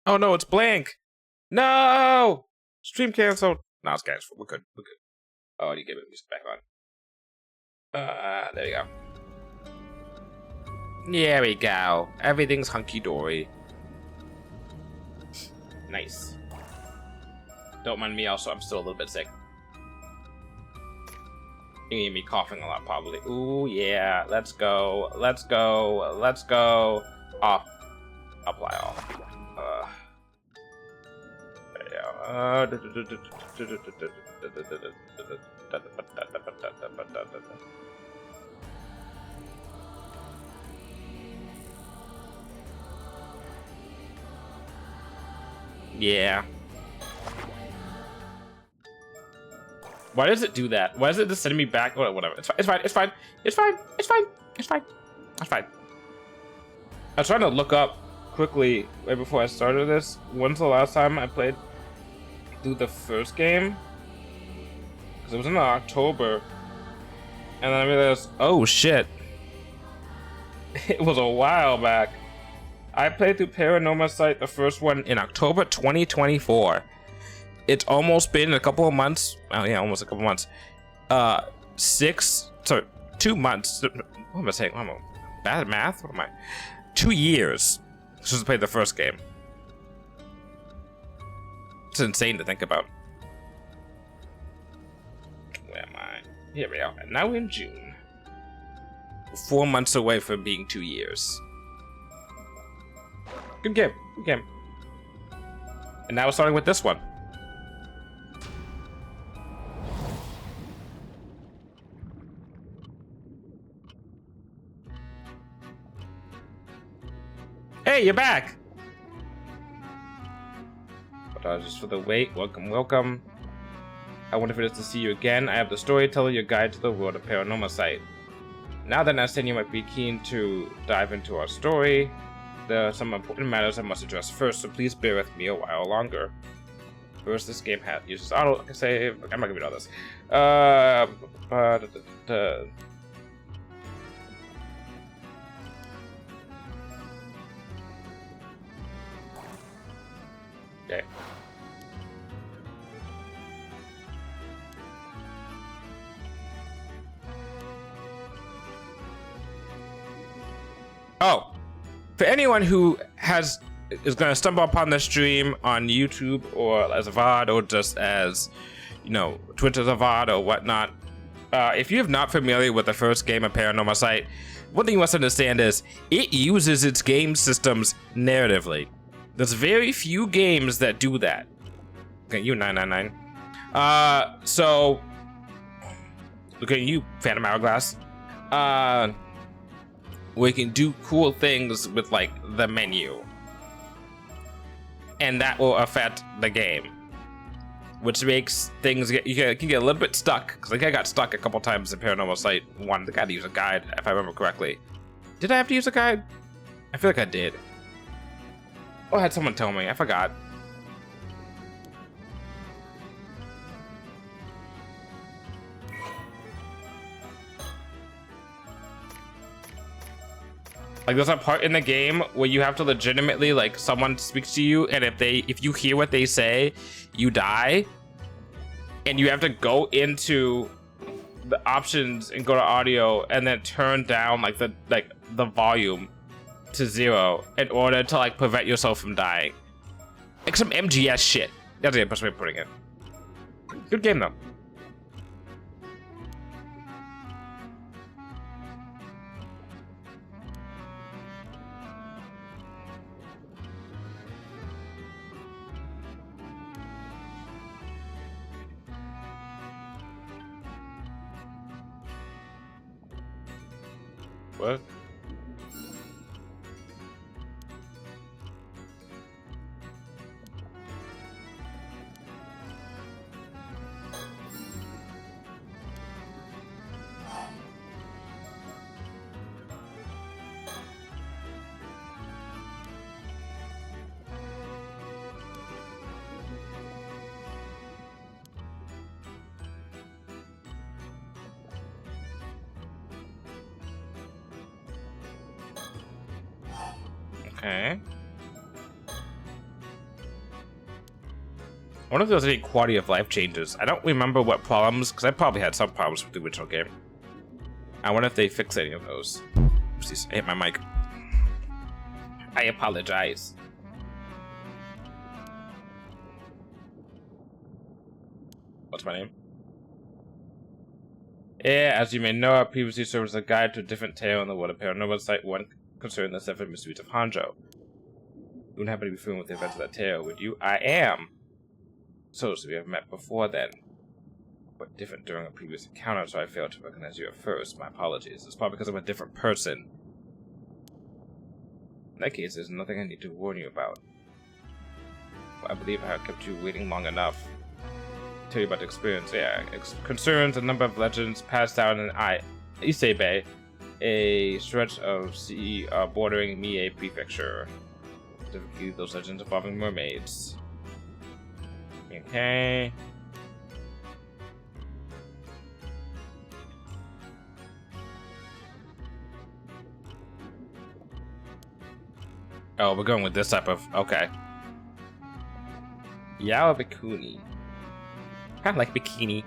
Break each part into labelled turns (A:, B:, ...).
A: Oh no, it's blank. No! Stream canceled. No, it's canceled. We're good. We're good. Oh, you get it just back on. There you go. There we go. Everything's hunky-dory. Nice. Don't mind me also, I'm still a little bit sick. You hear me coughing a lot, probably. Ooh, yeah. Let's go. Let's go. Let's go. Off. Apply all. There you go. Yeah. Why does it do that? Why is it just sending me back? Oh, whatever. It's fine. It's fine. It's fine. It's fine. It's fine. It's fine. It's fine. I was trying to look up quickly right before I started this. When's the last time I played through the first game? Because it was in October. And then I realized, oh shit. It was a while back. I played through Paranormasight, the first one, in October 2024. It's almost been a couple of months. Oh yeah, almost a couple of months. 2 months. What am I saying? I'm bad at math? What am I? 2 years since I played the first game. It's insane to think about. Where am I? Here we are. And now we're in June. 4 months away from being 2 years. Good game. Good game. And now we're starting with this one. Hey, you're back! Just for the wait. Welcome, welcome. I wonder if it is to see you again. I have the storyteller, your guide to the world of Paranormasight. Now that I understand, you might be keen to dive into our story. There are some important matters I must address first, so please bear with me a while longer. First, this game uses auto save. I'm not gonna read all this. Okay. Oh, for anyone who is going to stumble upon this stream on YouTube or as a VOD or just as, you know, Twitch as a VOD or whatnot, if you're not familiar with the first game of Paranormasight, one thing you must understand is it uses its game systems narratively. There's very few games that do that. Okay, you 999. So look at you, Phantom Hourglass. We can do cool things with like the menu, and that will affect the game, which makes things you can get a little bit stuck. Because I think I got stuck a couple times in Paranormasight 1. I got to use a guide if I remember correctly. Did I have to use a guide? I feel like I did. Oh, I had someone tell me. I forgot. Like, there's a part in the game where you have to legitimately, like, someone speaks to you, and if you hear what they say, you die. And you have to go into the options and go to audio and then turn down like the volume to 0 in order to like prevent yourself from dying. Like some MGS shit. That's the best way of putting it. Good game though. What? Okay. I wonder if there was any quality of life changes. I don't remember what problems, because I probably had some problems with the original game. I wonder if they fix any of those. Oopsies, I hit my mic. I apologize. What's my name? Yeah, as you may know, I previously served as a guide to a different tale in the world of Paranormasight, one concerning the 7 mysteries of Hanjo. You wouldn't happen to be familiar with the events of that tale, would you? I am. So we have met before then. But different during a previous encounter, so I failed to recognize you at first. My apologies. It's probably because I'm a different person. In that case, there's nothing I need to warn you about. Well, I believe I have kept you waiting long enough. Tell you about the experience. Yeah, it concerns a number of legends passed down in Ise Bay, a stretch of sea bordering Mie Prefecture. Specifically, those legends involving mermaids. Okay. Oh, we're going with this type of... Okay. Yao Bikini. Kind of like bikini.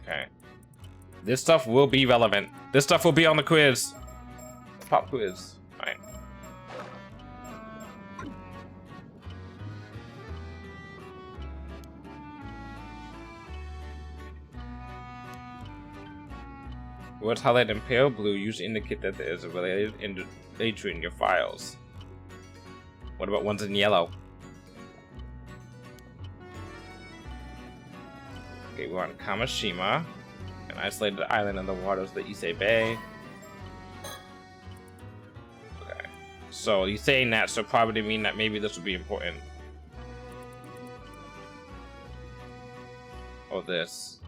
A: Okay. This stuff will be relevant. This stuff will be on the quiz. Pop quiz. Fine. Words highlighted in pale blue usually indicate that there is a related entry in your files. What about ones in yellow? Okay, we're on Kamishima, an isolated island in the waters of the Ise Bay. Okay, so he's saying that, so probably mean that maybe this will be important. Or this.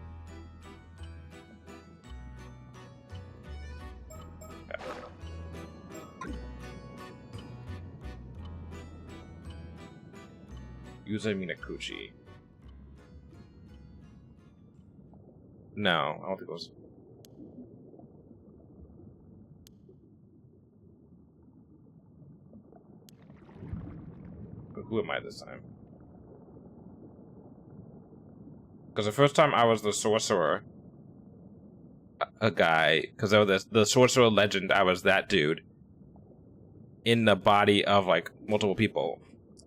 A: Okay. Yuza Minakuchi. No, I don't think it was. Who am I this time? Because the first time I was the sorcerer, a guy. Because the sorcerer legend, I was that dude in the body of like multiple people,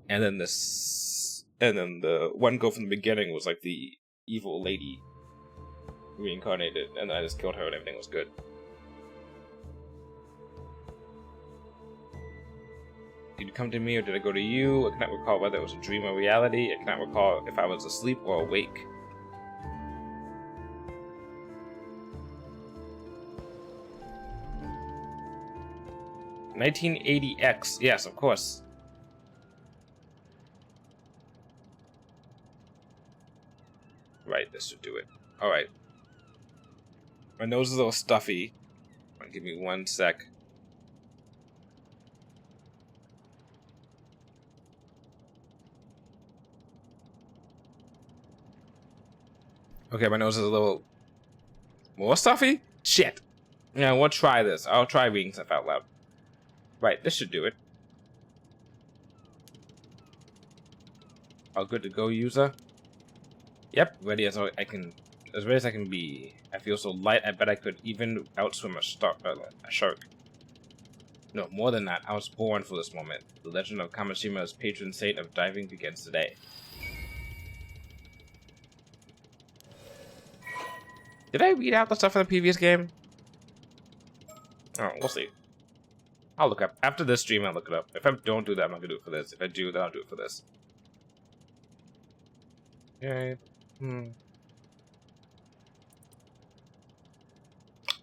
A: and then the one girl from the beginning was like the evil lady. Reincarnated, and then I just killed her and everything was good. Did you come to me or did I go to you? I cannot recall whether it was a dream or reality. I cannot recall if I was asleep or awake. $1980X, yes, of course. Right, this should do it. Alright. My nose is a little stuffy. Give me 1 sec. Okay, my nose is a little more stuffy? Shit. Yeah, we'll try this. I'll try reading stuff out loud. Right, this should do it. All good to go, user? Yep, ready as I can. As ready as I can be. I feel so light, I bet I could even outswim a shark. No, more than that, I was born for this moment. The legend of Kamashima's patron saint of diving begins today. Did I read out the stuff in the previous game? Oh, we'll see. I'll look up. After this stream, I'll look it up. If I don't do that, I'm not gonna do it for this. If I do, then I'll do it for this. Okay.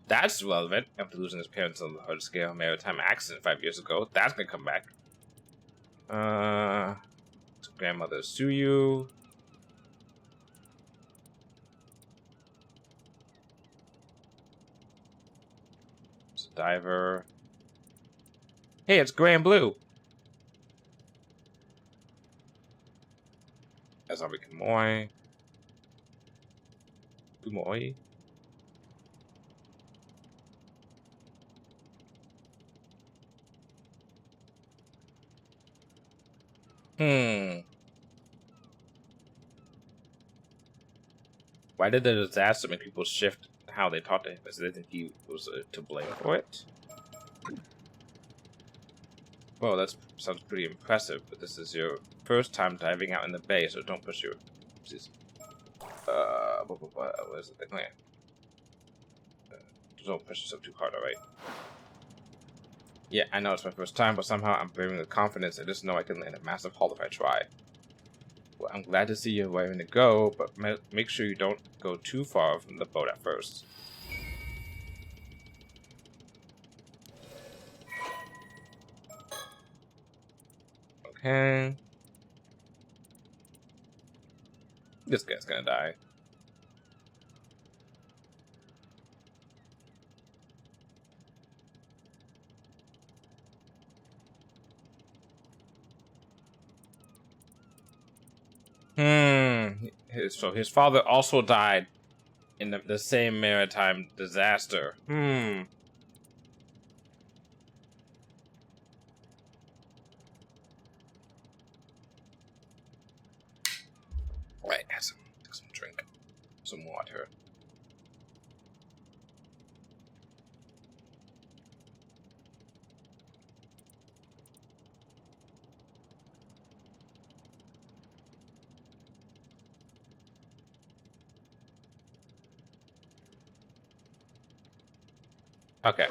A: That's relevant. After losing his parents on the large-scale maritime accident 5 years ago, that's gonna come back. Grandmother sue you. It's a diver. Hey, it's gray and blue. That's how we can Moy. Moy. Why did the disaster make people shift how they talked to him? Is they think he was to blame for it? Well, that sounds pretty impressive, but this is your first time diving out in the bay, so don't push your... what is it? Don't push yourself too hard, alright? Yeah, I know it's my first time, but somehow I'm braving with confidence. I just know I can land a massive haul if I try. Well, I'm glad to see you're ready to go, but make sure you don't go too far from the boat at first. Okay. This guy's gonna die. So his father also died in the same maritime disaster. Right, have some drink, some water. Okay.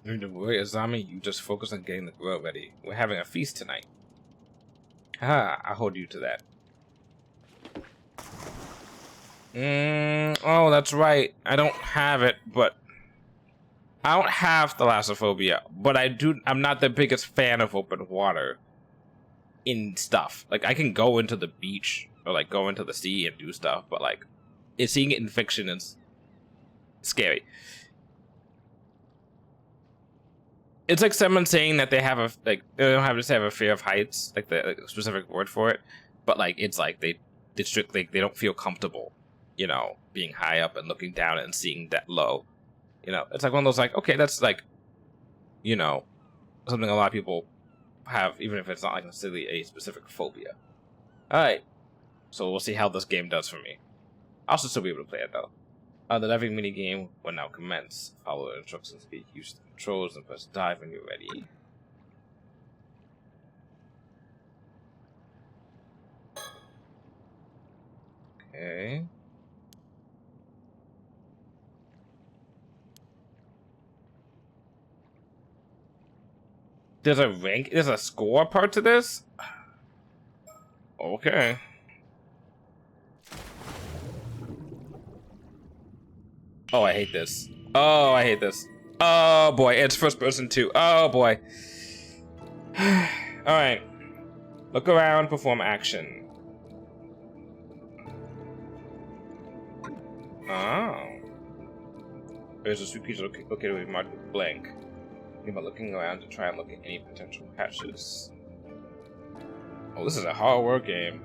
A: Don't worry, Azami. You just focus on getting the grill ready. We're having a feast tonight. I'll hold you to that. Oh, that's right. I don't have it, but... I don't have thalassophobia, but I'm not the biggest fan of open water in stuff. Like, I can go into the beach, or, like, go into the sea and do stuff, but, like, seeing it in fiction is scary. It's like someone saying that they have they don't have to have a fear of heights, like the specific word for it, but like it's like they don't feel comfortable, you know, being high up and looking down and seeing that low. You know, it's like one of those like, okay, that's like, you know, something a lot of people have, even if it's not like necessarily a specific phobia. All right, so we'll see how this game does for me. I'll still be able to play it though. The diving minigame will now commence. Follow the instructions, use the controls, and press dive when you're ready. Okay. There's a score part to this? Okay. Oh, I hate this. Oh, I hate this. Oh boy, it's first person too. Oh boy. Alright. Look around, perform action. Oh. There's a sweet piece located with marked with blank. Think about looking around to try and look at any potential patches. Oh, this is a horror game.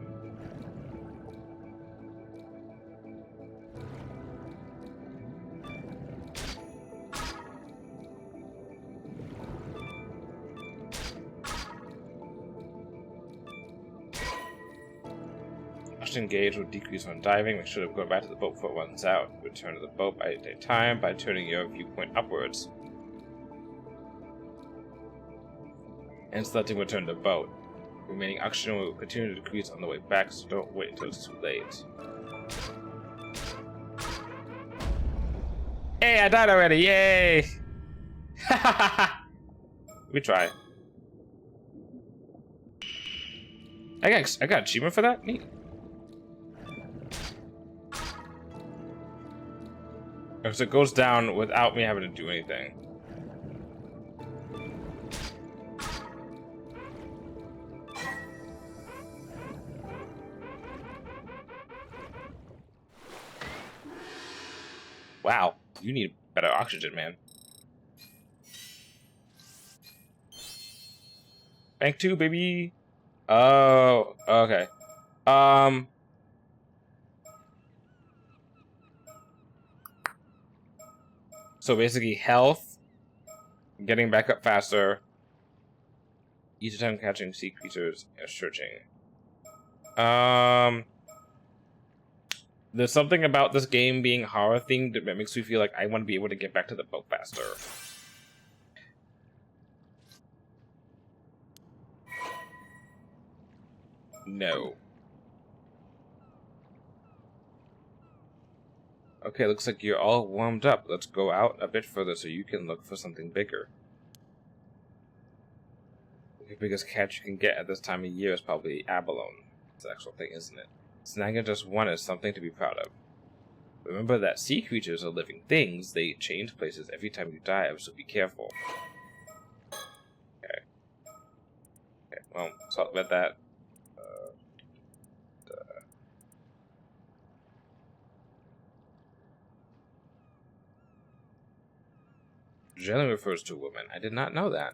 A: Engage will decrease when diving. Make sure to go back to the boat before it runs out. Return to the boat by time by turning your viewpoint upwards and selecting return to the boat. Remaining oxygen will continue to decrease on the way back, so don't wait until it's too late. Hey, I died already. Yay. We try. I got achievement for that? Neat. So it goes down without me having to do anything. Wow, you need better oxygen, man. Bank 2, baby. Oh, okay. So basically health, getting back up faster, each time catching sea creatures and searching. There's something about this game being horror themed that makes me feel like I want to be able to get back to the boat faster. No. Okay, looks like you're all warmed up. Let's go out a bit further so you can look for something bigger. The biggest catch you can get at this time of year is probably abalone. It's the actual thing, isn't it? Snagging just one is something to be proud of. Remember that sea creatures are living things. They change places every time you dive, so be careful. Okay. Okay, well, talk about that. Generally refers to women. I did not know that.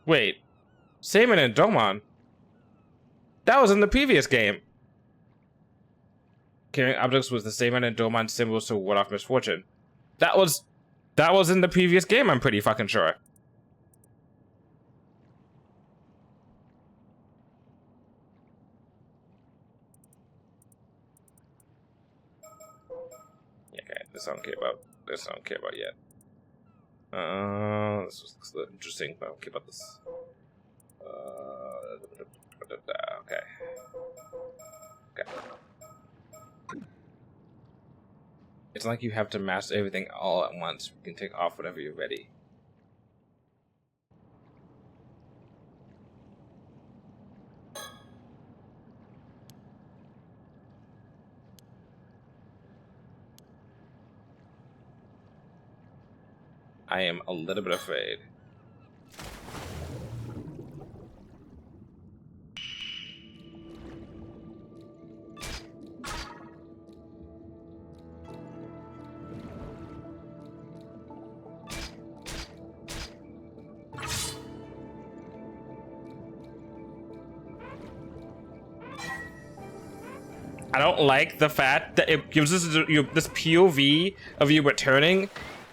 A: Wait. Saman and Domon? That was in the previous game. Carrying objects was the Saman and Domon symbols to ward off misfortune. That was in the previous game, I'm pretty fucking sure. Okay, this I don't care about. This I don't care about yet. This was interesting, but I don't care about this. Okay. Okay. It's like you have to master everything all at once. You can take off whenever you're ready. I am a little bit afraid. I don't like the fact that it gives us this POV of you returning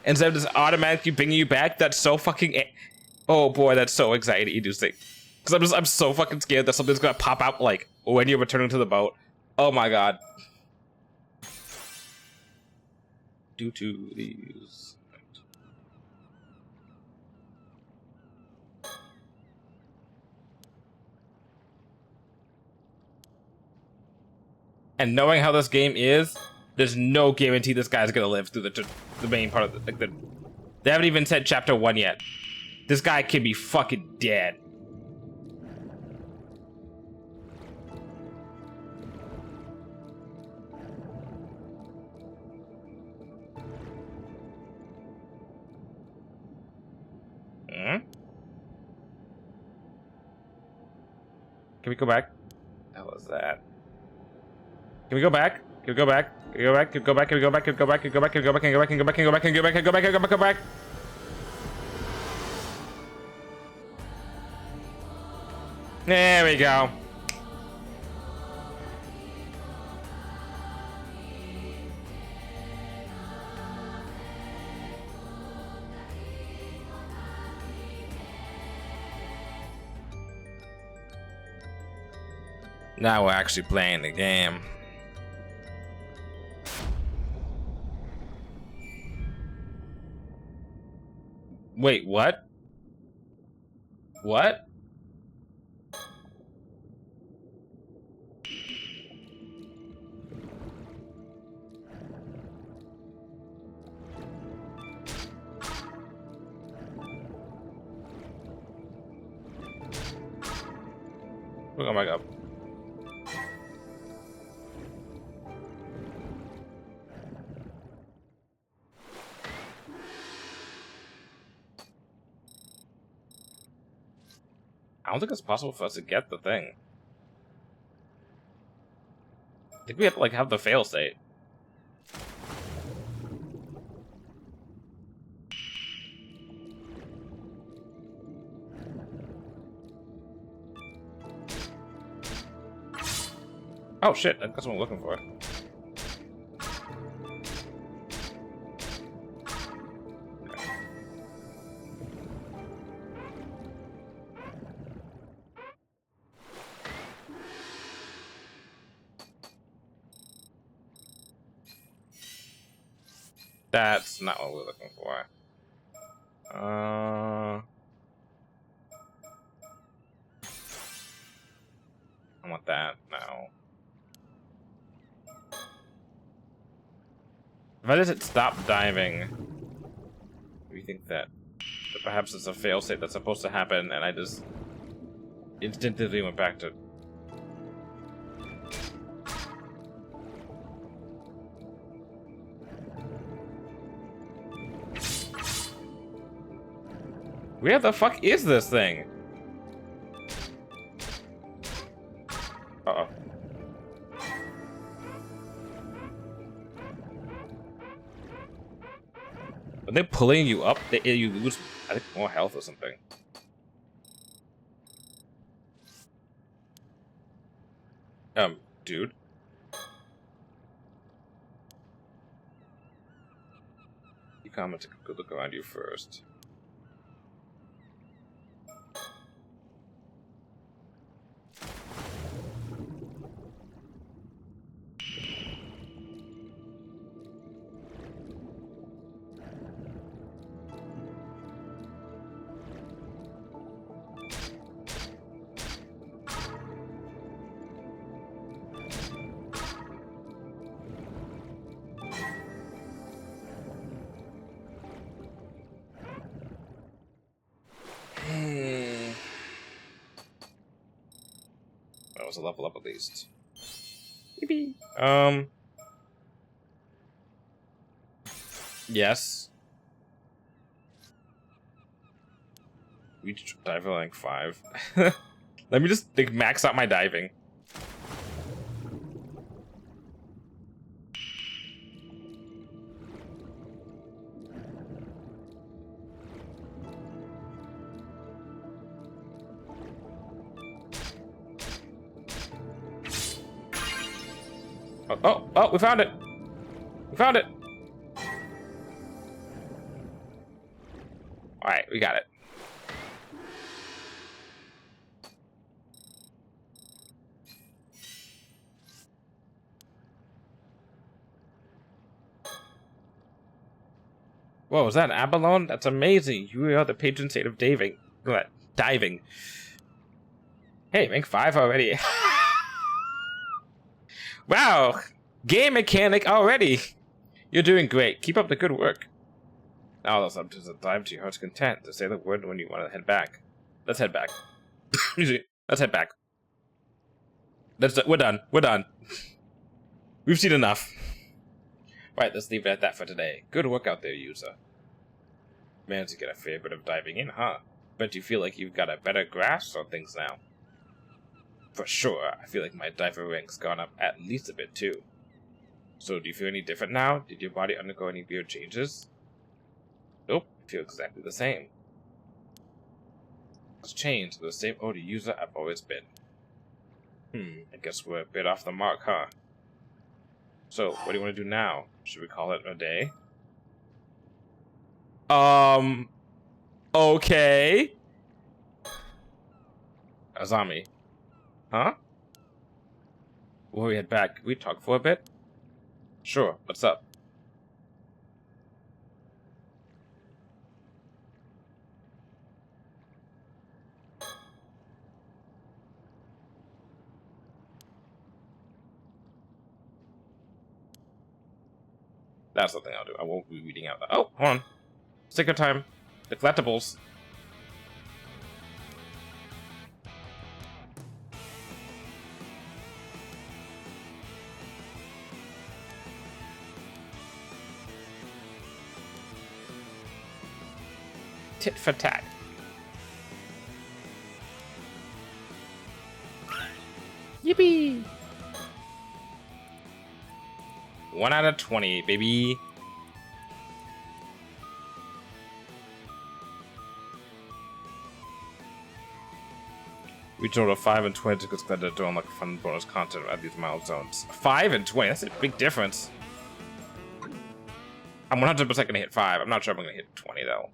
A: instead of just automatically bringing you back. That's so fucking... Oh boy, that's so anxiety-inducing. Because I'm so fucking scared that something's gonna pop out, like, when you're returning to the boat. Oh my god. Due to these... And knowing how this game is, there's no guarantee this guy's gonna live through the main part of the... They haven't even said chapter 1 yet. This guy could be fucking dead. Hmm? Can we go back? What was that? Can we go back? Can we go back? Can we go back? Can we go back? Can we go back? Can we go back? Can we go back? Can we go back? Can we go back? Can we go back? Can we go back? Can we go back? Can we go back? Can we go back? Can we go back? There we go. Now we're actually playing the game. Wait, what? What? Oh my god. I don't think it's possible for us to get the thing. I think we have to, like, have the fail state. Oh shit, that's what I'm looking for. That's not what we're looking for. I want that now. If I just hit stop diving, do you think that perhaps it's a failsafe that's supposed to happen and I just instinctively went back to... Where the fuck is this thing? Uh-oh. Are they pulling you up? You lose, I think, more health or something. Dude. You come and take a good look around you first. That was a level up at least. Yippee. Yes. We dive for like 5. Let me just like max out my diving. Oh, we found it! We found it! Alright, we got it. Whoa, is that an abalone? That's amazing. You are the patron saint of diving. Diving. Hey, rank 5 already. Wow, game mechanic already. You're doing great. Keep up the good work. Now that's up to the dive to your heart's content. To say the word when you want to head back. Let's head back. Let's head back. We're done. We're done. We've seen enough. Right, let's leave it at that for today. Good work out there, user. Managed to get a fair bit of diving in, huh? Bet you feel like you've got a better grasp on things now. For sure, I feel like my diver rank's gone up at least a bit too. So, do you feel any different now? Did your body undergo any weird changes? Nope, I feel exactly the same. It's changed, the same OD user I've always been. I guess we're a bit off the mark, huh? So, what do you want to do now? Should we call it a day? Okay. Azami. Huh? Will we head back? Can we talk for a bit? Sure, what's up? That's something I'll do. I won't be reading out that. Oh, hold on. Sticker time. The collectibles. Tit for tat. Yippee! 1 out of 20, baby. We told a 5 and 20 because they're doing like fun bonus content at these milestones. 5 and 20, that's a big difference. I'm 100% gonna hit 5. I'm not sure I'm gonna hit 20 though.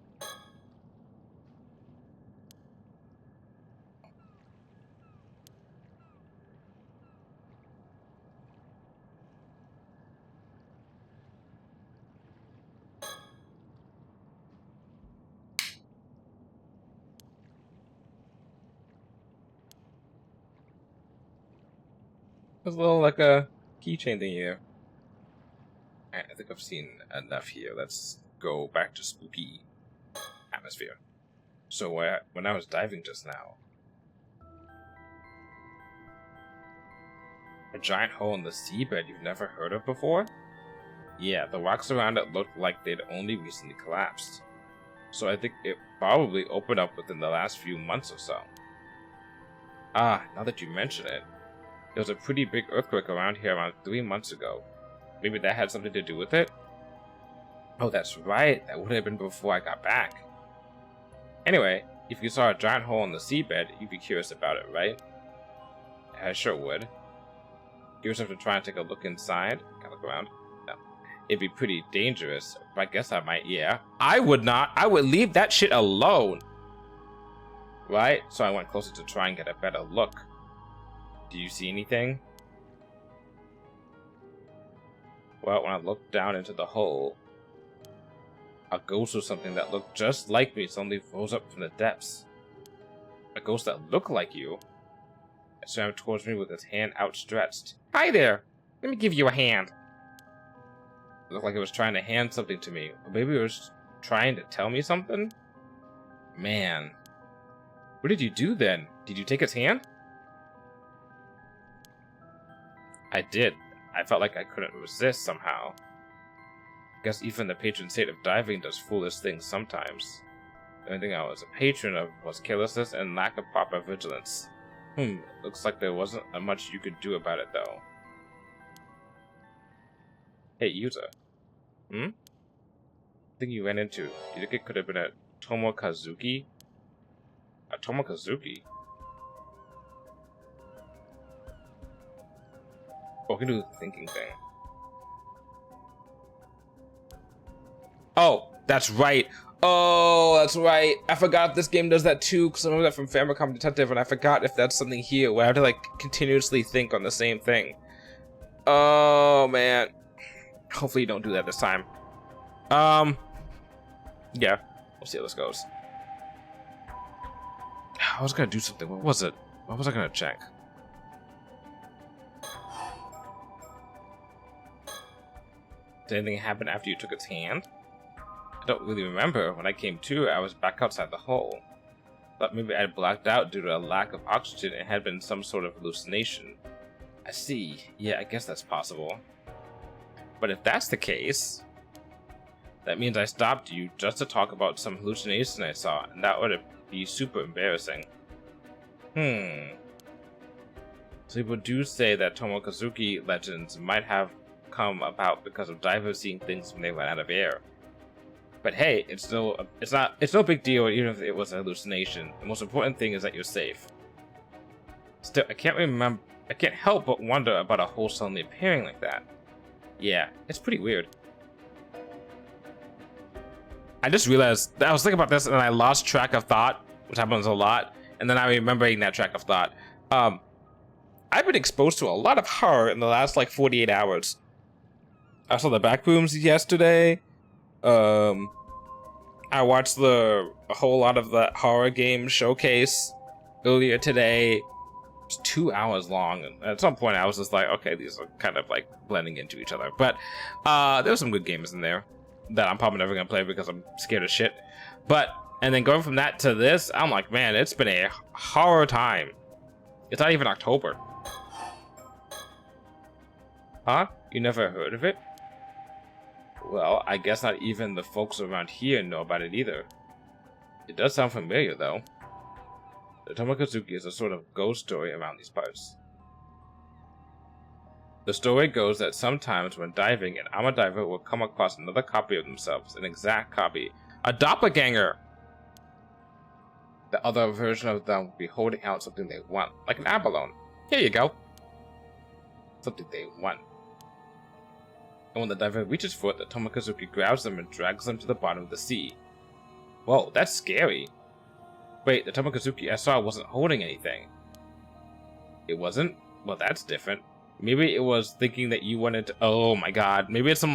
A: There's a little like a keychain thing here. I think I've seen enough here. Let's go back to spooky atmosphere. So when I was diving just now, a giant hole in the seabed you've never heard of before? Yeah, the rocks around it looked like they'd only recently collapsed. So I think it probably opened up within the last few months or so. Ah, now that you mention it, there was a pretty big earthquake around here around 3 months ago. Maybe that had something to do with it? Oh, that's right. That would have been before I got back. Anyway, if you saw a giant hole in the seabed, you'd be curious about it, right? I sure would. Curious enough to try and take a look inside? Can I look around? No. It'd be pretty dangerous, but I guess I might, yeah. I would not. I would leave that shit alone. Right? So I went closer to try and get a better look. Do you see anything? Well, when I looked down into the hole, a ghost or something that looked just like me suddenly rose up from the depths. A ghost that looked like you. It swam towards me with its hand outstretched. Hi there! Let me give you a hand. It looked like it was trying to hand something to me. Or maybe it was trying to tell me something? Man. What did you do then? Did you take its hand? I did. I felt like I couldn't resist somehow. Guess even the patron saint of diving does foolish things sometimes. The only thing I was a patron of was carelessness and lack of proper vigilance. Looks like there wasn't much you could do about it though. Hey, user. Thing you ran into. Do you think it could have been a Tomokazuki? A Tomokazuki? Oh, we can do the thinking thing. Oh, that's right. Oh, that's right. I forgot this game does that too, because I remember that from Famicom Detective, and I forgot if that's something here where I have to like continuously think on the same thing. Oh man. Hopefully you don't do that this time. Yeah, we'll see how this goes. I was gonna do something. What was it? What was I gonna check? Did anything happen after you took its hand? I don't really remember. When I came to, I was back outside the hole. Thought maybe I had blacked out due to a lack of oxygen and had been some sort of hallucination. I see. Yeah, I guess that's possible. But if that's the case, that means I stopped you just to talk about some hallucination I saw, and that would be super embarrassing. So people do say that Tomokazuki legends might have come about because of divers seeing things when they run out of air. But hey, it's no big deal even if it was a hallucination. The most important thing is that you're safe. Still, I can't help but wonder about a hole suddenly appearing like that. Yeah, it's pretty weird. I just realized that I was thinking about this and I lost track of thought, which happens a lot, and then I remembering that track of thought. I've been exposed to a lot of horror in the last like 48 hours. I saw the Backrooms yesterday. I watched a whole lot of the horror game showcase earlier today. It was 2 hours long, and at some point I was just like, okay, these are kind of like blending into each other. But there were some good games in there that I'm probably never gonna play because I'm scared of shit. And then going from that to this, I'm like, man, it's been a horror time. It's not even October. Huh? You never heard of it? Well, I guess not even the folks around here know about it either. It does sound familiar, though. The Tomokazuki is a sort of ghost story around these parts. The story goes that sometimes when diving, an armor diver will come across another copy of themselves, an exact copy. A doppelganger! The other version of them will be holding out something they want, like an abalone. Here you go. Something they want. And when the diver reaches for it, the Tomokazuki grabs them and drags them to the bottom of the sea. Whoa, that's scary. Wait, the Tomokazuki I saw wasn't holding anything. It wasn't? Well, that's different. Maybe it was thinking that you wanted to... Oh my god. Maybe it's some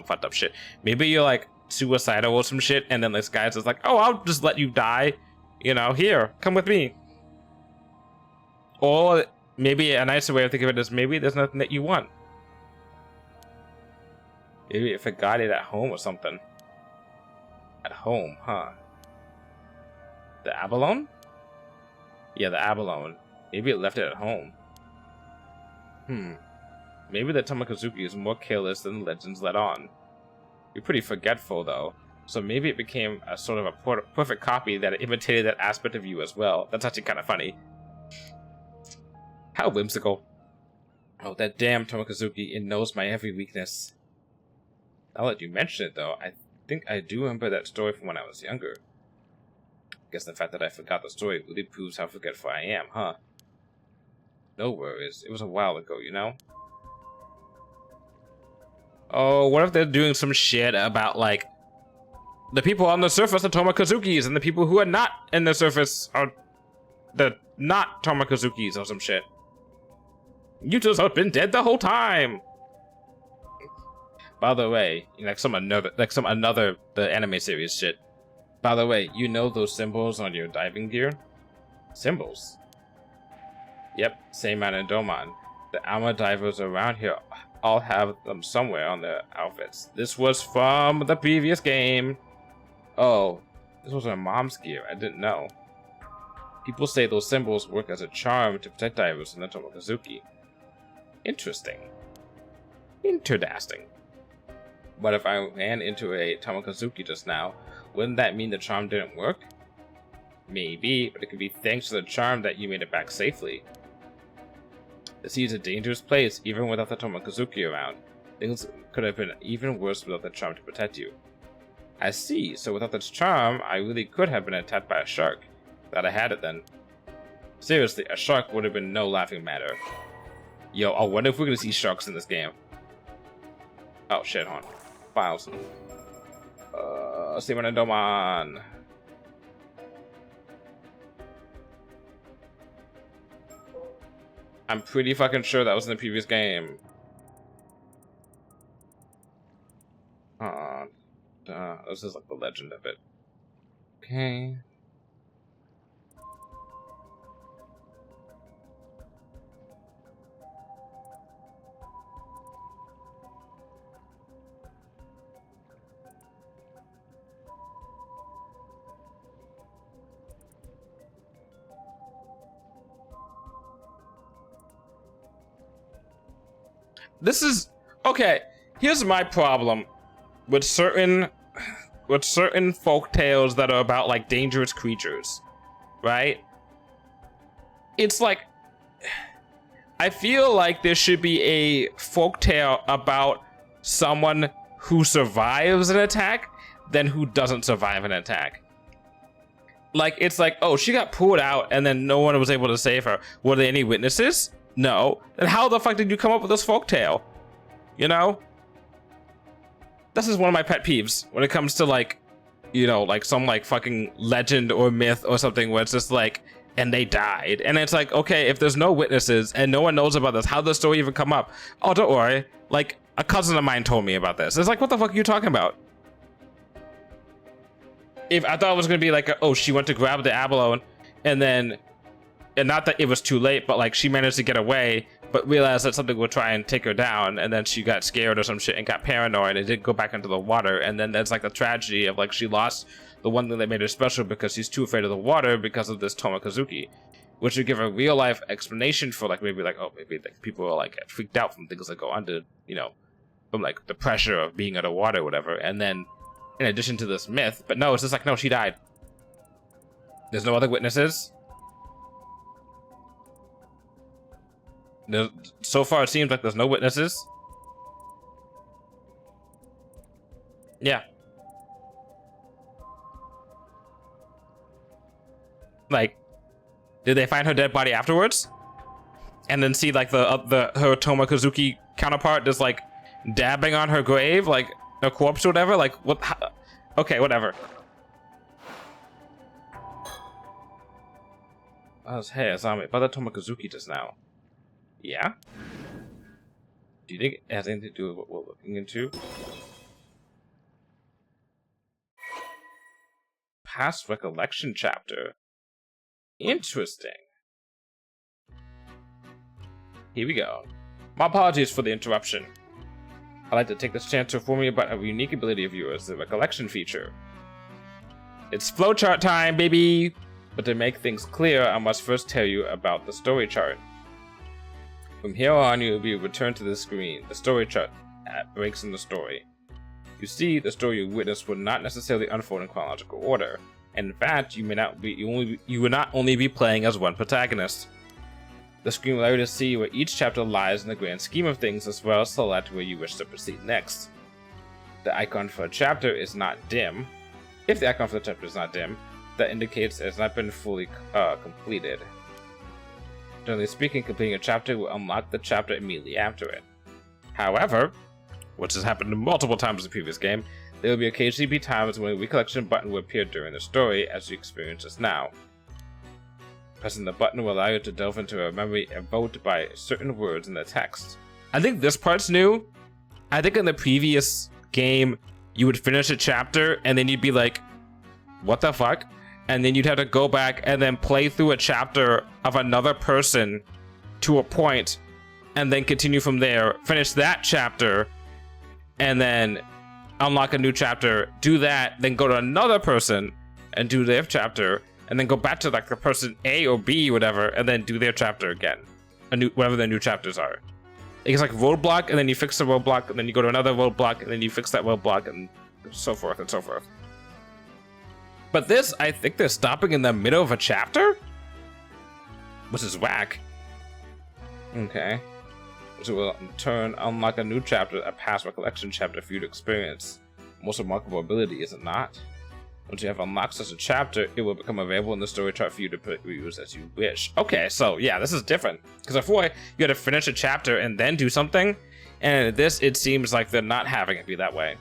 A: fucked up shit. Maybe you're like suicidal or some shit, and then this guy's just like, oh, I'll just let you die. You know, here, come with me. Or maybe a nicer way of thinking of it is maybe there's nothing that you want. Maybe it forgot it at home or something. At home, huh? The abalone? Yeah, the abalone. Maybe it left it at home. Maybe the Tomokazuki is more careless than the legends let on. You're pretty forgetful, though. So maybe it became a sort of a perfect copy that imitated that aspect of you as well. That's actually kind of funny. How whimsical. Oh, that damn Tomokazuki, it knows my every weakness. Now that you mention it, though, I think I do remember that story from when I was younger. I guess the fact that I forgot the story really proves how forgetful I am, huh? No worries. It was a while ago, you know? Oh, what if they're doing some shit about, like, the people on the surface are Tomokazuki's, and the people who are not in the surface are the not Tomokazuki's or some shit. You just have been dead the whole time! By the way, like some another the anime series shit. By the way, you know those symbols on your diving gear? Symbols? Yep, same man in Domon. The armor divers around here all have them somewhere on their outfits. This was from the previous game. Oh, this was her mom's gear. I didn't know. People say those symbols work as a charm to protect divers from the Tomokazuki. Interesting. Interesting. But if I ran into a Tomokazuki just now, wouldn't that mean the charm didn't work? Maybe, but it could be thanks to the charm that you made it back safely. The sea is a dangerous place, even without the Tomokazuki around. Things could have been even worse without the charm to protect you. I see, so without this charm, I really could have been attacked by a shark. Glad I had it then. Seriously, a shark would have been no laughing matter. Yo, I wonder if we're gonna see sharks in this game. Oh shit, hold on. Files. Steven and Domon. I'm pretty fucking sure that was in the previous game. This is like the legend of it. Okay. This is okay. Here's my problem with certain folk tales that are about like dangerous creatures, right? It's like I feel like there should be a folk tale about someone who survives an attack than who doesn't survive an attack. Like it's like, oh, she got pulled out and then no one was able to save her. Were there any witnesses? No. Then how the fuck did you come up with this folktale? You know? This is one of my pet peeves when it comes to like, you know, like some like fucking legend or myth or something where it's just like, and they died. And it's like, okay, if there's no witnesses and no one knows about this, how did the story even come up? Oh, don't worry. Like, a cousin of mine told me about this. It's like, what the fuck are you talking about? If I thought it was gonna be like, oh, she went to grab the abalone and then, and not that it was too late, but like she managed to get away, but realized that something would try and take her down, and then she got scared or some shit and got paranoid and didn't go back into the water, and then there's like the tragedy of like she lost the one thing that made her special because she's too afraid of the water because of this Tomokazuki, which would give a real life explanation for like maybe like, oh, maybe like people are like freaked out from things that go under, you know, from like the pressure of being under water or whatever, and then in addition to this myth, but no, it's just like, no, she died. There's no other witnesses? So far it seems like there's no witnesses. Yeah. Like, did they find her dead body afterwards? And then see like her Tomokazuki counterpart just like dabbing on her grave, like a corpse or whatever? Like, what? Okay, whatever. Hey, I saw me about the Tomokazuki just now. Yeah? Do you think it has anything to do with what we're looking into? Past recollection chapter. Interesting. Here we go. My apologies for the interruption. I'd like to take this chance to inform you about a unique ability of yours, the recollection feature. It's flowchart time, baby! But to make things clear, I must first tell you about the story chart. From here on, you will be returned to the screen. The story chart breaks in the story. You see, the story you witness will not necessarily unfold in chronological order. And in fact, you will not only be playing as one protagonist. The screen will allow you to see where each chapter lies in the grand scheme of things, as well as select where you wish to proceed next. The icon for a chapter is not dim. If the icon for the chapter is not dim, that indicates it has not been fully completed. Generally speaking, completing a chapter will unlock the chapter immediately after it. However, which has happened multiple times in the previous game, there will occasionally be times when a recollection button will appear during the story, as you experience just now. Pressing the button will allow you to delve into a memory evoked by certain words in the text. I think this part's new. I think in the previous game, you would finish a chapter and then you'd be like, what the fuck? And then you'd have to go back and then play through a chapter of another person to a point and then continue from there, finish that chapter, and then unlock a new chapter, do that, then go to another person and do their chapter, and then go back to like the person A or B or whatever, and then do their chapter again. Whatever their new chapters are. It's like roadblock, and then you fix the roadblock, and then you go to another roadblock, and then you fix that roadblock, and so forth and so forth. But this, I think they're stopping in the middle of a chapter? Which is whack. Okay. So we'll in turn unlock a new chapter, a past recollection chapter for you to experience. Most remarkable ability, is it not? Once you have unlocked such a chapter, it will become available in the story chart for you to use as you wish. Okay, so yeah, this is different. Because before, you had to finish a chapter and then do something. And this, it seems like they're not having it be that way.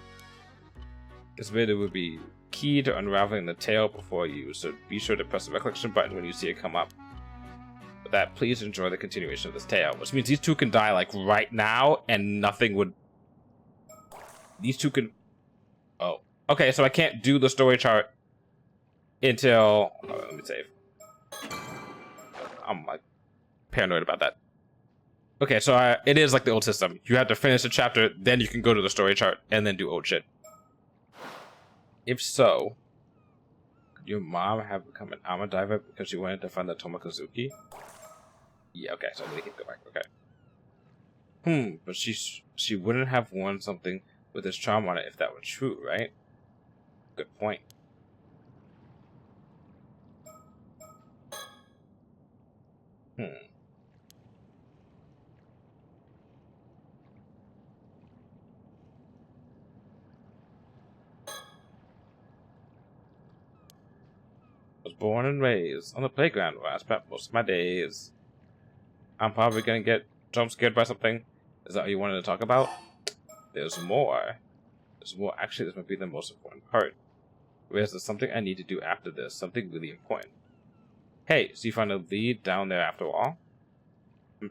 A: This video would be key to unraveling the tale before you, so be sure to press the recollection button when you see it come up. With that, please enjoy the continuation of this tale, which means these two can die like right now and nothing would... These two can... Oh. Okay, so I can't do the story chart until... Oh, let me save. I'm like paranoid about that. Okay, so it is like the old system. You have to finish a chapter, then you can go to the story chart and then do old shit. If so, could your mom have become an armor diver because she wanted to find the Tomokazuki? Yeah, okay, so we can go back, okay. But she wouldn't have worn something with his charm on it if that were true, right? Good point. Was born and raised on the playground where I spent most of my days. I'm probably gonna get jump scared by something. Is that what you wanted to talk about? There's more. There's more. Actually, this might be the most important part. Whereas there's something I need to do after this. Something really important. Hey, so you found a lead down there after all?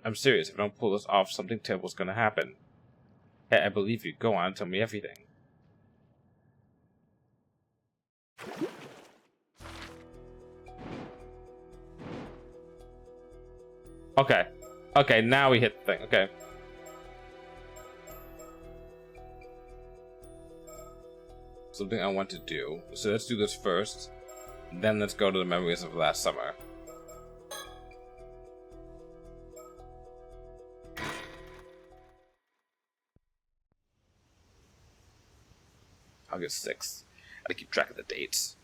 A: I'm serious. If I don't pull this off, something terrible's gonna happen. Hey, I believe you. Go on, tell me everything. Okay. Okay, now we hit the thing. Okay. Something I want to do. So let's do this first. Then let's go to the memories of last summer. August 6th. I keep track of the dates.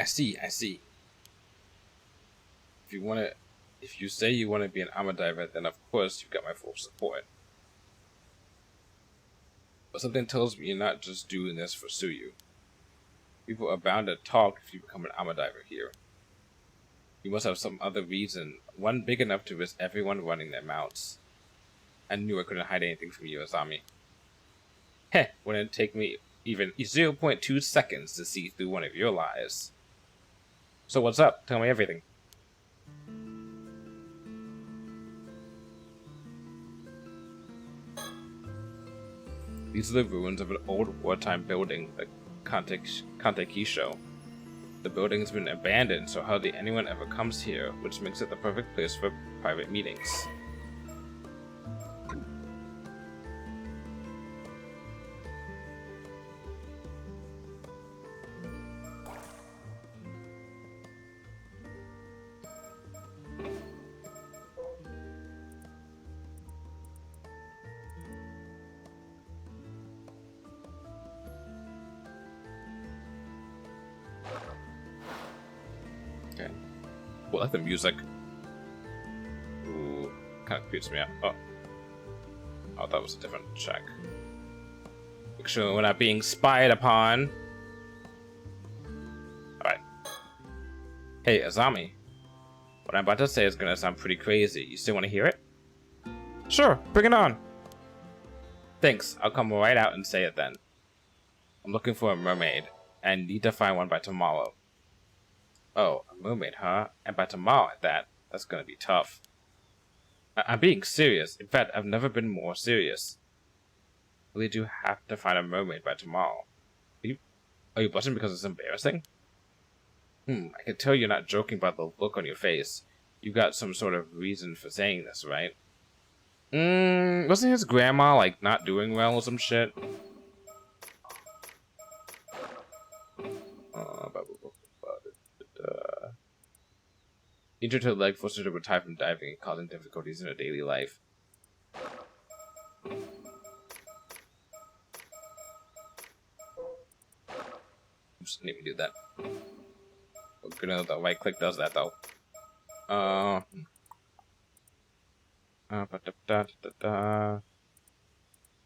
A: I see. If you say you want to be an armor diver, then of course you've got my full support. But something tells me you're not just doing this for Suyu. People are bound to talk if you become an armor diver here. You must have some other reason, one big enough to risk everyone running their mouths. I knew I couldn't hide anything from you, Azami. Heh, wouldn't take me even 0.2 seconds to see through one of your lies. So what's up? Tell me everything. These are the ruins of an old wartime building, the Kantekisho. The building's been abandoned, so hardly anyone ever comes here, which makes it the perfect place for private meetings. Okay. Well, I like the music. Ooh, kind of creeps me out. Oh, that was a different check. Make sure we're not being spied upon. Alright. Hey, Azami. What I'm about to say is gonna sound pretty crazy. You still want to hear it? Sure, bring it on. Thanks, I'll come right out and say it then. I'm looking for a mermaid, and need to find one by tomorrow. Oh, a mermaid, huh? And by tomorrow at that, that's gonna be tough. I'm being serious. In fact, I've never been more serious. I really do have to find a mermaid by tomorrow. Are you blushing because it's embarrassing? I can tell you're not joking about the look on your face. You got some sort of reason for saying this, right? Wasn't his grandma, like, not doing well or some shit? Injured her leg forced her to retire from diving and causing difficulties in her daily life. Oops, didn't even do that. Oh, good to know that right click does that though.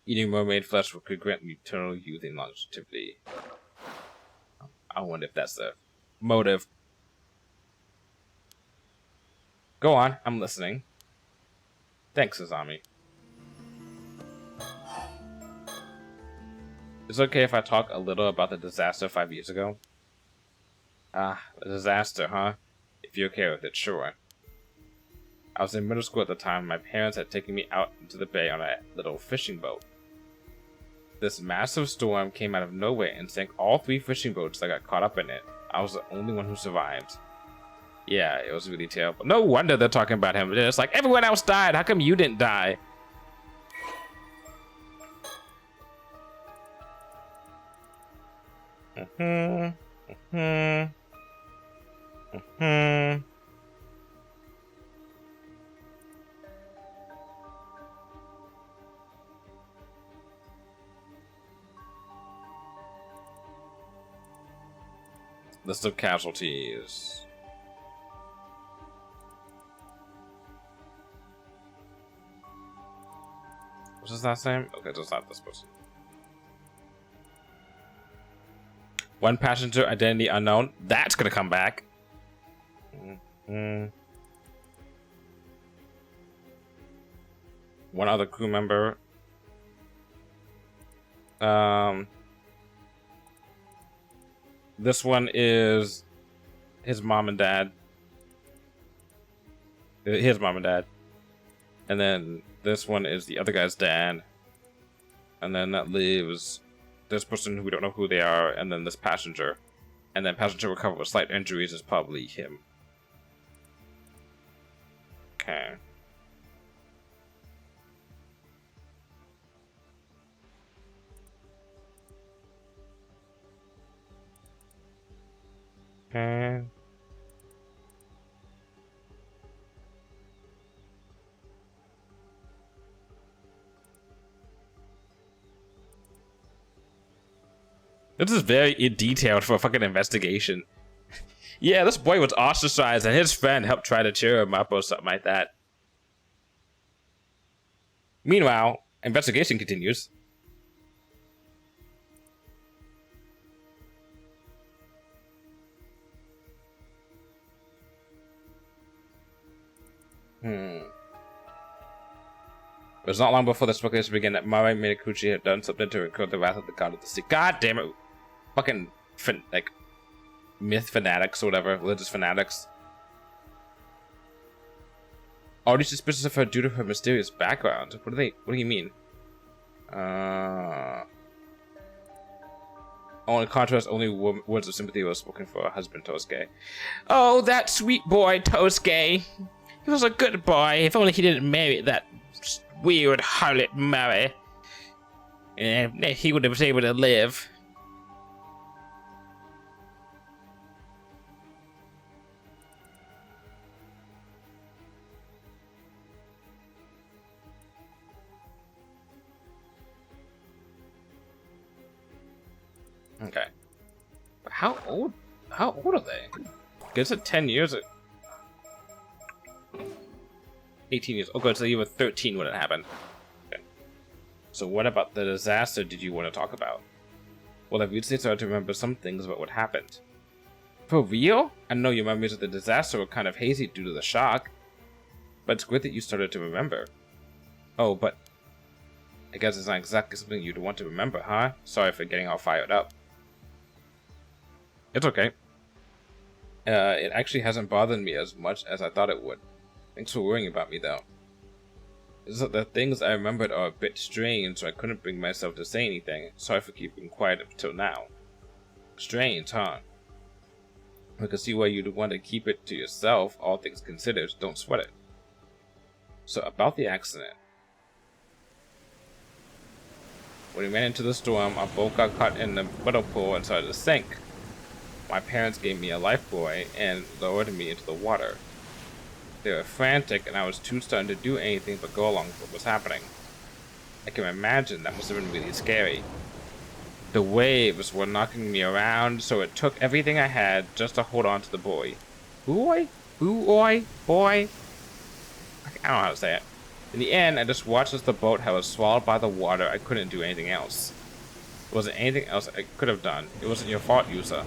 A: Eating mermaid flesh could grant me eternal youth and longevity. I wonder if that's the motive. Go on, I'm listening. Thanks, Azami. Is it okay if I talk a little about the disaster 5 years ago? Ah, the disaster, huh? If you're okay with it, sure. I was in middle school at the time. My parents had taken me out into the bay on a little fishing boat. This massive storm came out of nowhere and sank all 3 fishing boats that got caught up in it. I was the only one who survived. Yeah, it was really terrible. No wonder they're talking about him. It's like, everyone else died. How come you didn't die? List of casualties. What's his last name? Okay, that's not this person. 1 passenger, identity unknown. That's gonna come back. 1 other crew member. This one is his mom and dad. His mom and dad. And then this one is the other guy's dad. And then that leaves this person who we don't know who they are, and then this passenger. And then passenger recovered with slight injuries is probably him. Okay. Okay. This is very detailed for a fucking investigation. Yeah, this boy was ostracized, and his friend helped try to cheer him up or something like that. Meanwhile, investigation continues. It was not long before the speculation began that Mara Minakuchi had done something to incur the wrath of the god of the sea. God damn it. Fucking, like, myth fanatics or whatever, religious fanatics. Already suspicious of her due to her mysterious background. What do you mean? In contrast, only words of sympathy were spoken for her husband, Tosuke. Oh, that sweet boy, Tosuke. He was a good boy, if only he didn't marry that weird harlot Mary. He would have been able to live. Okay. But how old are they? Guess it 10 years. 18 years. Oh, good. So you were 13 when it happened. Okay. So what about the disaster did you want to talk about? Well, I've recently started to remember some things about what happened. For real? I know your memories of the disaster were kind of hazy due to the shock. But it's great that you started to remember. Oh, but I guess it's not exactly something you'd want to remember, huh? Sorry for getting all fired up. It's okay. It actually hasn't bothered me as much as I thought it would. Thanks for worrying about me, though. It's that the things I remembered are a bit strange, so I couldn't bring myself to say anything. Sorry for keeping quiet up till now. Strange, huh? I can see why you'd want to keep it to yourself, all things considered. Don't sweat it. So, about the accident. When we ran into the storm, our boat got caught in the puddle pool and started to sink. My parents gave me a lifebuoy and lowered me into the water. They were frantic, and I was too stunned to do anything but go along with what was happening. I can imagine that must have been really scary. The waves were knocking me around, so it took everything I had just to hold on to the buoy. Boy? Boy? I don't know how to say it. In the end, I just watched as the boat was swallowed by the water. I couldn't do anything else. There wasn't anything else I could have done. It wasn't your fault, Yusa.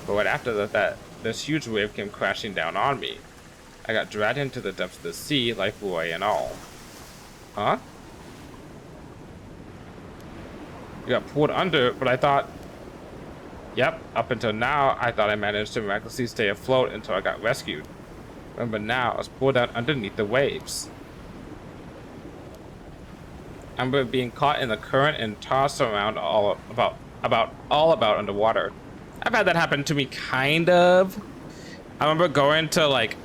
A: But right after that, this huge wave came crashing down on me. I got dragged into the depths of the sea, lifebuoy and all. Huh? You got pulled under, but I thought... Yep, up until now, I thought I managed to miraculously stay afloat until I got rescued. Remember now, I was pulled out underneath the waves. I remember being caught in the current and tossed around all about underwater. I've had that happen to me, kind of. I remember going to, like,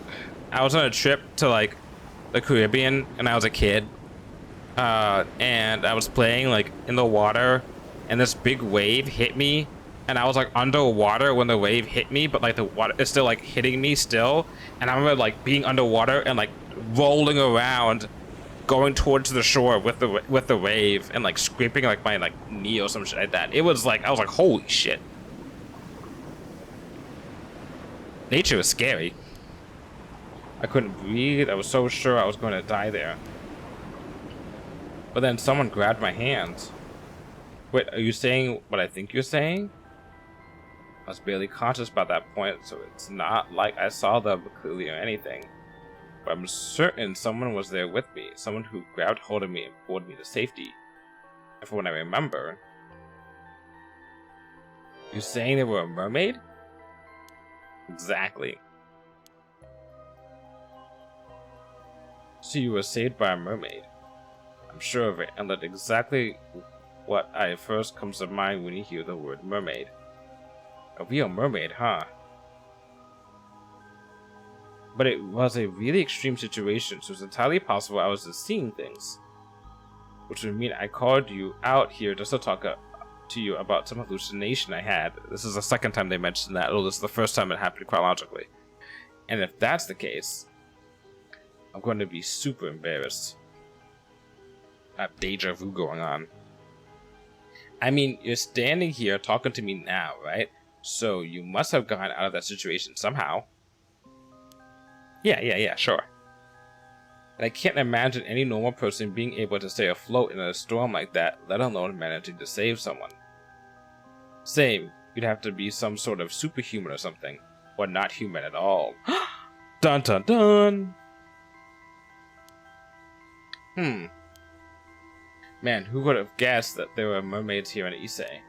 A: I was on a trip to, like, the Caribbean, and I was a kid. And I was playing, like, in the water, and this big wave hit me, and I was, like, underwater when the wave hit me, but, like, the water is still, like, hitting me still. And I remember, like, being underwater and, like, rolling around, going towards the shore with the wave, and, like, scraping, like, my, like, knee or some shit like that. It was, like, I was like, holy shit. Nature was scary. I couldn't breathe. I was so sure I was going to die there. But then someone grabbed my hands. Wait, are you saying what I think you're saying? I was barely conscious by that point, so it's not like I saw them clearly or anything. But I'm certain someone was there with me. Someone who grabbed hold of me and pulled me to safety. And from what I remember... You saying they were a mermaid? Exactly. So you were saved by a mermaid. I'm sure of it, and that's exactly what first comes to mind when you hear the word mermaid. A real mermaid, huh? But it was a really extreme situation, so it's entirely possible I was just seeing things. Which would mean I called you out here just to talk to you about some hallucination I had. This is the second time they mentioned that. Oh, this is the first time it happened chronologically. And if that's the case, I'm going to be super embarrassed. I have deja vu going on. I mean, you're standing here talking to me now, right? So you must have gotten out of that situation somehow. Yeah, sure. And I can't imagine any normal person being able to stay afloat in a storm like that, let alone managing to save someone. Same, you'd have to be some sort of superhuman or something, or not human at all. Dun dun dun! Man, who would have guessed that there were mermaids here in Issei?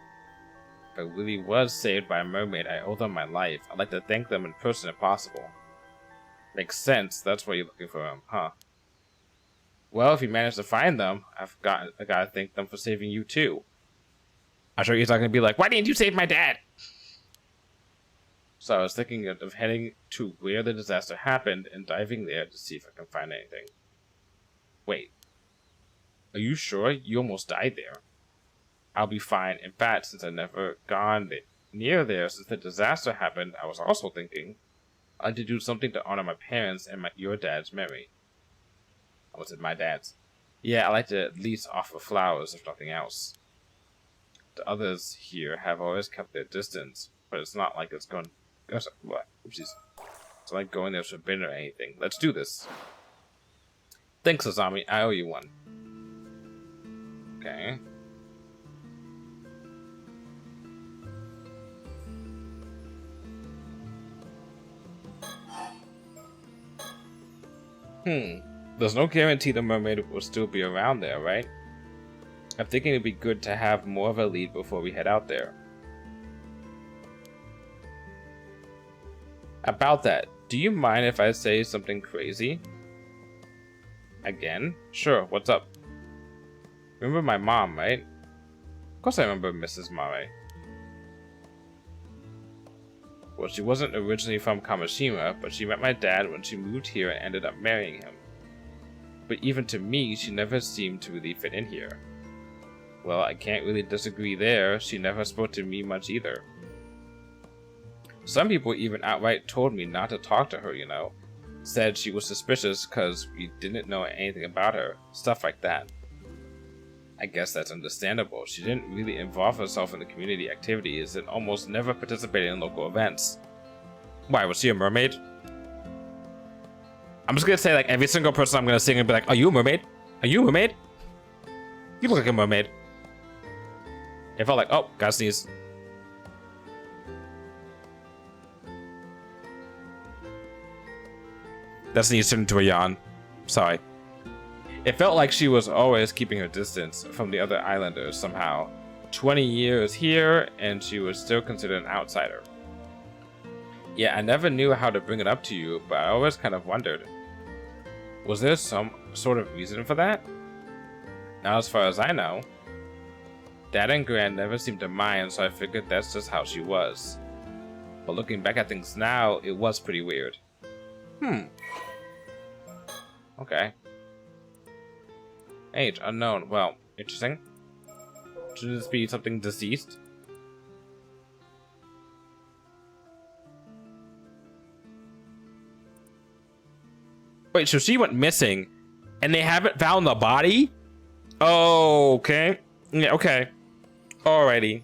A: If I really was saved by a mermaid, I owe them my life. I'd like to thank them in person if possible. Makes sense, that's why you're looking for them, huh? Well, if you manage to find them, I gotta thank them for saving you too. I'm sure he's not gonna be like, why didn't you save my dad? So I was thinking of heading to where the disaster happened and diving there to see if I can find anything. Wait. Are you sure? You almost died there. I'll be fine. In fact, since I've never gone near there since the disaster happened, I was also thinking I'd like to do something to honor my parents and your dad's memory. I was it my dad's? Yeah, I like to at least offer flowers, if nothing else. The others here have always kept their distance, but it's not like it's going... What? Oopsies. It's not like going there for dinner or anything. Let's do this. Thanks, Azami. I owe you one. Okay. There's no guarantee the mermaid will still be around there, right? I'm thinking it'd be good to have more of a lead before we head out there. About that, do you mind if I say something crazy? Again? Sure, what's up? Remember my mom, right? Of course I remember Mrs. Mare. Well, she wasn't originally from Kamishima, but she met my dad when she moved here and ended up marrying him. But even to me, she never seemed to really fit in here. Well, I can't really disagree there. She never spoke to me much either. Some people even outright told me not to talk to her, you know. Said she was suspicious because we didn't know anything about her. Stuff like that. I guess that's understandable. She didn't really involve herself in the community activities and almost never participated in local events. Why, was she a mermaid? I'm just gonna say, like, every single person I'm gonna sing and be like, are you a mermaid? Are you a mermaid? You look like a mermaid. It felt like, oh, gotta sneeze. That sneeze turned into a yawn. Sorry. It felt like she was always keeping her distance from the other islanders somehow. 20 years here, and she was still considered an outsider. Yeah, I never knew how to bring it up to you, but I always kind of wondered. Was there some sort of reason for that? Not as far as I know. Dad and Gran never seemed to mind, so I figured that's just how she was. But looking back at things now, it was pretty weird. Okay. Age unknown. Well, interesting. Should this be something deceased? Wait, so she went missing and they haven't found the body? Oh, okay. Yeah, okay. Alrighty.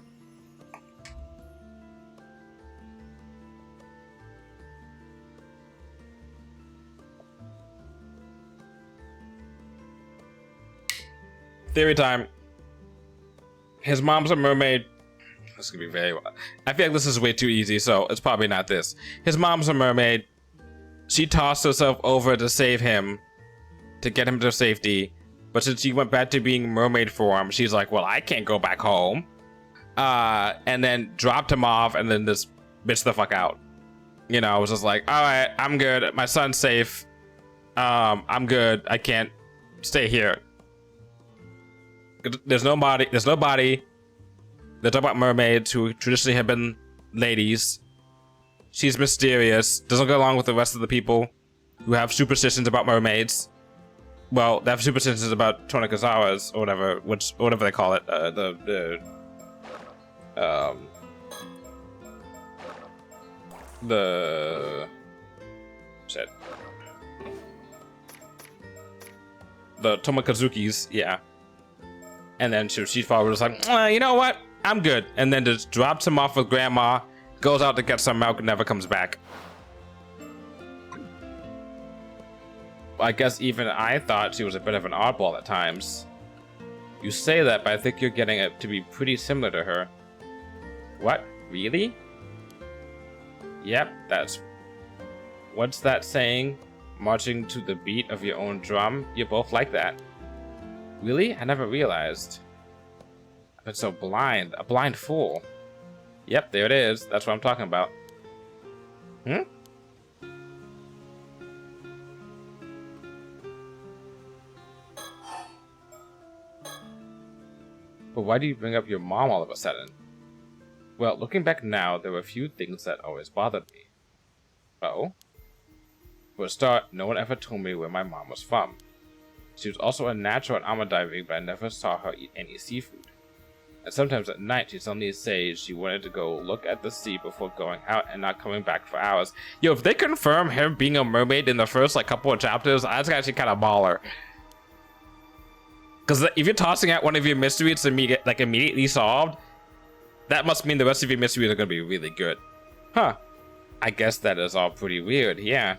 A: Theory time. His mom's a mermaid. This could be very well. I feel like this is way too easy, so it's probably not this. His mom's a mermaid. She tossed herself over to save him, to get him to safety. But since he went back to being mermaid form, she's like, well, I can't go back home. And then dropped him off and then just bitched the fuck out. You know, I was just like, all right, I'm good. My son's safe. I'm good. I can't stay here. There's no body. There's no body. They're talking about mermaids who traditionally have been ladies. She's mysterious. Doesn't go along with the rest of the people who have superstitions about mermaids. Well, they have superstitions about Tonikazawas or whatever, whatever they call it. Shit. The Tomakazukis, yeah. And then she probably was like, you know what? I'm good. And then just drops him off with grandma Goes out to get some milk, never comes back. I guess even I thought she was a bit of an oddball at times. You say that, but I think you're getting it to be pretty similar to her. What? Really? Yep, that's... What's that saying? Marching to the beat of your own drum? You're both like that. Really? I never realized. I've been so blind. A blind fool. Yep, there it is. That's what I'm talking about. Hmm? But why do you bring up your mom all of a sudden? Well, looking back now, there were a few things that always bothered me. Oh? For a start, no one ever told me where my mom was from. She was also a natural at almond diving, but I never saw her eat any seafood. And sometimes at night, she'd suddenly say she wanted to go look at the sea before going out and not coming back for hours. Yo, if they confirm him being a mermaid in the first couple of chapters, that's actually kind of baller. Because if you're tossing out one of your mysteries to immediately solved, that must mean the rest of your mysteries are going to be really good. Huh. I guess that is all pretty weird, yeah.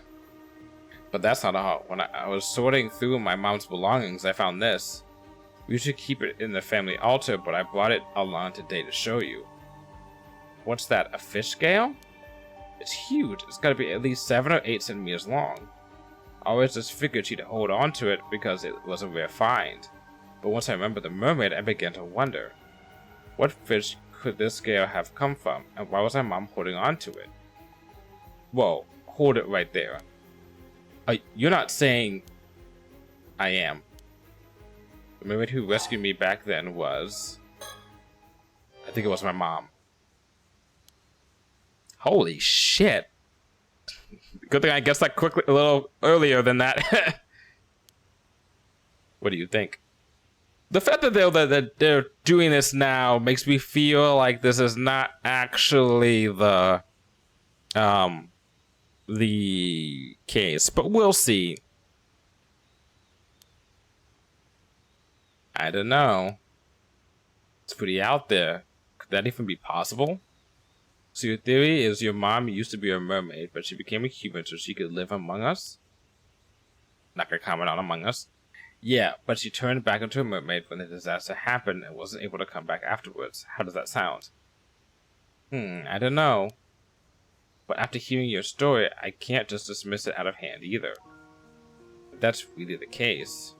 A: But that's not all. When I was sorting through my mom's belongings, I found this. We should keep it in the family altar, but I brought it along today to show you. What's that, a fish scale? It's huge. It's got to be at least 7 or 8 centimeters long. I always just figured she'd hold on to it because it was a rare find. But once I remembered the mermaid, I began to wonder. What fish could this scale have come from, and why was my mom holding on to it? Whoa, hold it right there. You're not saying... I am. The mermaid who rescued me back then was... I think it was my mom. Holy shit. Good thing I guessed that quickly, a little earlier than that. What do you think? The fact that they're doing this now makes me feel like this is not actually the case, but we'll see. I don't know. It's pretty out there. Could that even be possible? So your theory is your mom used to be a mermaid, but she became a human so she could live among us? Not gonna comment on Among Us. Yeah, but she turned back into a mermaid when the disaster happened and wasn't able to come back afterwards. How does that sound? I don't know. But after hearing your story, I can't just dismiss it out of hand either. If that's really the case,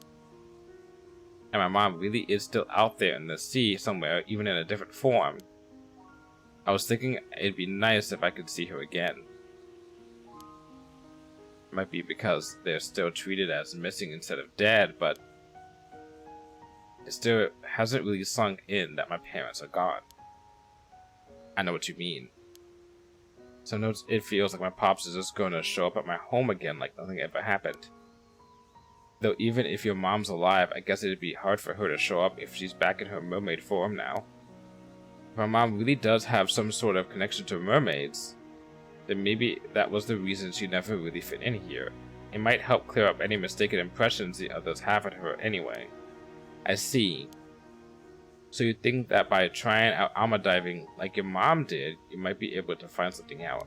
A: and my mom really is still out there in the sea somewhere, even in a different form, I was thinking it'd be nice if I could see her again. Might be because they're still treated as missing instead of dead, but it still hasn't really sunk in that my parents are gone. I know what you mean. Sometimes it feels like my pops is just going to show up at my home again like nothing ever happened. Though even if your mom's alive, I guess it'd be hard for her to show up if she's back in her mermaid form now. If my mom really does have some sort of connection to mermaids, then maybe that was the reason she never really fit in here. It might help clear up any mistaken impressions the others have of her anyway. I see. So you think that by trying out almond diving like your mom did, you might be able to find something out.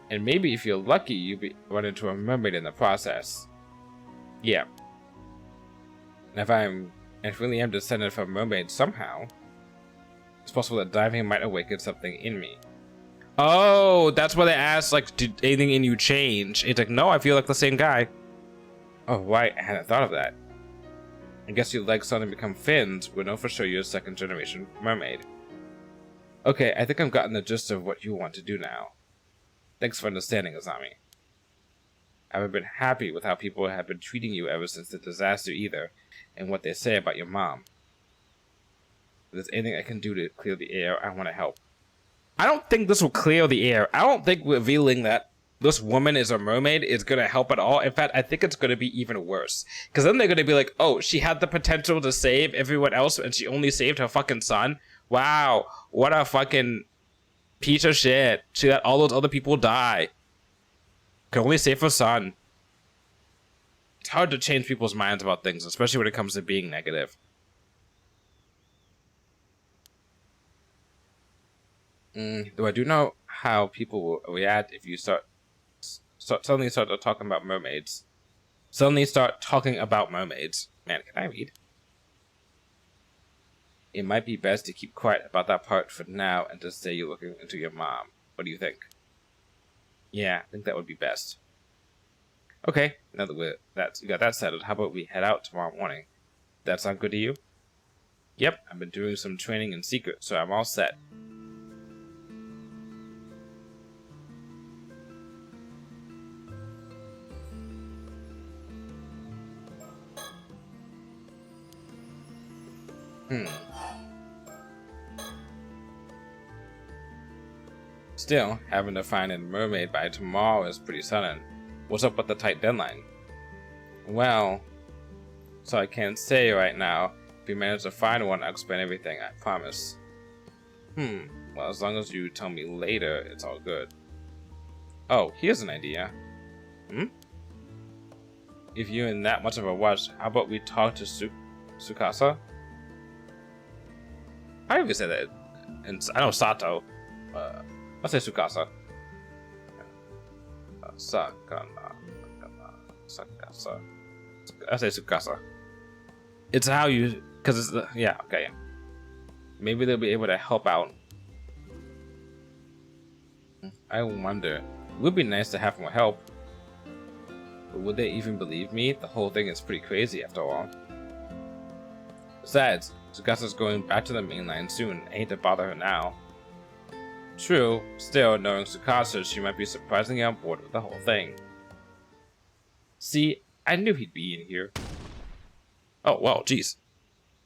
A: And maybe if you're lucky, you'll run into a mermaid in the process. Yeah. And if I really am descended from mermaids somehow, it's possible that diving might awaken something in me. Oh, that's why they asked, did anything in you change? It's like, no, I feel like the same guy. Oh, right, I hadn't thought of that. I guess your legs suddenly become fins, we know for sure you're a second generation mermaid. Okay, I think I've gotten the gist of what you want to do now. Thanks for understanding, Azami. I haven't been happy with how people have been treating you ever since the disaster either, and what they say about your mom. If there's anything I can do to clear the air, I want to help. I don't think this will clear the air. I don't think revealing that this woman is a mermaid is going to help at all. In fact, I think it's going to be even worse. Because then they're going to be like, oh, she had the potential to save everyone else and she only saved her fucking son? Wow, what a fucking piece of shit. She let all those other people die. Can only save her son. It's hard to change people's minds about things, especially when it comes to being negative. Though I do know how people will react if you suddenly start talking about mermaids. Suddenly start talking about mermaids. Man, can I read? It might be best to keep quiet about that part for now and just say you're looking into your mom. What do you think? Yeah, I think that would be best. Okay, now that we got that settled, how about we head out tomorrow morning? That sound good to you? Yep, I've been doing some training in secret, so I'm all set. Still, having to find a mermaid by tomorrow is pretty sudden. What's up with the tight deadline? Well, so I can't say right now. If you manage to find one, I'll explain everything, I promise. Well, as long as you tell me later, it's all good. Oh, here's an idea. If you're in that much of a rush, how about we talk to Tsukasa? How do you say that? And I know Sato. Let's say Tsukasa. Tsukasa. I say Tsukasa. It's how you, because it's the, yeah, okay. Maybe they'll be able to help out. I wonder. It would be nice to have more help. But would they even believe me? The whole thing is pretty crazy after all. Besides, Tsukasa's going back to the mainland soon. I hate to bother her now. True, still, knowing Tsukasa, she might be surprisingly on board with the whole thing. See, I knew he'd be in here. Oh, whoa, jeez.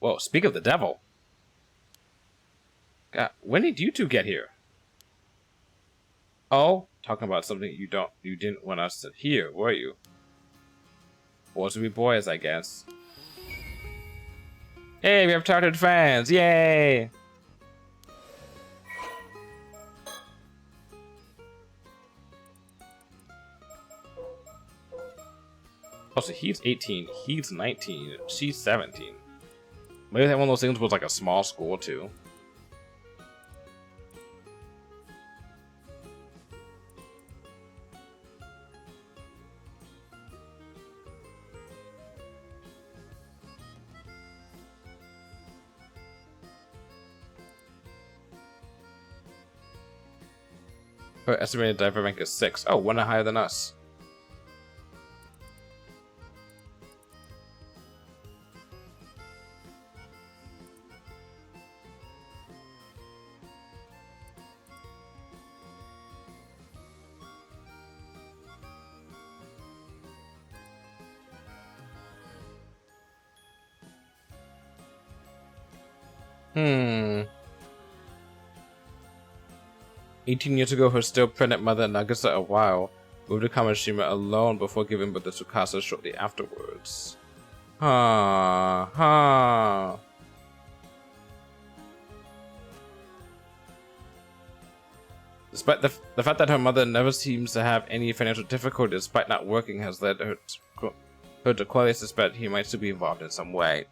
A: Whoa, speak of the devil. God, when did you two get here? Oh, talking about something you didn't want us to hear, were you? Boys will be boys, I guess. Hey, we have chartered fans! Yay! Oh, so he's 18, he's 19, she's 17. Maybe that one of those things was like a small school, too. Her estimated diver rank is 6. Oh, one higher than us. Hmm. 18 years ago, her still pregnant mother Nagisa a while moved to Kamishima alone before giving birth to Tsukasa shortly afterwards. Despite the fact that her mother never seems to have any financial difficulty despite not working has led her to quietly suspect he might still be involved in some way.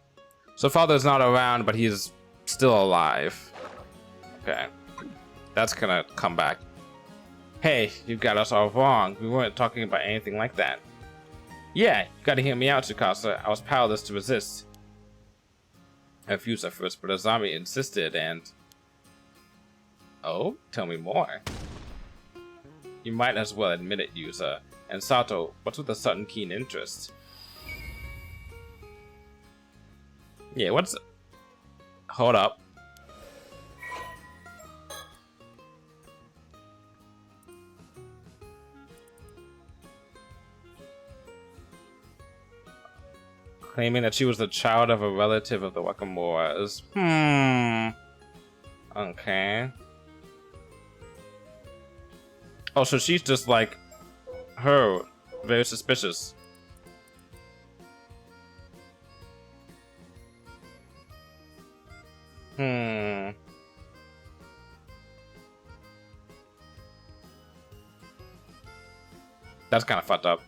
A: So father's not around, but he's still alive. Okay. That's gonna come back. Hey, you got us all wrong. We weren't talking about anything like that. Yeah, you gotta hear me out, Tsukasa. I was powerless to resist. I refused at first, but Azami insisted and... Oh? Tell me more. You might as well admit it, Yusa. And Sato, what's with the sudden keen interest? Yeah, what's... Hold up. Claiming that she was the child of a relative of the Wakamuras. Okay. Oh, so she's just like her. Very suspicious. That's kind of fucked up.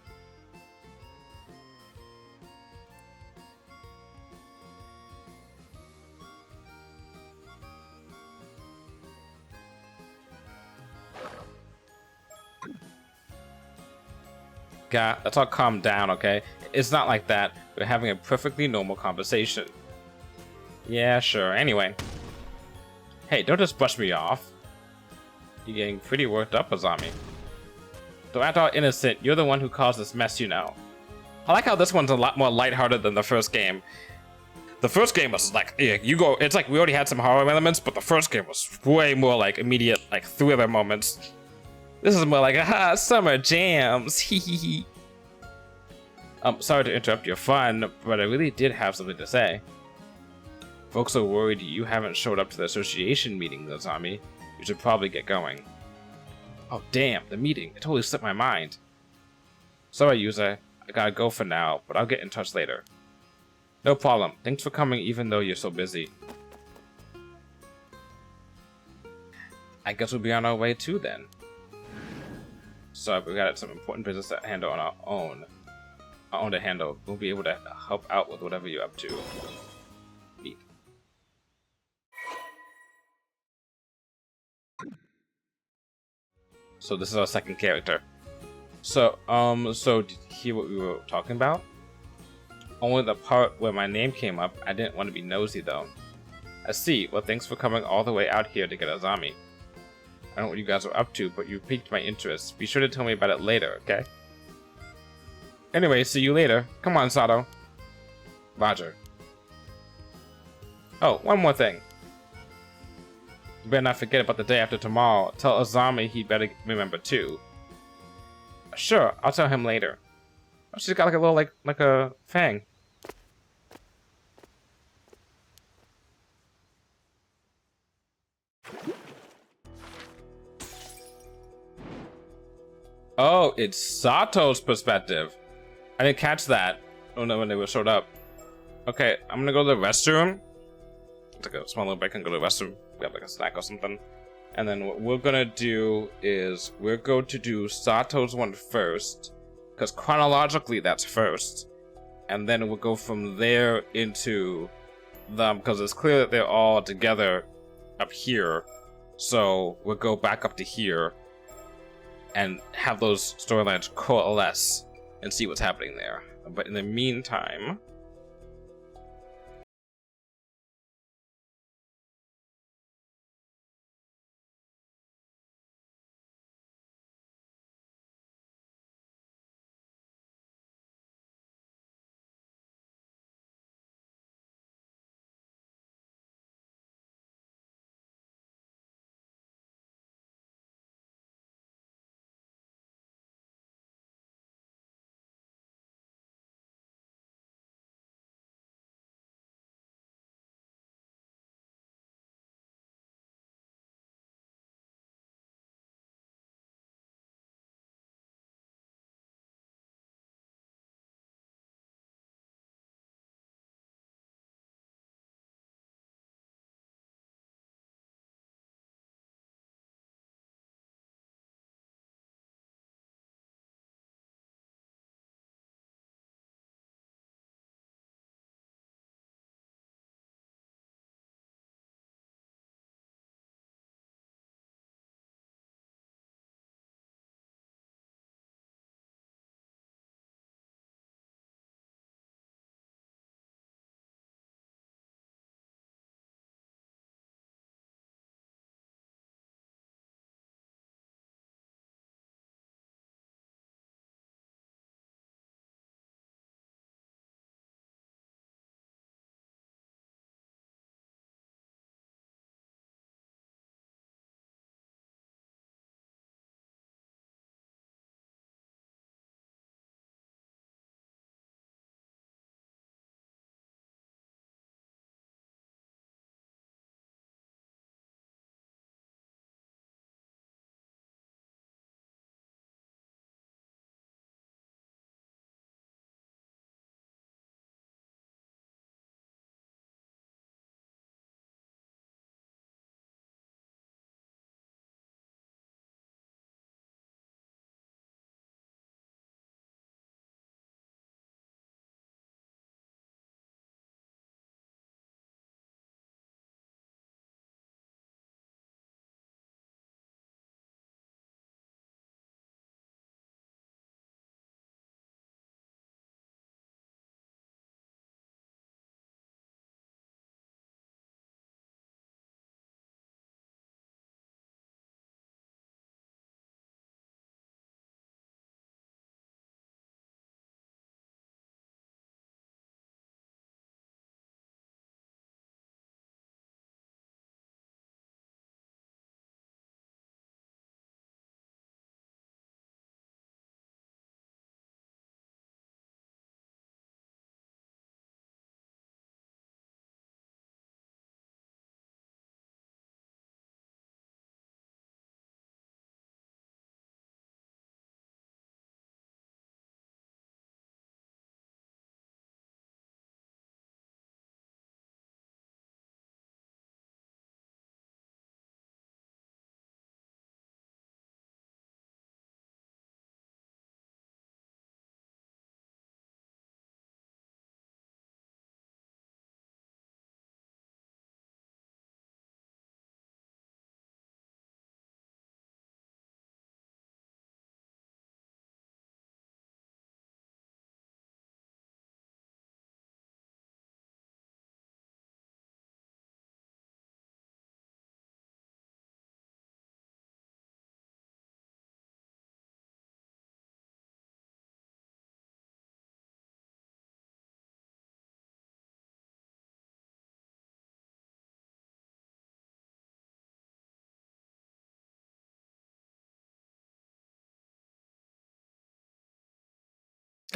A: God, let's all calm down, okay? It's not like that. We're having a perfectly normal conversation. Yeah, sure. Anyway. Hey, don't just brush me off. You're getting pretty worked up, Azami. Don't act all innocent. You're the one who caused this mess, you know. I like how this one's a lot more lighthearted than the first game. The first game was like, yeah, you go. It's like we already had some horror elements, but the first game was way more like immediate, like thriller moments. This is more like, aha, summer jams. Hee hee hee. Sorry to interrupt your fun, but I really did have something to say. Folks are worried you haven't showed up to the association meeting, Azami. You should probably get going. Oh damn, the meeting. It totally slipped my mind. Sorry, user. I gotta go for now, but I'll get in touch later. No problem. Thanks for coming even though you're so busy. I guess we'll be on our way too then. So we got some important business to handle on our own. To handle. We'll be able to help out with whatever you're up to. Neat. So this is our second character. So did you hear what we were talking about? Only the part where my name came up. I didn't want to be nosy though. I see. Well, thanks for coming all the way out here to get Azami. I don't know what you guys are up to, but you piqued my interest. Be sure to tell me about it later, okay? Anyway, see you later. Come on, Sato. Roger. Oh, one more thing. You better not forget about the day after tomorrow. Tell Azami he better remember too. Sure, I'll tell him later. Oh, she's got like a little like a fang. Oh, it's Sato's perspective. I didn't catch that. Oh no, when they showed up. Okay, I'm gonna go to the restroom. Take a small little break and go to the restroom. Grab like a snack or something. And then what we're gonna do is we're going to do Sato's one first, because chronologically that's first. And then we'll go from there into them, because it's clear that they're all together up here. So we'll go back up to here and have those storylines coalesce and see what's happening there. But in the meantime,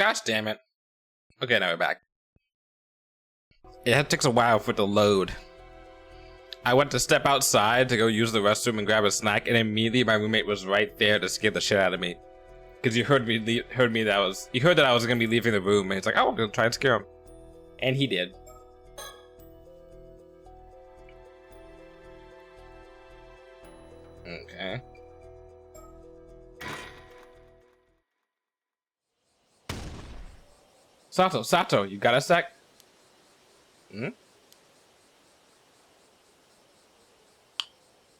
A: Gosh damn it. Okay, now we're back. It takes a while for it to load. I went to step outside to go use the restroom and grab a snack, and immediately my roommate was right there to scare the shit out of me. Because he heard that I was gonna be leaving the room, and he's like, "Oh, I'm gonna try and scare him," and he did. Okay. Sato, you got a sec? Hmm?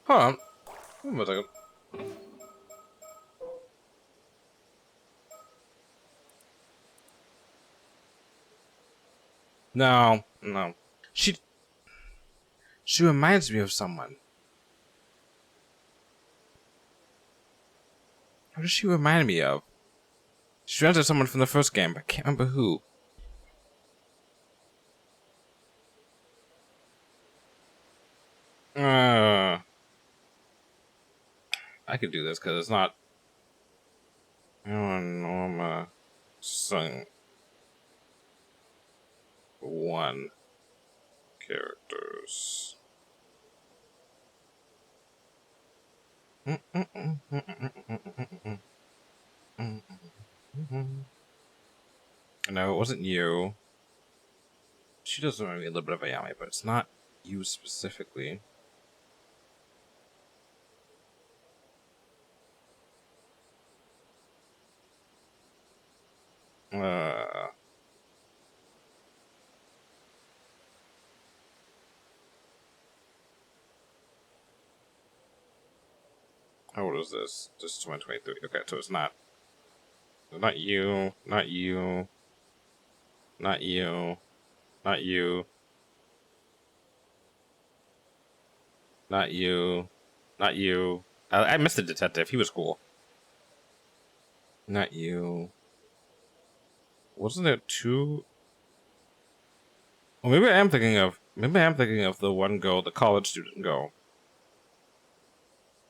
A: Hold on. Wait a second. No. She reminds me of someone. Who does she remind me of? She reminds me of someone from the first game, but I can't remember who. I could do this because it's not Paranormasight 1 characters. No, it wasn't you. She does remind me a little bit of Ayame, but it's not you specifically. How old is this? This is 2023. Okay, so it's not you, not you, not you, not you, not you, not you. I missed the detective. He was cool. Not you. Wasn't there two? Well, maybe I am thinking of the one girl, the college student girl.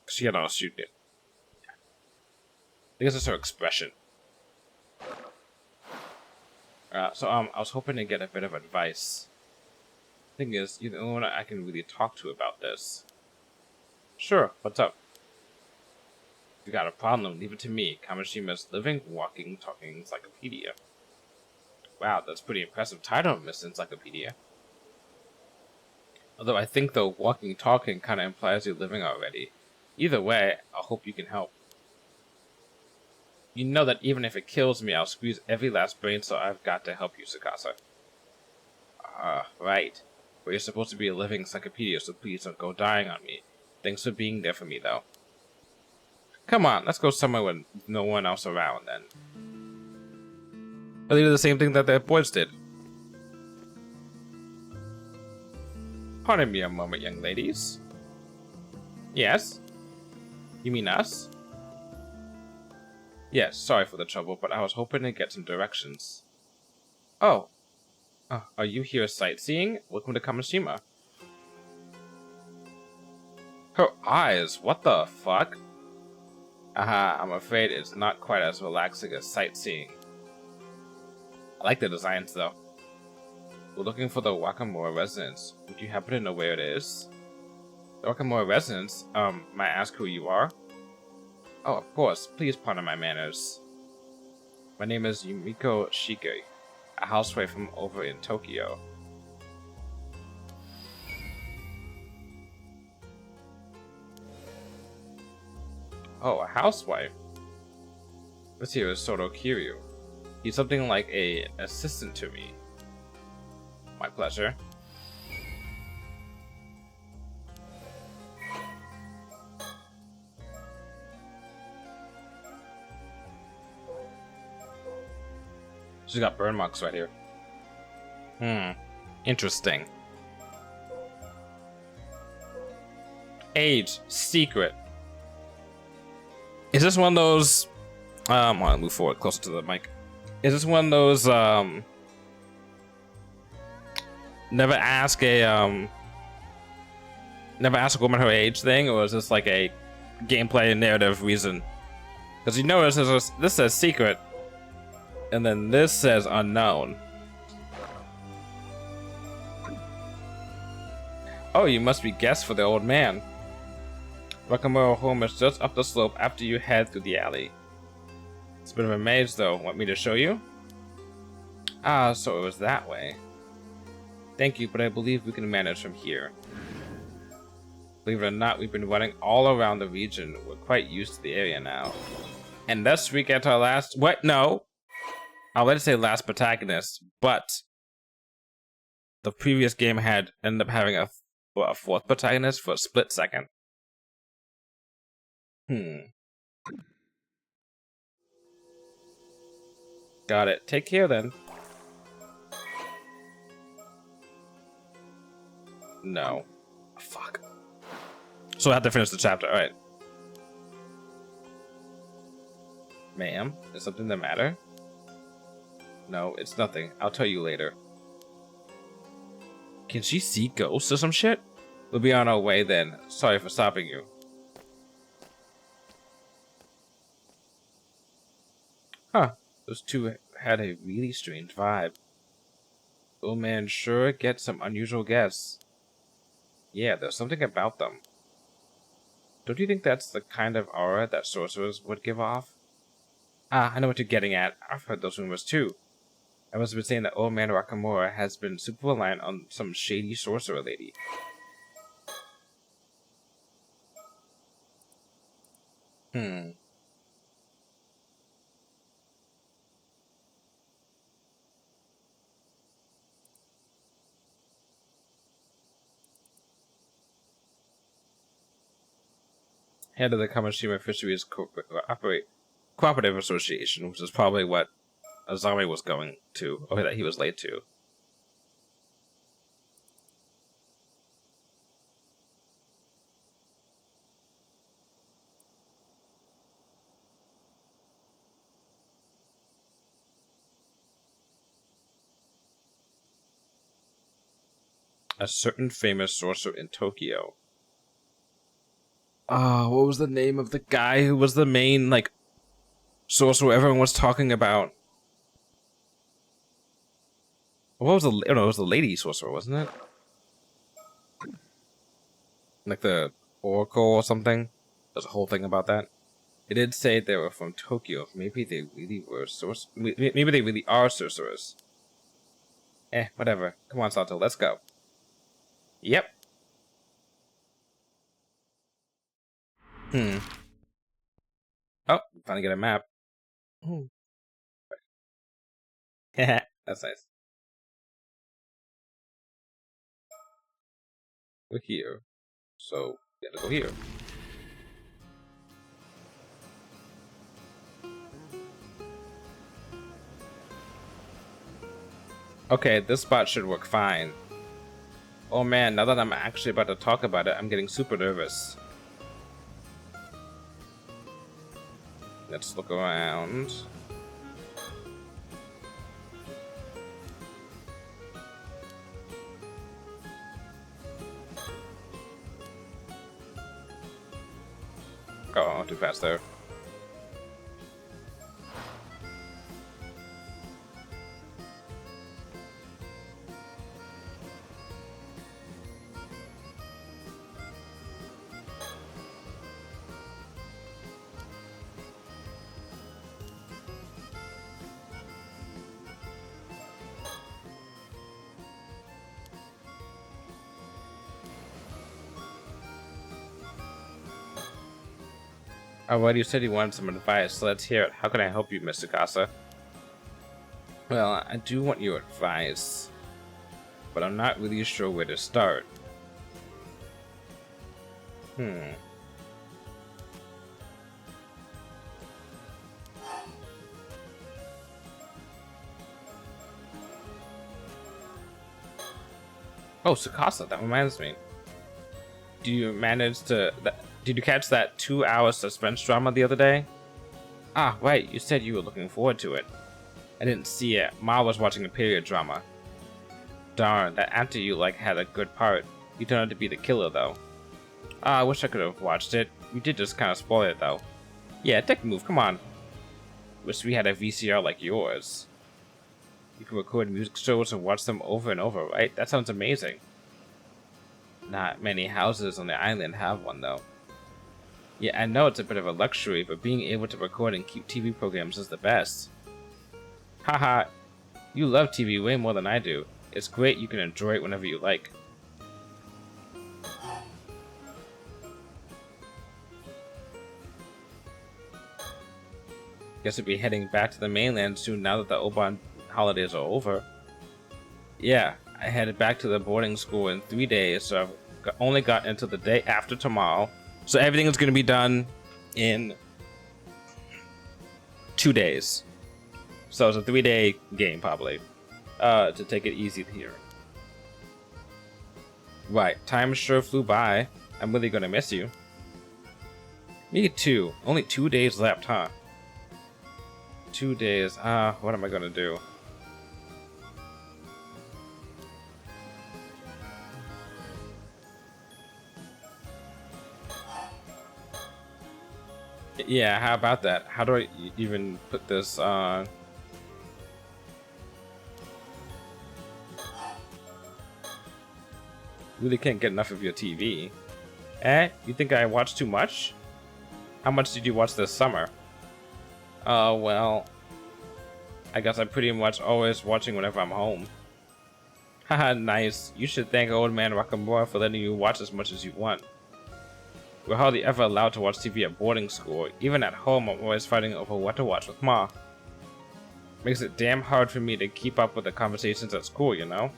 A: She had on a student. I guess it's her expression. So I was hoping to get a bit of advice. Thing is, you're the only one I can really talk to about this. Sure, what's up? If you got a problem, leave it to me, Kamashima's living, walking, talking encyclopedia. Wow, that's a pretty impressive title, Miss Encyclopedia. Although I think the walking, talking kind of implies you're living already. Either way, I hope you can help. You know that even if it kills me, I'll squeeze every last brain cell I've got to help you, Tsukasa. Right. But you're supposed to be a living encyclopedia, so please don't go dying on me. Thanks for being there for me, though. Come on, let's go somewhere with no one else around, then. But they did the same thing that the boys did. Pardon me a moment, young ladies. Yes? You mean us? Yes, sorry for the trouble, but I was hoping to get some directions. Oh. Are you here sightseeing? Welcome to Kamishima. Her eyes, what the fuck? Aha, I'm afraid it's not quite as relaxing as sightseeing. I like the designs, though. We're looking for the Wakamura residence. Would you happen to know where it is? The Wakamura residence? May I ask who you are? Oh, of course. Please pardon my manners. My name is Yumiko Shige, a housewife from over in Tokyo. Oh, a housewife? This here is Soto Kiryu. He's something like an assistant to me. My pleasure. She's got burn marks right here. Interesting. Age, secret. Is this one of those... I want to move forward closer to the mic. Is this one of those, never ask a woman her age thing, or is this like a gameplay and narrative reason? Because you notice this says secret. And then this says unknown. Oh, you must be guests for the old man. Wakamura home is just up the slope after you head through the alley. It's a bit of a maze, though. Want me to show you? Ah, so it was that way. Thank you, but I believe we can manage from here. Believe it or not, we've been running all around the region. We're quite used to the area now. And thus we get our last... What? No! I'll let it say last protagonist, but... the previous game had ended up having a fourth protagonist for a split second. Got it. Take care, then. No. Fuck. So I have to finish the chapter. Alright. Ma'am, is something the matter? No, it's nothing. I'll tell you later. Can she see ghosts or some shit? We'll be on our way then. Sorry for stopping you. Huh. Those two had a really strange vibe. Old man sure gets some unusual guests. Yeah, there's something about them. Don't you think that's the kind of aura that sorcerers would give off? Ah, I know what you're getting at. I've heard those rumors too. I must have been saying that old man Wakamura has been super reliant on some shady sorcerer lady. Head of the Kamishima Fisheries Cooperative Association, which is probably what Azami was going to, or that he was late to. A certain famous sorcerer in Tokyo. What was the name of the guy who was the main, like, sorcerer everyone was talking about? What was the... Oh, no, it was the lady sorcerer, wasn't it? Like the Oracle or something? There's a whole thing about that. It did say they were from Tokyo. Maybe they really were maybe they really are sorcerers. Whatever. Come on, Sato, let's go. Yep. Oh, finally get a map. That's nice. We're here. So, we gotta go here. Okay, this spot should work fine. Oh man, now that I'm actually about to talk about it, I'm getting super nervous. Let's look around. Oh, too fast there. Alright, you said you wanted some advice, so let's hear it. How can I help you, Mr. Kasa? Well, I do want your advice, but I'm not really sure where to start. Oh, Tsukasa, that reminds me. Did you catch that 2-hour suspense drama the other day? Ah, right, you said you were looking forward to it. I didn't see it. Ma was watching a period drama. Darn, that actor you like had a good part. He turned out to be the killer, though. Ah, I wish I could have watched it. You did just kind of spoil it, though. Yeah, take a move, come on. Wish we had a VCR like yours. You can record music shows and watch them over and over, right? That sounds amazing. Not many houses on the island have one, though. Yeah, I know it's a bit of a luxury, but being able to record and keep TV programs is the best. Haha, you love TV way more than I do. It's great you can enjoy it whenever you like. Guess we'll be heading back to the mainland soon now that the Oban holidays are over. Yeah, I headed back to the boarding school in 3 days, so I've only got until the day after tomorrow. So everything is going to be done in 2 days. So it's a 3-day game, probably, to take it easy here. Right, time sure flew by. I'm really going to miss you. Me too. Only 2 days left, huh? 2 days. What am I going to do? Yeah, how about that? How do I even put this on? Really can't get enough of your TV. Eh? You think I watched too much? How much did you watch this summer? Well, I guess I'm pretty much always watching whenever I'm home. Haha, nice. You should thank old man Rockamora for letting you watch as much as you want. We're hardly ever allowed to watch TV at boarding school. Even at home, I'm always fighting over what to watch with Ma. Makes it damn hard for me to keep up with the conversations at school, you know?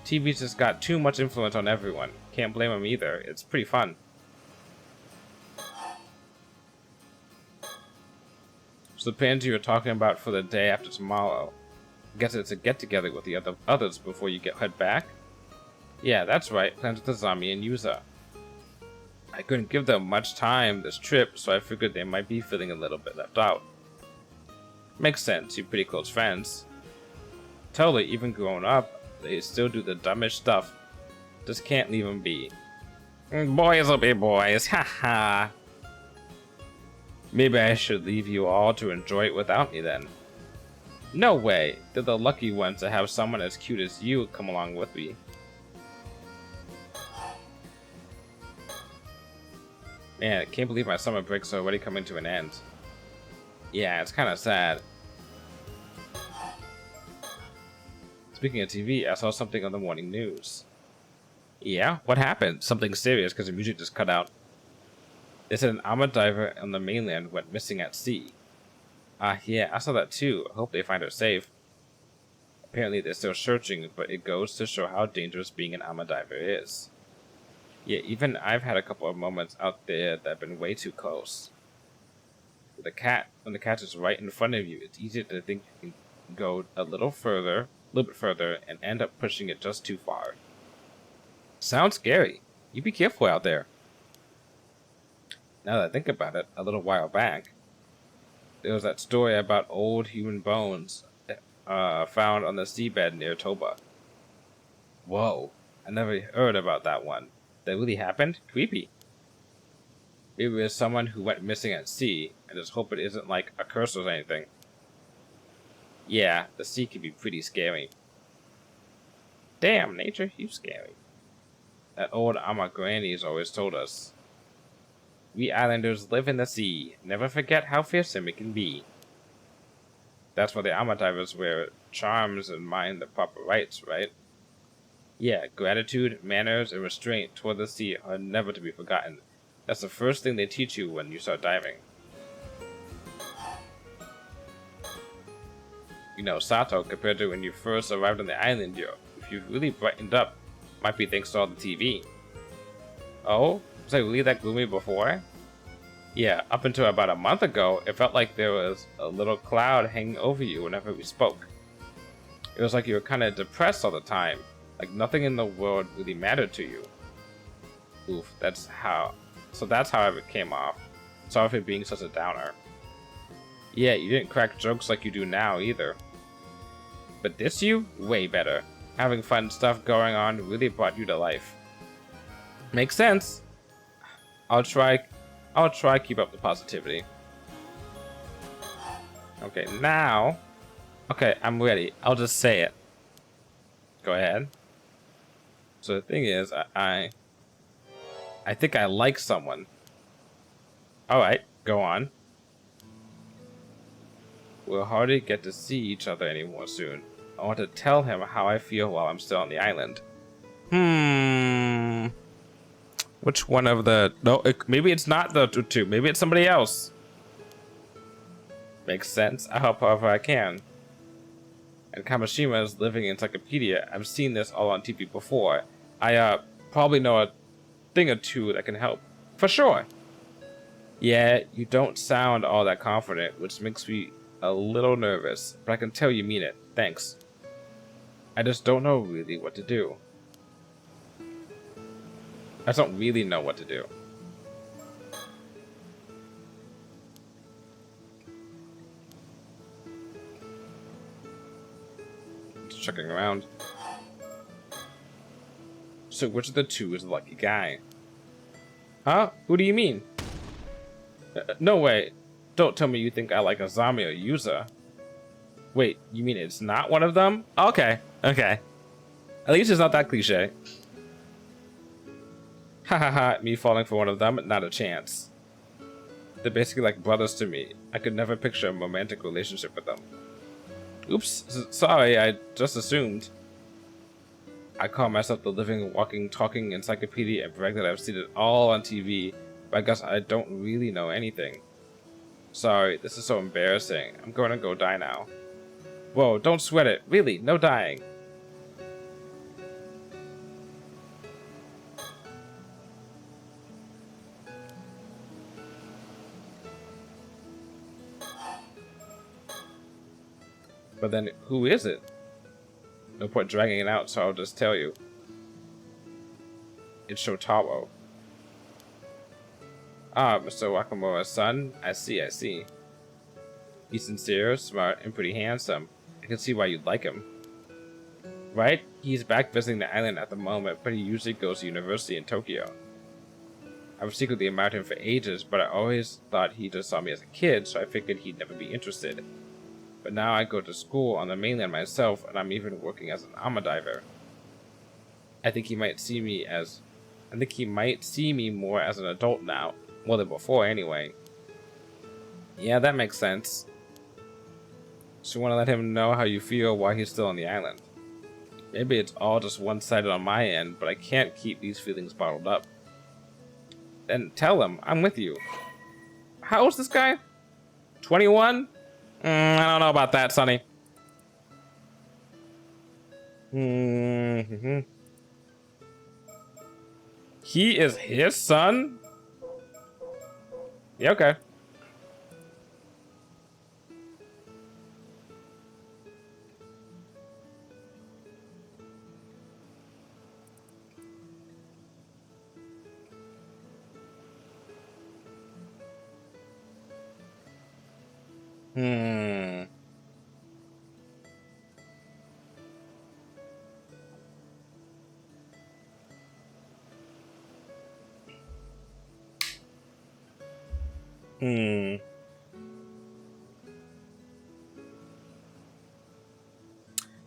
A: TV's just got too much influence on everyone. Can't blame them either. It's pretty fun. So the plans you were talking about for the day after tomorrow. Guess it's a get-together with the others before you head back? Yeah, that's right. Plans with Azami and Yuza. I couldn't give them much time this trip, so I figured they might be feeling a little bit left out. Makes sense, you're pretty close friends. Totally, even growing up, they still do the dumbest stuff. Just can't leave them be. Boys will be boys, haha. Maybe I should leave you all to enjoy it without me then. No way, they're the lucky ones to have someone as cute as you come along with me. Man, I can't believe my summer break's already coming to an end. Yeah, it's kind of sad. Speaking of TV, I saw something on the morning news. Yeah? What happened? Something serious because the music just cut out. They said an armored diver on the mainland went missing at sea. Yeah, I saw that too. I hope they find her safe. Apparently they're still searching, but it goes to show how dangerous being an armored diver is. Yeah, even I've had a couple of moments out there that have been way too close. When the cat is right in front of you, it's easy to think you can go a little bit further, and end up pushing it just too far. Sounds scary. You be careful out there. Now that I think about it, a little while back, there was that story about old human bones found on the seabed near Toba. Whoa, I never heard about that one. That really happened? Creepy. Maybe it was someone who went missing at sea, and just hope it isn't like a curse or anything. Yeah, the sea can be pretty scary. Damn, nature, you scary. That old Ama Granny's always told us. We islanders live in the sea. Never forget how fearsome it can be. That's why the Ama divers wear charms and mind the proper rites, right? Yeah, gratitude, manners, and restraint toward the sea are never to be forgotten. That's the first thing they teach you when you start diving. You know, Sato, compared to when you first arrived on the island, if you've really brightened up, might be thanks to all the TV. Oh? Was I really that gloomy before? Yeah, up until about a month ago, it felt like there was a little cloud hanging over you whenever we spoke. It was like you were kind of depressed all the time, like nothing in the world really mattered to you. Oof, that's how it came off. Sorry for being such a downer. Yeah, you didn't crack jokes like you do now either. But this you? Way better. Having fun stuff going on really brought you to life. Makes sense. I'll try keep up the positivity. Okay, now. Okay, I'm ready. I'll just say it. Go ahead. So the thing is, I think I like someone. All right, go on. We'll hardly get to see each other anymore soon. I want to tell him how I feel while I'm still on the island. Which one of the... No, maybe it's not the two. Maybe it's somebody else. Makes sense. I'll help however I can. And Kamashima's living encyclopedia. I've seen this all on TV before. I probably know a thing or two that can help. For sure. Yeah, you don't sound all that confident, which makes me a little nervous. But I can tell you mean it. Thanks. I just don't know really what to do. I don't really know what to do. Just checking around. So which of the two is the lucky guy? Huh? Who do you mean? No way. Don't tell me you think I like Azami or Yuza. Wait, you mean it's not one of them? Okay, okay. At least it's not that cliche. Ha ha ha, me falling for one of them, not a chance. They're basically like brothers to me. I could never picture a romantic relationship with them. Oops, sorry, I just assumed. I call myself the living, walking, talking encyclopedia and brag that I've seen it all on TV, but I guess I don't really know anything. Sorry, this is so embarrassing. I'm going to go die now. Whoa, don't sweat it. Really, no dying. But then, who is it? No point dragging it out, so I'll just tell you. It's Shotaro. Ah, Mr. Wakamura's son? I see, I see. He's sincere, smart, and pretty handsome. I can see why you'd like him. Right? He's back visiting the island at the moment, but he usually goes to university in Tokyo. I've secretly admired him for ages, but I always thought he just saw me as a kid, so I figured he'd never be interested. But now I go to school on the mainland myself, and I'm even working as an ama diver. I think he might see me more as an adult now, more than before anyway. Yeah, that makes sense. So you want to let him know how you feel while he's still on the island. Maybe it's all just one-sided on my end, but I can't keep these feelings bottled up. Then tell him, I'm with you. How old's this guy? 21? I don't know about that, Sonny. He is his son? Yeah, okay.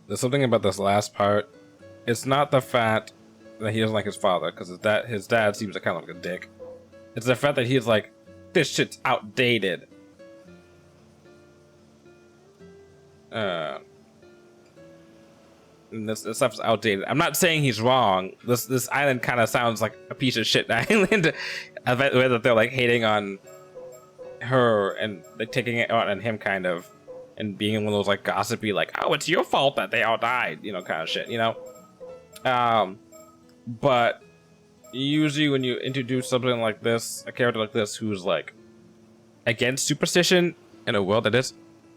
A: There's something about this last part. It's not the fact that he doesn't like his father, because his dad seems kind of like a dick. It's the fact that he's like, this shit's outdated. And this stuff's outdated. I'm not saying he's wrong. This island kind of sounds like a piece of shit island. I bet that they're like hating on her and like taking it out on him kind of, and being one of those like gossipy like, oh, it's your fault that they all died, you know, kind of shit, you know. But usually when you introduce something like this, a character like this who's like against superstition in a world that is,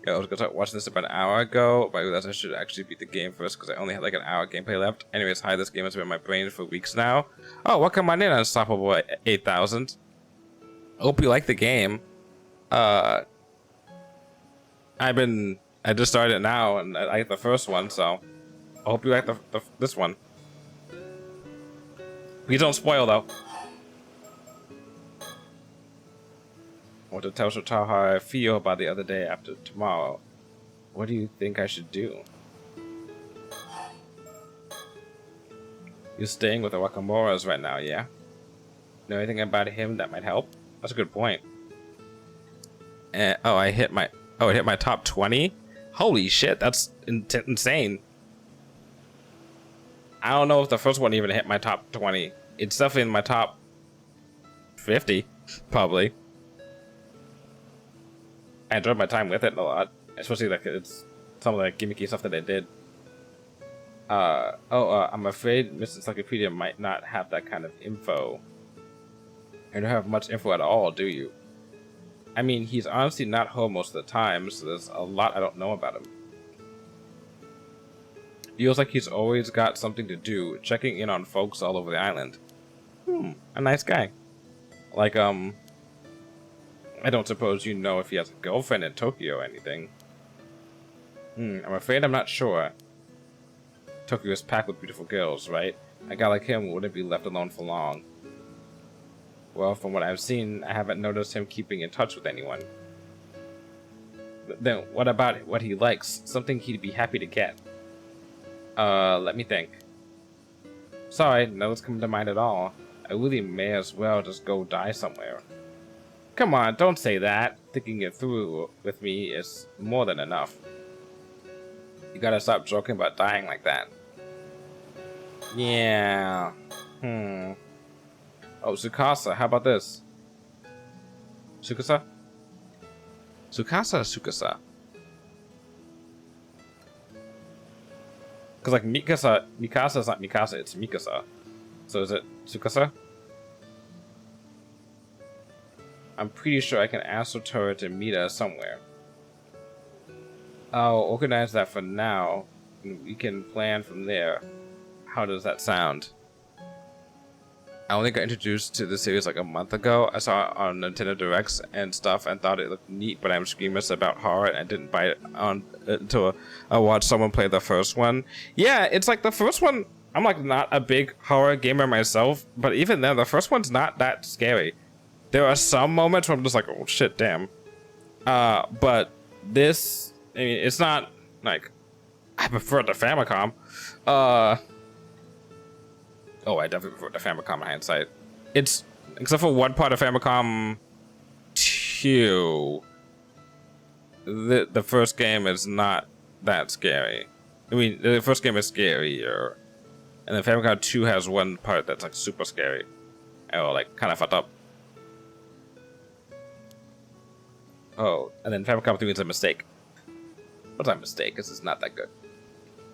A: I was gonna start watching this about an hour ago, but I realized I should actually beat the game first because I only had like an hour gameplay left. Anyways, hi, this game has been in my brain for weeks now. Oh, welcome on in, Unstoppable 8000. Hope you like the game. I just started it now, and I like the first one, so I hope you like this one. Please don't spoil, though. I want to tell Shotaro how I feel about the other day after tomorrow. What do you think I should do? You're staying with the Wakamoras right now, yeah? Know anything about him that might help? That's a good point. Oh, it hit my top 20? Holy shit, that's insane. I don't know if the first one even hit my top 20. It's definitely in my top 50, probably. I enjoyed my time with it a lot, especially like it's some of the gimmicky stuff that they did. I'm afraid Mr. Encyclopedia might not have that kind of info. You don't have much info at all, do you? I mean, he's honestly not home most of the time, so there's a lot I don't know about him. Feels like he's always got something to do, checking in on folks all over the island. A nice guy. Like, I don't suppose you know if he has a girlfriend in Tokyo or anything. I'm afraid I'm not sure. Tokyo is packed with beautiful girls, right? A guy like him wouldn't be left alone for long. Well, from what I've seen, I haven't noticed him keeping in touch with anyone. Then, what about what he likes? Something he'd be happy to get. Let me think. Sorry, nothing's coming to mind at all. I really may as well just go die somewhere. Come on, don't say that. Thinking it through with me is more than enough. You gotta stop joking about dying like that. Yeah. Oh, Tsukasa, how about this? Tsukasa? Tsukasa or Tsukasa? Because, like, Mikasa is not Mikasa, it's Mikasa. So is it Tsukasa? I'm pretty sure I can ask Sotoro to meet us somewhere. I'll organize that for now, and we can plan from there. How does that sound? I only got introduced to the series like a month ago. I saw it on Nintendo Directs and stuff and thought it looked neat, but I'm squeamish about horror and I didn't buy it on until I watched someone play the first one. Yeah, it's like the first one, I'm like not a big horror gamer myself, but even then, the first one's not that scary. There are some moments where I'm just like, oh shit, damn. But this, I mean, it's not like, I prefer the Famicom. Oh, I definitely prefer the Famicom in hindsight. It's, except for one part of Famicom 2, the first game is not that scary. I mean, the first game is scarier. And then Famicom 2 has one part that's like super scary. Oh, like kind of fucked up. Oh, and then Famicom 3 is a mistake. What's a mistake? This is not that good.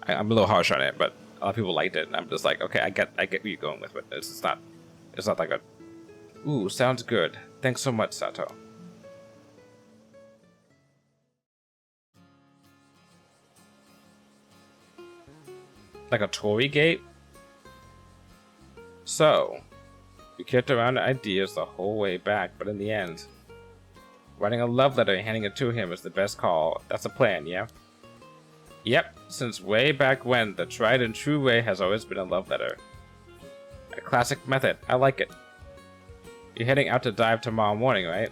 A: I'm a little harsh on it, but a lot of people liked it, and I'm just like, okay, I get where you're going with it. It's not that good. Ooh, sounds good. Thanks so much, Sato. Like a Torii gate? So, we kicked around ideas the whole way back, but in the end, writing a love letter and handing it to him is the best call. That's a plan, yeah? Yep, since way back when, the tried and true way has always been a love letter. A classic method. I like it. You're heading out to dive tomorrow morning, right?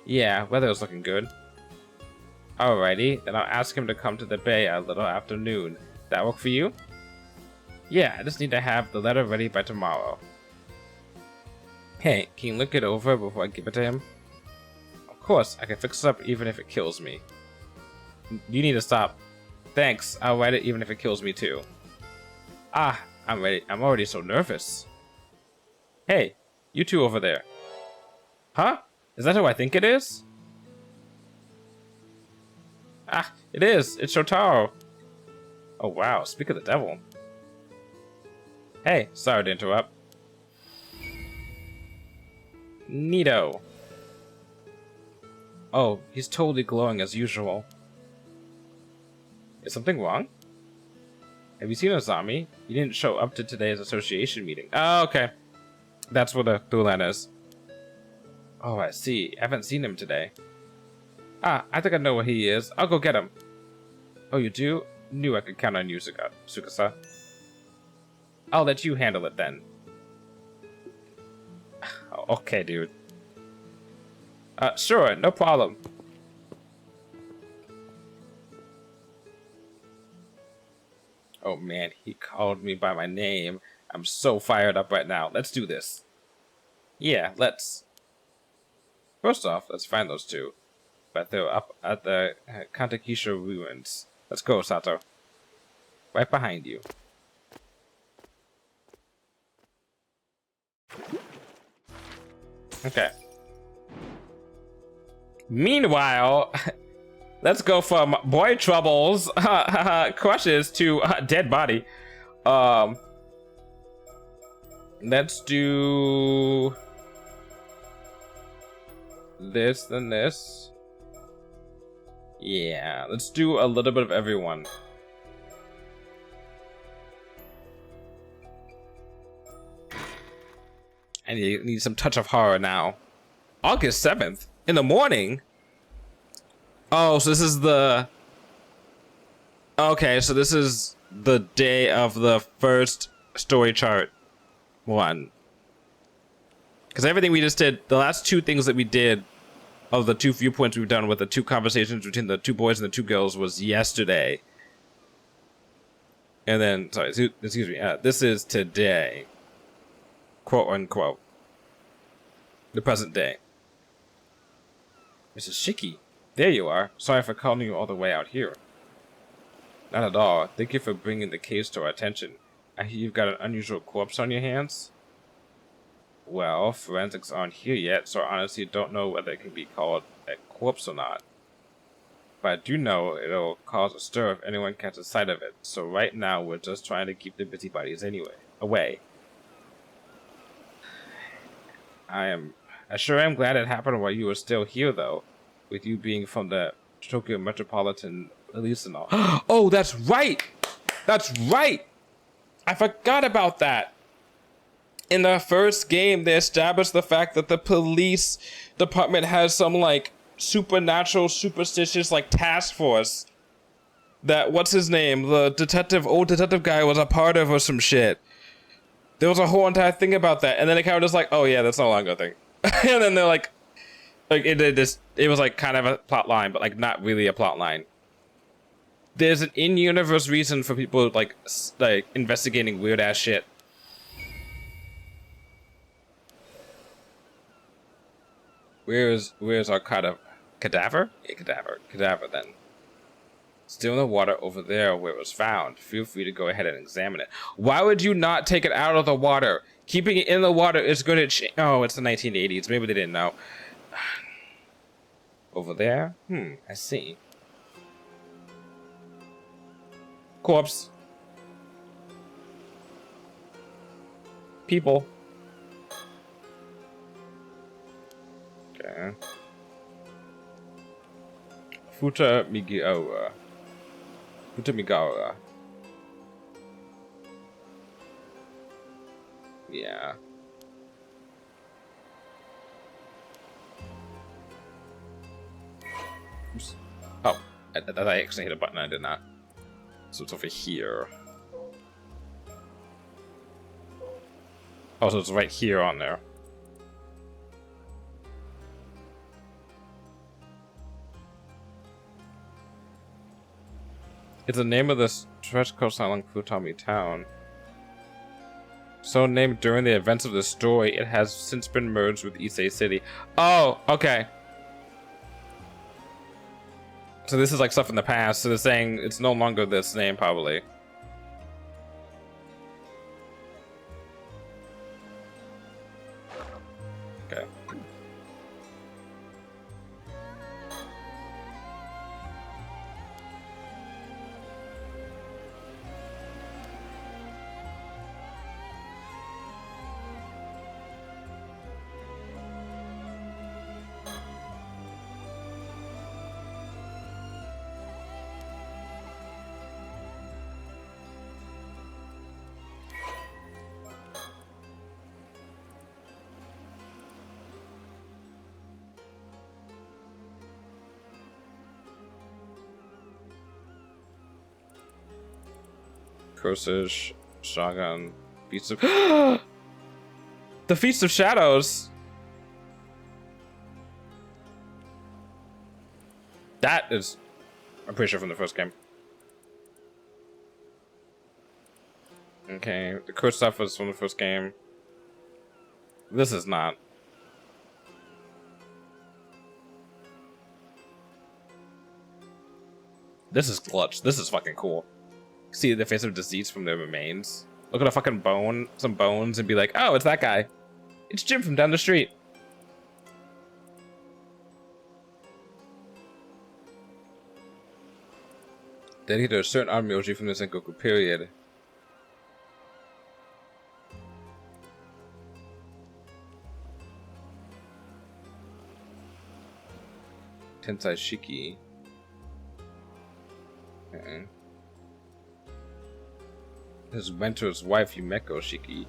A: Yeah, weather's looking good. Alrighty, then I'll ask him to come to the bay a little after noon. That work for you? Yeah, I just need to have the letter ready by tomorrow. Hey, can you look it over before I give it to him? Of course, I can fix it up even if it kills me. You need to stop. Thanks, I'll write it even if it kills me too. Ah, I'm ready. I'm already so nervous. Hey, you two over there. Huh? Is that who I think it is? Ah, it is. It's Shotaro. Oh wow, speak of the devil. Hey, sorry to interrupt. Neato. Oh, he's totally glowing as usual. Is something wrong? Have you seen Ozami? He didn't show up to today's association meeting. Oh, okay. That's where the through line is. Oh, I see. I haven't seen him today. Ah, I think I know where he is. I'll go get him. Oh, you do? Knew I could count on you, Tsukasa. I'll let you handle it then. Okay, dude. Sure, no problem. Oh man, he called me by my name. I'm so fired up right now. Let's do this. Yeah, let's. First off, let's find those two. But they're up at the Kantakisha ruins. Let's go, Sato. Right behind you. Okay. Meanwhile, let's go from boy troubles, crushes to dead body. Let's do this and this. Yeah, let's do a little bit of everyone. I need some touch of horror now. August 7th in the morning. Oh, so this is the. Okay, so this is the day of the first story chart one. Because everything we just did, the last two things that we did of the two viewpoints we've done with the two conversations between the two boys and the two girls was yesterday. And then, sorry, excuse me, this is today. Quote unquote. The present day. Mrs. Shiki, there you are. Sorry for calling you all the way out here. Not at all. Thank you for bringing the case to our attention. I hear you've got an unusual corpse on your hands? Well, forensics aren't here yet, so I honestly don't know whether it can be called a corpse or not. But I do know it'll cause a stir if anyone catches sight of it, so right now we're just trying to keep the busybodies away. I sure am glad it happened while you were still here, though, with you being from the Tokyo Metropolitan Police and all. Oh, that's right! That's right! I forgot about that! In the first game, they established the fact that the police department has some, like, supernatural, superstitious, like, task force that, what's his name? The old detective guy was a part of or some shit. There was a whole entire thing about that, and then it kind of just like, oh yeah, that's no longer a thing. And then they're like it was like kind of a plot line, but like not really a plot line. There's an in-universe reason for people like investigating weird ass shit. Where's our cadaver? Yeah, cadaver then. Still in the water over there where it was found. Feel free to go ahead and examine it. Why would you not take it out of the water? Keeping it in the water is going to change. Oh, it's the 1980s. Maybe they didn't know. Over there? I see. Corpse. People. Okay. Futamigawa. Yeah. Oops. Oh, I actually hit a button. I did not. So it's over here. Oh, so it's right here on there. It's the name of the stretch coast along Futami town. So named during the events of the story, it has since been merged with Issei City. Oh, okay. So this is like stuff in the past, so they're saying it's no longer this name, probably. Okay. Curses, Shogun, Feast of the Feast of Shadows. That is, I'm pretty sure, from the first game. Okay, the curse stuff was from the first game. This is not. This is clutch. This is fucking cool. See the face of disease from their remains. Look at a fucking bone, some bones, and be like, oh, it's that guy. It's Jim from down the street. Dedicated to a certain army emoji from the Sengoku period. Tensai Shiki. His mentor's wife, Yumeko Shiki.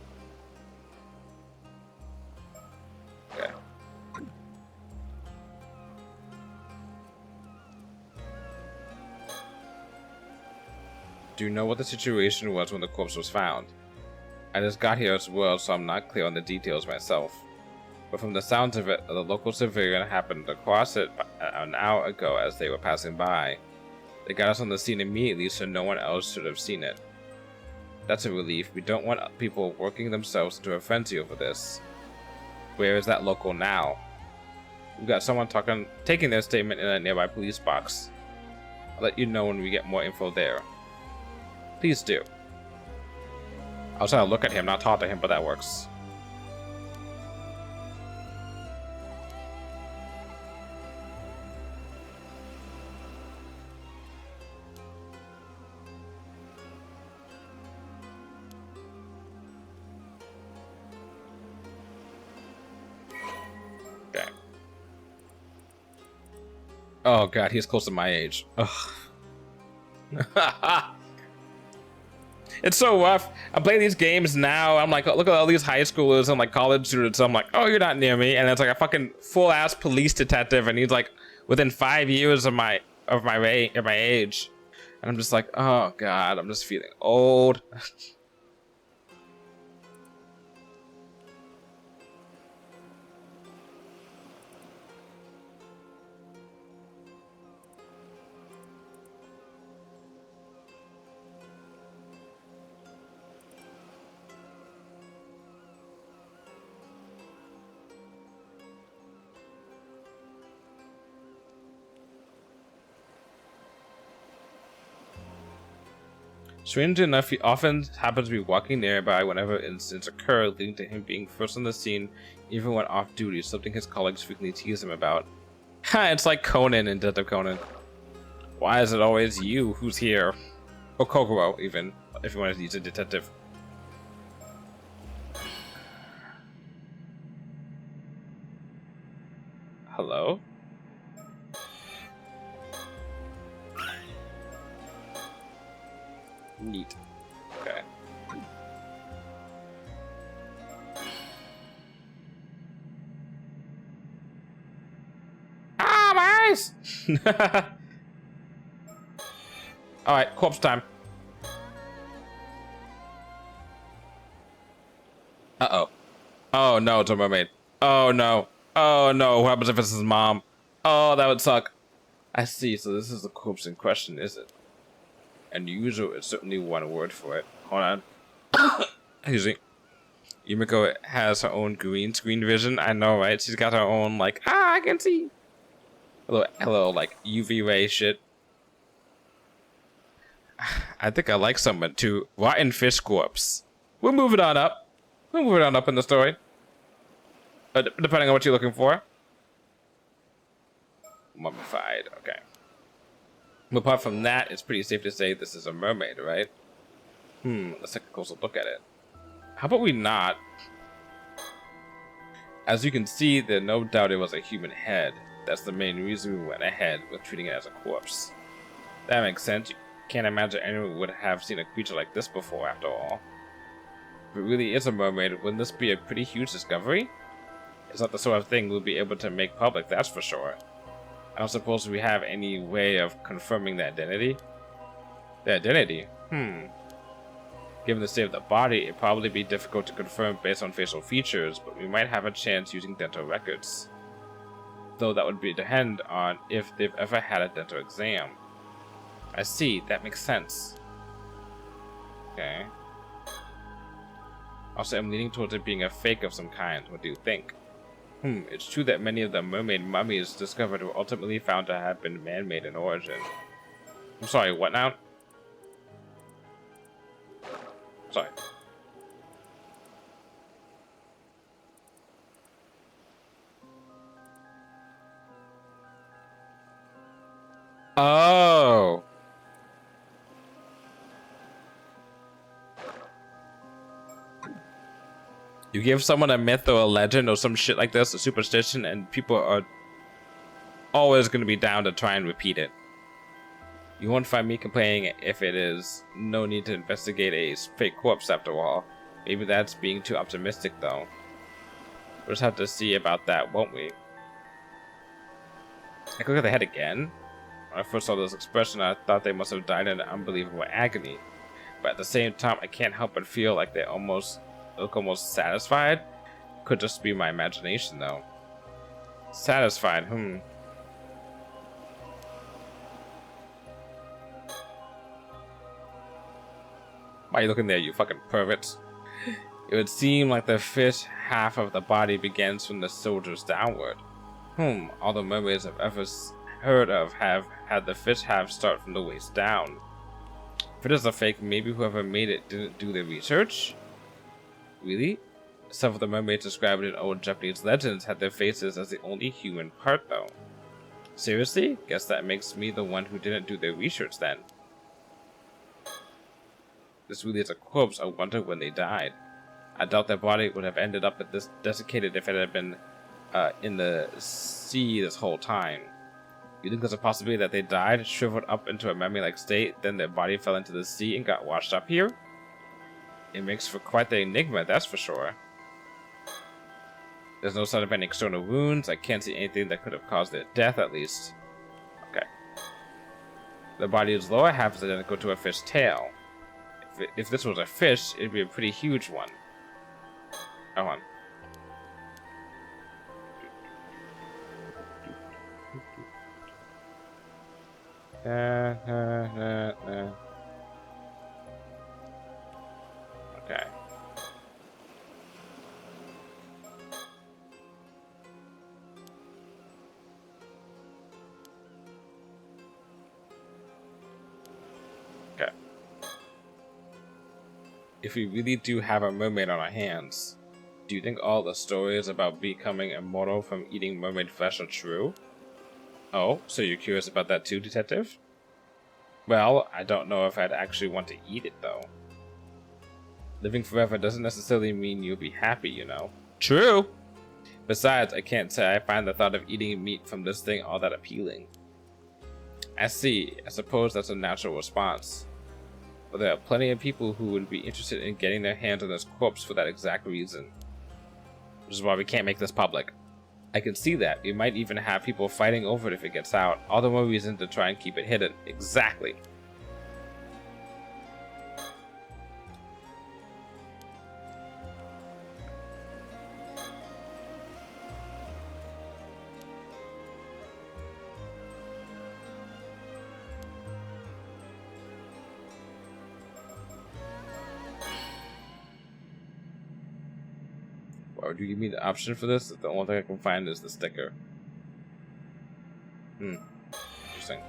A: Okay. Do you know what the situation was when the corpse was found? I just got here as well, so I'm not clear on the details myself. But from the sounds of it, the local civilian happened to cross it an hour ago as they were passing by. They got us on the scene immediately, so no one else should have seen it. That's a relief. We don't want people working themselves into a frenzy over this. Where is that local now? We've got someone taking their statement in a nearby police box. I'll let you know when we get more info there. Please do. I was trying to look at him, not talk to him, but that works. Oh god, he's close to my age. Ugh. It's so rough. I'm playing these games now. I'm like, look at all these high schoolers and like college students. I'm like, oh, you're not near me. And it's like a fucking full ass police detective, and he's like within 5 years of my age. And I'm just like, oh god, I'm just feeling old. Strange enough, he often happens to be walking nearby whenever incidents occur, leading to him being first on the scene, even when off duty, something his colleagues frequently tease him about. Ha, it's like Conan in Detective Conan. Why is it always you who's here? Or Kokoro, even, if you want to use a detective. Hello? Neat. Okay. Ah, my eyes! Alright, corpse time. Uh-oh. Oh no, it's a mermaid. Oh no. Oh no, what happens if it's his mom? Oh, that would suck. I see, so this is the corpse in question, is it? Unusual is certainly one word for it. Hold on. Excuse me. Yumiko has her own green screen vision. I know, right? She's got her own, like, I can see. Hello, like, UV ray shit. I think I like someone too. Rotten fish corpse. We'll move it on up. We'll move it on up in the story. Depending on what you're looking for. Mummified, okay. But apart from that, it's pretty safe to say this is a mermaid, right? Let's take a closer look at it. How about we not? As you can see, there's no doubt it was a human head. That's the main reason we went ahead with treating it as a corpse. That makes sense. You can't imagine anyone would have seen a creature like this before, after all. If it really is a mermaid, wouldn't this be a pretty huge discovery? It's not the sort of thing we'll be able to make public, that's for sure. I don't suppose we have any way of confirming the identity. The identity? Given the state of the body, it'd probably be difficult to confirm based on facial features, but we might have a chance using dental records. though that would depend on if they've ever had a dental exam. I see, that makes sense. Okay. Also, I'm leaning towards it being a fake of some kind. What do you think? It's true that many of the mermaid mummies discovered were ultimately found to have been man-made in origin. I'm sorry, what now? Sorry. Oh. You give someone a myth or a legend or some shit like this, a superstition, and people are always going to be down to try and repeat it. You won't find me complaining if it is. No need to investigate a fake corpse after all. Maybe that's being too optimistic though. We'll just have to see about that, won't we? I look at the head again. When I first saw this expression, I thought they must have died in unbelievable agony. But at the same time, I can't help but feel like they look almost satisfied. Could just be my imagination though. Satisfied, Why are you looking there, you fucking perverts? It would seem like the fish half of the body begins from the shoulders downward. All the mermaids I've ever heard of have had the fish half start from the waist down. If it is a fake, maybe whoever made it didn't do their research? Really? Some of the mermaids described in old Japanese legends had their faces as the only human part though. Seriously? Guess that makes me the one who didn't do their research then. This really is a corpse. I wonder when they died. I doubt their body would have ended up at this desiccated if it had been in the sea this whole time. You think there's a possibility that they died, shriveled up into a mummy-like state, then their body fell into the sea and got washed up here? It makes for quite the enigma, that's for sure. There's no sign of any external wounds. I can't see anything that could have caused their death, at least. Okay. The body's lower half is identical to a fish's tail. If this was a fish, it'd be a pretty huge one. Hold on. Okay. Okay. If we really do have a mermaid on our hands, do you think all the stories about becoming immortal from eating mermaid flesh are true? Oh, so you're curious about that too, detective? Well, I don't know if I'd actually want to eat it, though. Living forever doesn't necessarily mean you'll be happy, you know. True! Besides, I can't say I find the thought of eating meat from this thing all that appealing. I see. I suppose that's a natural response. But there are plenty of people who would be interested in getting their hands on this corpse for that exact reason. Which is why we can't make this public. I can see that. We might even have people fighting over it if it gets out. All the more reason to try and keep it hidden. Exactly. Why would you give me the option for this? The only thing I can find is the sticker. Interesting.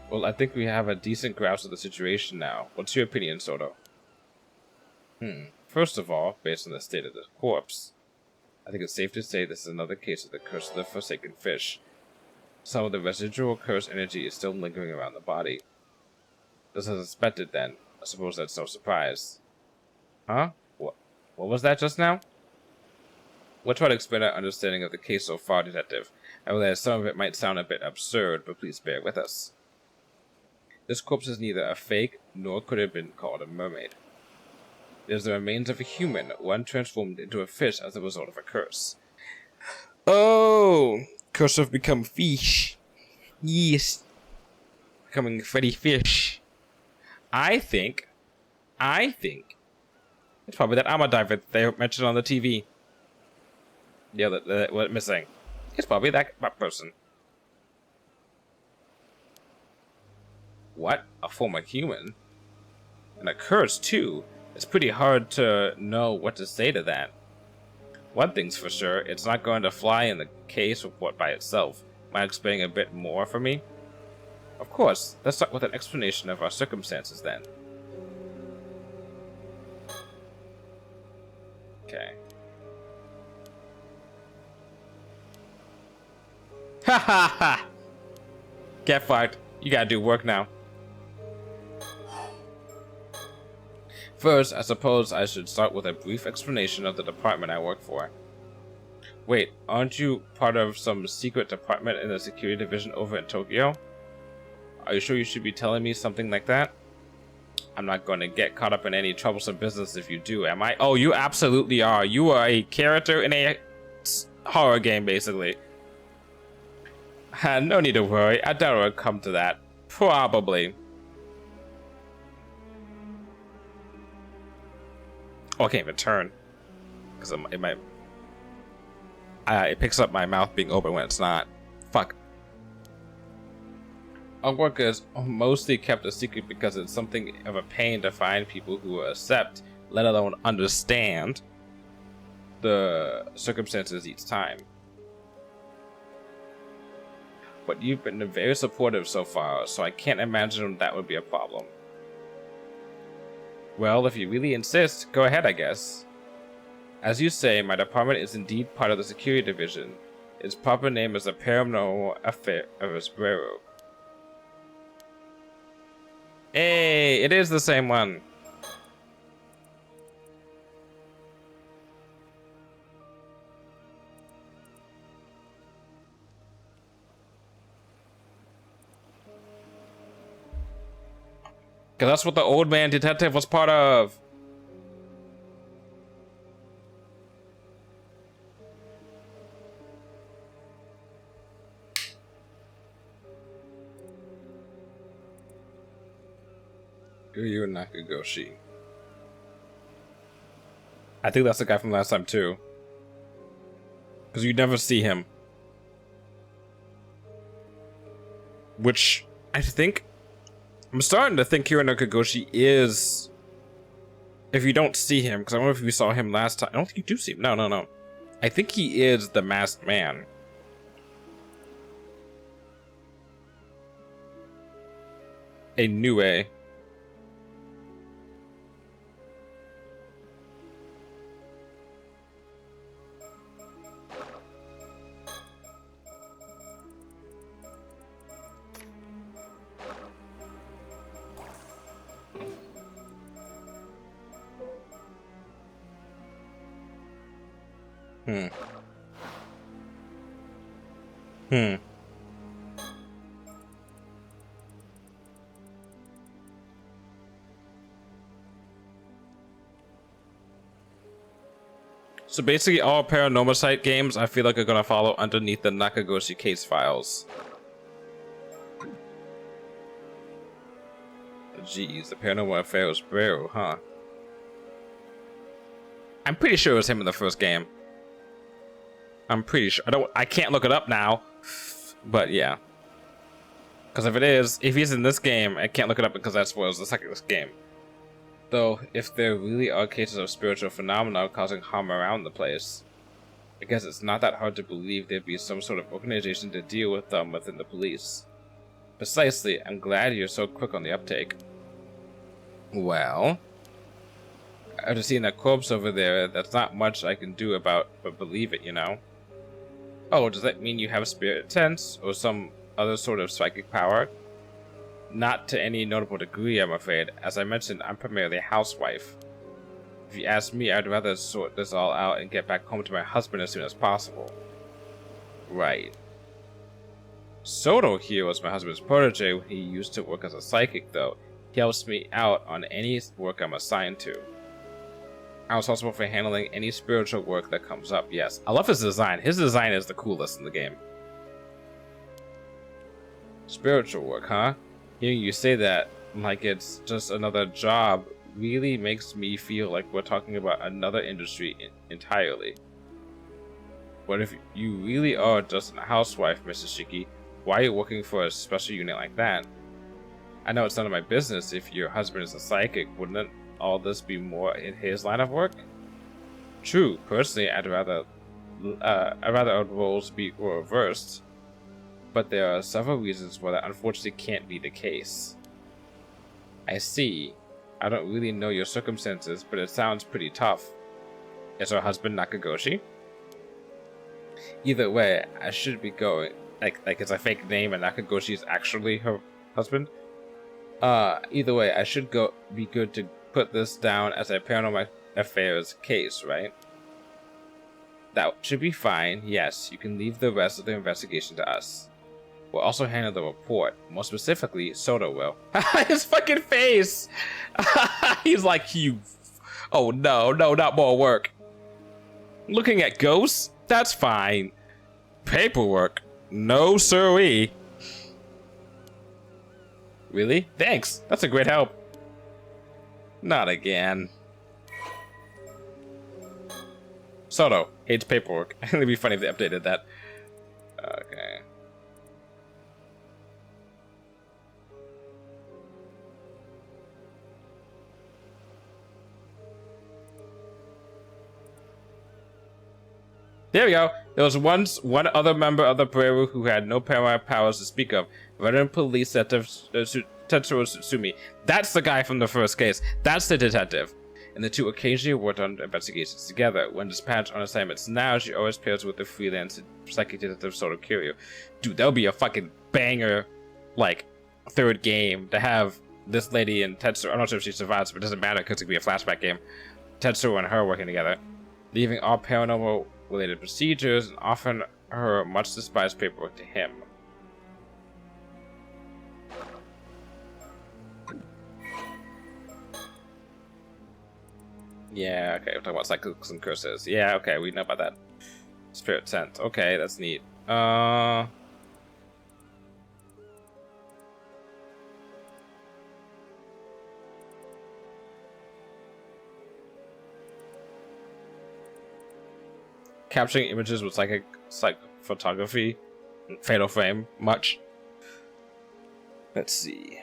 A: Well, I think we have a decent grasp of the situation now. What's your opinion, Soto? First of all, based on the state of the corpse, I think it's safe to say this is another case of the curse of the forsaken fish. Some of the residual curse energy is still lingering around the body. Just as expected, then. I suppose that's no surprise. Huh? What was that just now? We'll try to explain our understanding of the case so far, Detective. I realize some of it might sound a bit absurd, but please bear with us. This corpse is neither a fake, nor could it have been called a mermaid. It is the remains of a human, one transformed into a fish as a result of a curse. Oh! Curse have become fish. Yes. Becoming Freddy Fish. I think I think it's probably that armor diver that they mentioned on the TV. Yeah, that went missing. It's probably that person. What? A former human? And a curse, too. It's pretty hard to know what to say to that. One thing's for sure, it's not going to fly in the case report by itself. Mind explaining a bit more for me? Of course. Let's start with an explanation of our circumstances then. Okay. Ha ha ha! Get fucked. You gotta do work now. First, I suppose I should start with a brief explanation of the department I work for. Wait, aren't you part of some secret department in the security division over in Tokyo? Are you sure you should be telling me something like that? I'm not going to get caught up in any troublesome business if you do, am I? Oh, you absolutely are. You are a character in a horror game, basically. No need to worry. I doubt it'll come to that. Probably. Oh, I can't even turn. Because it might... it picks up my mouth being open when it's not. Fuck. Our work is mostly kept a secret because it's something of a pain to find people who accept, let alone understand, the circumstances each time. But you've been very supportive so far, so I can't imagine that would be a problem. Well, if you really insist, go ahead, I guess. As you say, my department is indeed part of the security division. Its proper name is the Paranormasight Bureau. Hey, it is the same one. Because that's what the old man detective was part of. Ryu Nakagoshi. I think that's the guy from last time too. Because you never see him. Which I think... I'm starting to think Ryu Nakagoshi is... If you don't see him, because I don't know if you saw him last time. I don't think you do see him. No. I think he is the masked man. A Nue. So basically all Paranormasight games I feel like are gonna follow underneath the Nakagoshi case files. Jeez, the Paranormal Affairs Bureau, huh? I'm pretty sure it was him in the first game. I'm pretty sure. I can't look it up now, but yeah. Because if he's in this game, I can't look it up because that spoils the second game. Though, if there really are cases of spiritual phenomena causing harm around the place, I guess it's not that hard to believe there'd be some sort of organization to deal with them within the police. Precisely, I'm glad you're so quick on the uptake. Well, after seeing that corpse over there, that's not much I can do about but believe it, you know? Oh, does that mean you have spirit sense or some other sort of psychic power? Not to any notable degree, I'm afraid. As I mentioned, I'm primarily a housewife. If you ask me, I'd rather sort this all out and get back home to my husband as soon as possible. Right. Soto here was my husband's protege when he used to work as a psychic, though. He helps me out on any work I'm assigned to. I'm responsible for handling any spiritual work that comes up, yes. I love his design. His design is the coolest in the game. Spiritual work, huh? Hearing you say that, like it's just another job really makes me feel like we're talking about another industry entirely. But if you really are just a housewife, Mrs. Shiki, why are you working for a special unit like that? I know it's none of my business if your husband is a psychic. Wouldn't all this be more in his line of work? True. Personally, I'd rather our roles were reversed. But there are several reasons why that unfortunately can't be the case. I see. I don't really know your circumstances, but it sounds pretty tough. Is her husband Nakagoshi? Either way, I should be going. Like it's a fake name and Nakagoshi is actually her husband? Either way, I should be good to put this down as a paranormal affairs case, right? That should be fine. Yes, you can leave the rest of the investigation to us. We'll also handle the report. More specifically, Soda will. His fucking face! He's like, you... Oh no, not more work. Looking at ghosts? That's fine. Paperwork? No siree. Really? Thanks. That's a great help. Not again. Soto hates paperwork. It'd be funny if they updated that. Okay. There we go. There was once one other member of the Pereira who had no paranormal powers to speak of. Veteran police Tetsuro Tsutsumi. That's the guy from the first case. That's the detective. And the two occasionally worked on investigations together. When dispatched on assignments now, she always pairs with the freelance psychic detective Soto Kiryu. Dude, that would be a fucking banger, like, third game to have this lady and Tetsuro. I'm not sure if she survives, but it doesn't matter because it could be a flashback game. Tetsuro and her working together, leaving all paranormal related procedures and offering her much despised paperwork to him. Yeah, okay, we're talking about cycles and curses. Yeah, okay, we know about that. Spirit sense. Okay, that's neat. Capturing images with psychic photography, fatal frame, much. Let's see.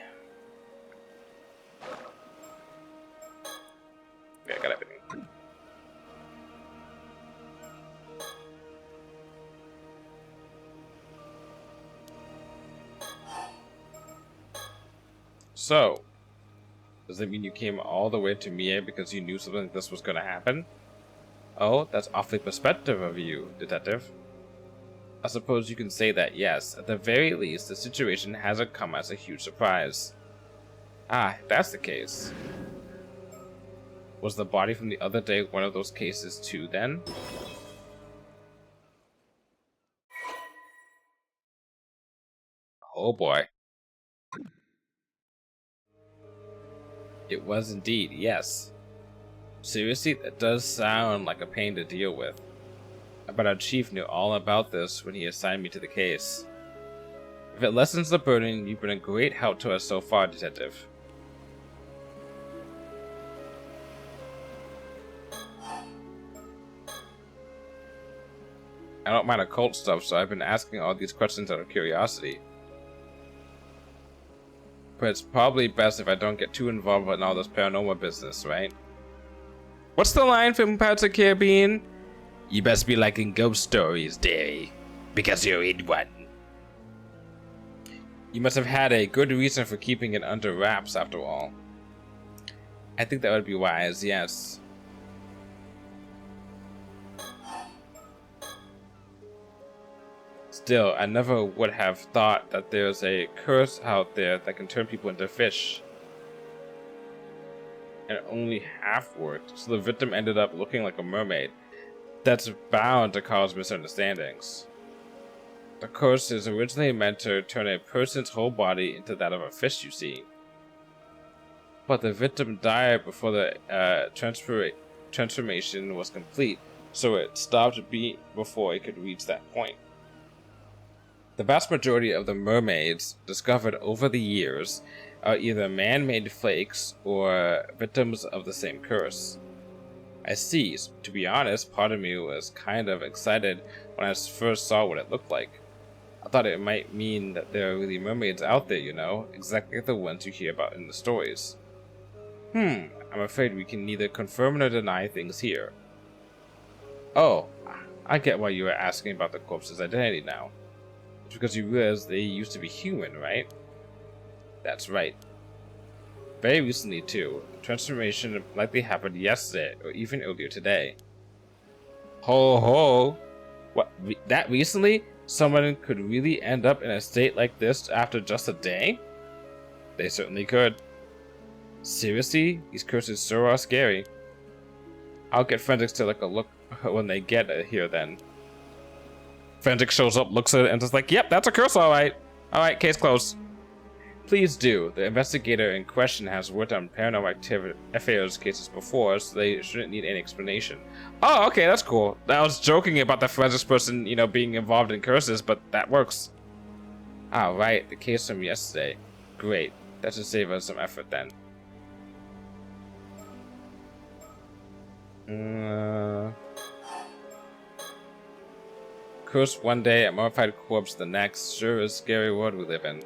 A: Yeah, I got everything. So, does that mean you came all the way to Mie because you knew something like this was going to happen? Oh, that's awfully perspective of you, detective. I suppose you can say that, yes. At the very least, the situation hasn't come as a huge surprise. Ah, if that's the case. Was the body from the other day one of those cases too, then? Oh boy. It was indeed, yes. Seriously, that does sound like a pain to deal with. But our chief knew all about this when he assigned me to the case. If it lessens the burden, you've been a great help to us so far, detective. I don't mind occult stuff, so I've been asking all these questions out of curiosity. But it's probably best if I don't get too involved in all this paranormal business, right? What's the line from Pirates of the Caribbean? You best be liking ghost stories, dearie, because you're in one. You must have had a good reason for keeping it under wraps, after all. I think that would be wise, yes. Still, I never would have thought that there's a curse out there that can turn people into fish. And it only half worked, so the victim ended up looking like a mermaid. That's bound to cause misunderstandings. The curse is originally meant to turn a person's whole body into that of a fish, you see. But the victim died before the transformation was complete, so it stopped before it could reach that point. The vast majority of the mermaids discovered over the years are either man-made flakes or victims of the same curse. I see. To be honest, part of me was kind of excited when I first saw what it looked like. I thought it might mean that there are really mermaids out there, you know, exactly like the ones you hear about in the stories. I'm afraid we can neither confirm nor deny things here. Oh, I get why you were asking about the corpse's identity now. It's because you realize they used to be human, right? That's right. Very recently, too. The transformation likely happened yesterday, or even earlier today. Ho ho! What, that recently? Someone could really end up in a state like this after just a day? They certainly could. Seriously? These curses sure are scary. I'll get Forensics to look a look when they get here then. Forensics shows up, looks at it, and is like, yep, that's a curse, alright. Alright, case closed. Please do. The investigator in question has worked on paranormal affairs cases before, so they shouldn't need any explanation. Oh, okay, that's cool. I was joking about the forensics person, you know, being involved in curses, but that works. Ah, right, the case from yesterday. Great. That should save us some effort then. Curse one day, a mummified corpse the next. Sure is a scary world we live in.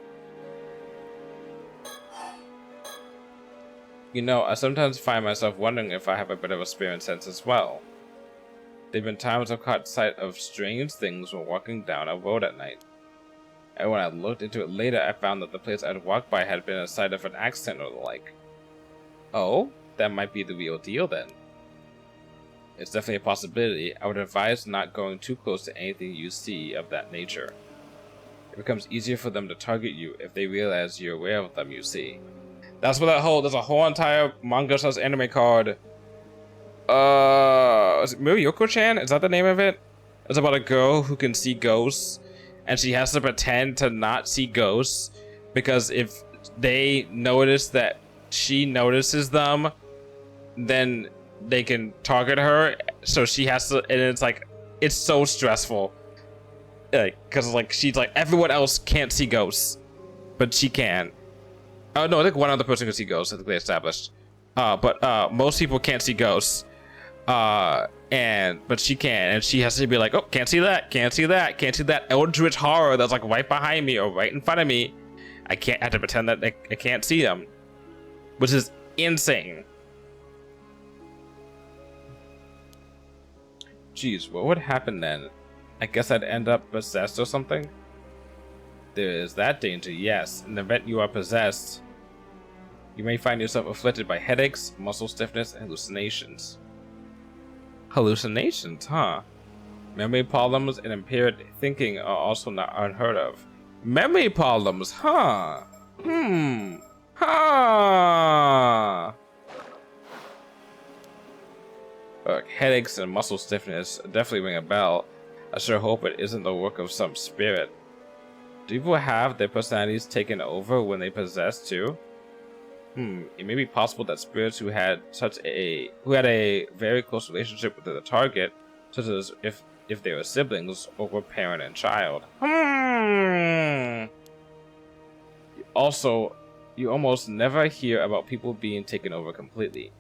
A: You know, I sometimes find myself wondering if I have a bit of a spirit sense as well. There have been times I've caught sight of strange things while walking down a road at night. And when I looked into it later, I found that the place I'd walked by had been a site of an accident or the like. Oh, that might be the real deal then. It's definitely a possibility. I would advise not going too close to anything you see of that nature. It becomes easier for them to target you if they realize you're aware of them, you see. That's what there's a whole entire manga/anime called, is it Murayoko-chan? Is that the name of it? It's about a girl who can see ghosts, and she has to pretend to not see ghosts, because if they notice that she notices them, then they can target her, so she has to, and it's like, it's so stressful. Because like, she's like, everyone else can't see ghosts, but she can. Oh no, I think one other person can see ghosts. I think they established. But most people can't see ghosts. But she can, and she has to be like, oh, can't see that, can't see that, can't see that eldritch horror that's like right behind me or right in front of me. I have to pretend that I can't see them, which is insane. Jeez, what would happen then? I guess I'd end up possessed or something? There is that danger, yes. In the event you are possessed, you may find yourself afflicted by headaches, muscle stiffness, and hallucinations. Hallucinations, huh? Memory problems and impaired thinking are also not unheard of. Memory problems, huh? Headaches and muscle stiffness definitely ring a bell. I sure hope it isn't the work of some spirit. Do people have their personalities taken over when they possess too? It may be possible that spirits who had a very close relationship with the target, such as if they were siblings or were parent and child. Also, you almost never hear about people being taken over completely.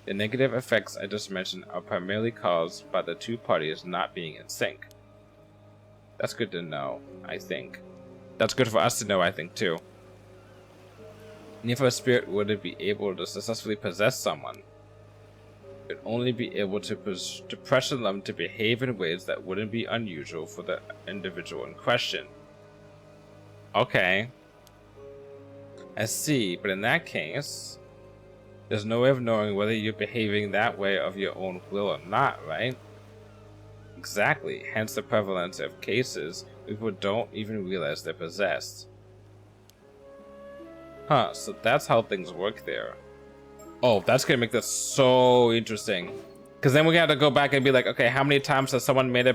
A: The negative effects I just mentioned are primarily caused by the two parties not being in sync. That's good to know, I think. That's good for us to know, I think, too. And if a spirit wouldn't be able to successfully possess someone, it would only be able to pressure them to behave in ways that wouldn't be unusual for the individual in question. Okay. I see, but in that case, there's no way of knowing whether you're behaving that way of your own will or not, right? Exactly, hence the prevalence of cases where people don't even realize they're possessed. Huh, so that's how things work there. Oh, that's gonna make this so interesting. Because then we're gonna have to go back and be like, okay, how many times has someone in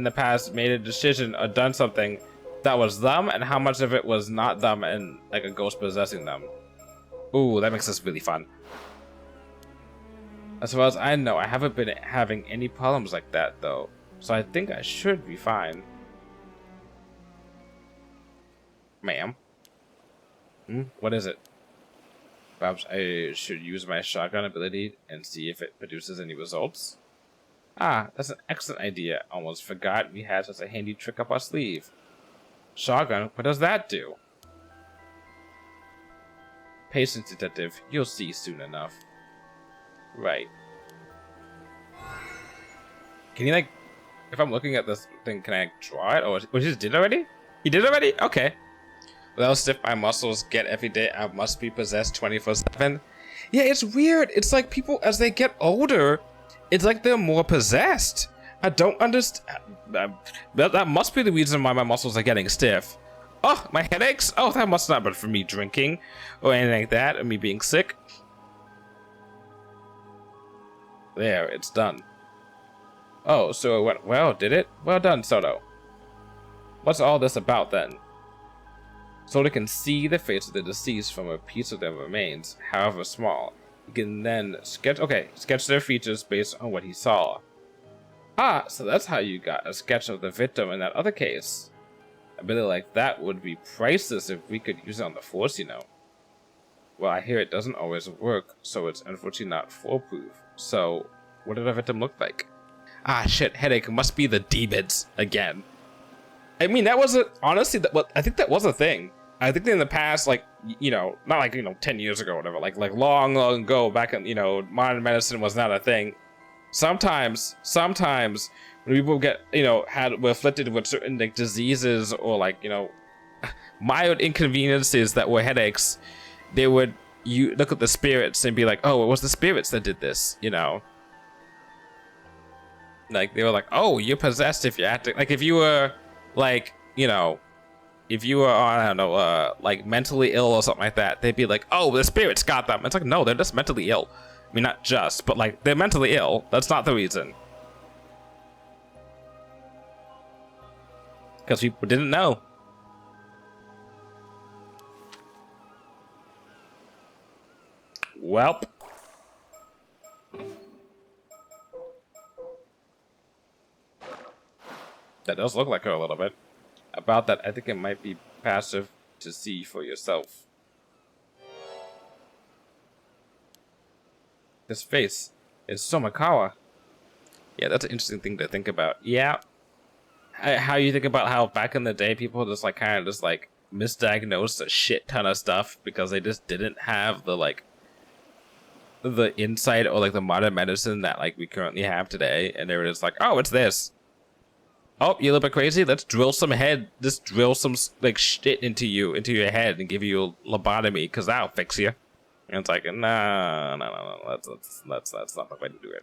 A: the past made a decision or done something that was them, and how much of it was not them and like a ghost possessing them? Ooh, that makes this really fun. As far as I know, I haven't been having any problems like that though, so I think I should be fine. Ma'am. What is it? Perhaps I should use my shotgun ability and see if it produces any results? Ah, that's an excellent idea. Almost forgot we had such a handy trick up our sleeve. Shotgun, what does that do? Patience, detective. You'll see soon enough. Right. Can you, like, if I'm looking at this thing, can I draw it? Or he just did already? He did already? Okay. Without stiff my muscles get every day, I must be possessed 24/7. Yeah, it's weird. It's like people, as they get older, it's like they're more possessed. I don't understand. That must be the reason why my muscles are getting stiff. Oh, my headaches? Oh, that must not be from me drinking or anything like that, or me being sick. There, it's done. Oh, so it went well, did it? Well done, Soto. What's all this about, then? Soto can see the face of the deceased from a piece of their remains, however small. He can then sketch their features based on what he saw. Ah, so that's how you got a sketch of the victim in that other case. A ability like that would be priceless if we could use it on the Force, you know. Well, I hear it doesn't always work, so it's unfortunately not foolproof. So, what did the victim look like? Ah, shit, headache. Must be the demons again. I mean, that was honestly, I think that was a thing. I think in the past, like, you know, not like, 10 years ago or whatever, like long, long ago, back in, modern medicine was not a thing. Sometimes when people get, were afflicted with certain, like, diseases or, like, mild inconveniences that were headaches, they would, look at the spirits and be like, oh, it was the spirits that did this, Like, they were like, oh, you're possessed if you're acting, like, if you were, like, if you were, I don't know, like mentally ill or something like that, they'd be like, oh, the spirits got them. It's like, no, they're just mentally ill. I mean, not just, but like, they're mentally ill. That's not the reason. Because people didn't know. Welp. That does look like her a little bit. About that, I think it might be passive to see for yourself. This face is Somikawa. Yeah, that's an interesting thing to think about. Yeah. How you think about how back in the day people just like kind of just like misdiagnosed a shit ton of stuff because they just didn't have the like the insight or like the modern medicine that like we currently have today, and they were just like, oh, it's this. Oh, you're a little bit crazy? Let's drill some like shit into your head and give you a lobotomy because that'll fix you. And it's like, no. That's not the way to do it.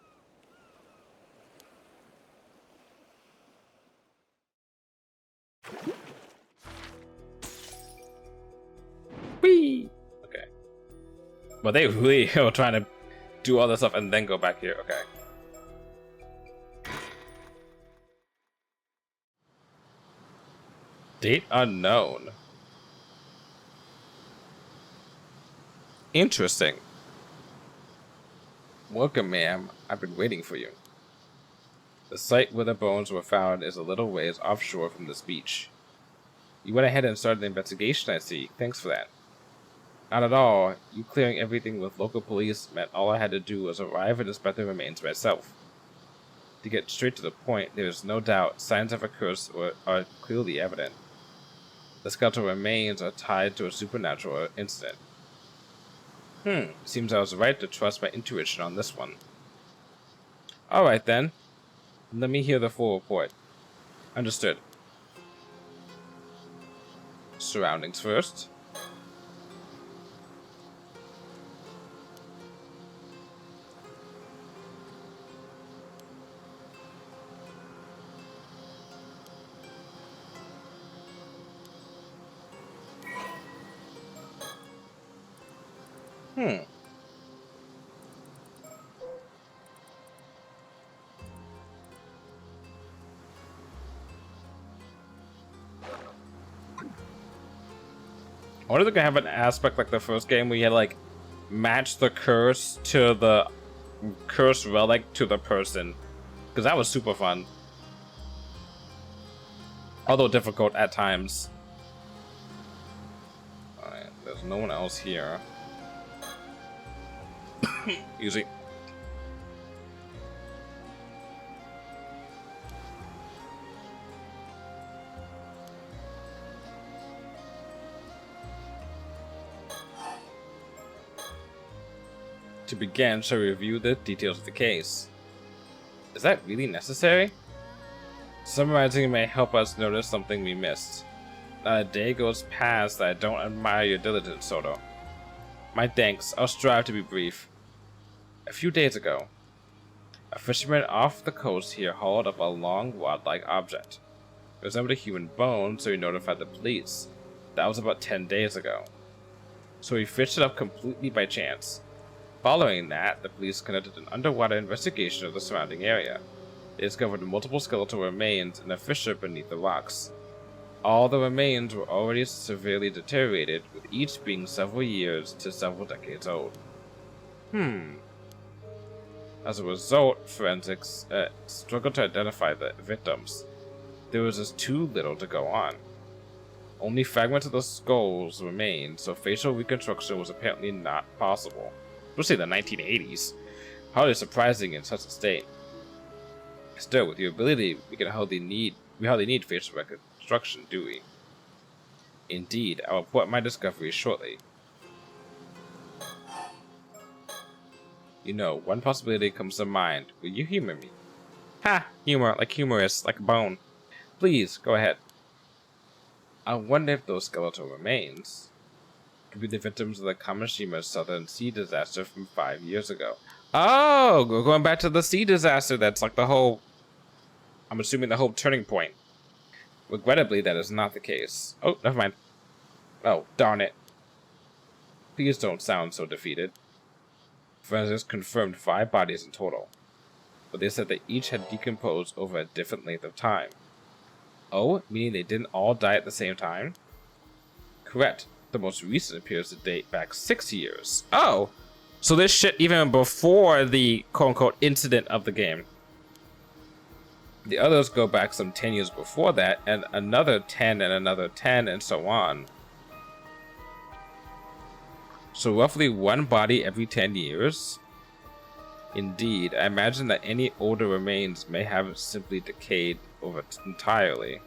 A: Whee! Okay. But they really are trying to do all this stuff and then go back here. Okay. Date unknown. Interesting. Welcome, ma'am. I've been waiting for you. The site where the bones were found is a little ways offshore from this beach. You went ahead and started the investigation, I see. Thanks for that. Not at all. You clearing everything with local police meant all I had to do was arrive and inspect the remains myself. To get straight to the point, there is no doubt signs of a curse are clearly evident. The skeletal remains are tied to a supernatural incident. Seems I was right to trust my intuition on this one. Alright then. Let me hear the full report. Understood. Surroundings first. I wonder if they can have an aspect like the first game where you had like match the curse to the curse relic to the person, because that was super fun, although difficult at times. Alright, There's no one else here. Easy. To begin, shall we review the details of the case? Is that really necessary? Summarizing may help us notice something we missed. Not a day goes past that I don't admire your diligence, Soto. My thanks. I'll strive to be brief. A few days ago, a fisherman off the coast here hauled up a long rod-like object. It resembled a human bone, so he notified the police. That was about 10 days ago. So he fished it up completely by chance. Following that, the police conducted an underwater investigation of the surrounding area. They discovered multiple skeletal remains in a fissure beneath the rocks. All the remains were already severely deteriorated, with each being several years to several decades old. As a result, forensics struggled to identify the victims. There was just too little to go on. Only fragments of the skulls remained, so facial reconstruction was apparently not possible. Especially the 1980s. Hardly surprising in such a state. Still, with your ability, we hardly need facial reconstruction, do we? Indeed, I'll report my discovery shortly. You know, one possibility comes to mind. Will you humor me? Ha! Humor, like humorous, like a bone. Please, go ahead. I wonder if those skeletal remains could be the victims of the Kamishima Southern Sea disaster from 5 years ago. Oh, we're going back to the sea disaster. That's like the whole, I'm assuming the whole turning point. Regrettably, that is not the case. Oh, never mind. Oh, darn it. Please don't sound so defeated. Forensics confirmed 5 bodies in total, but they said that each had decomposed over a different length of time. Oh, meaning they didn't all die at the same time? Correct. The most recent appears to date back 6 years. Oh! So this shit even before the quote-unquote incident of the game. The others go back some 10 years before that, and another 10 and another 10 and so on. So roughly 1 body every 10 years? Indeed, I imagine that any older remains may have simply decayed over entirely.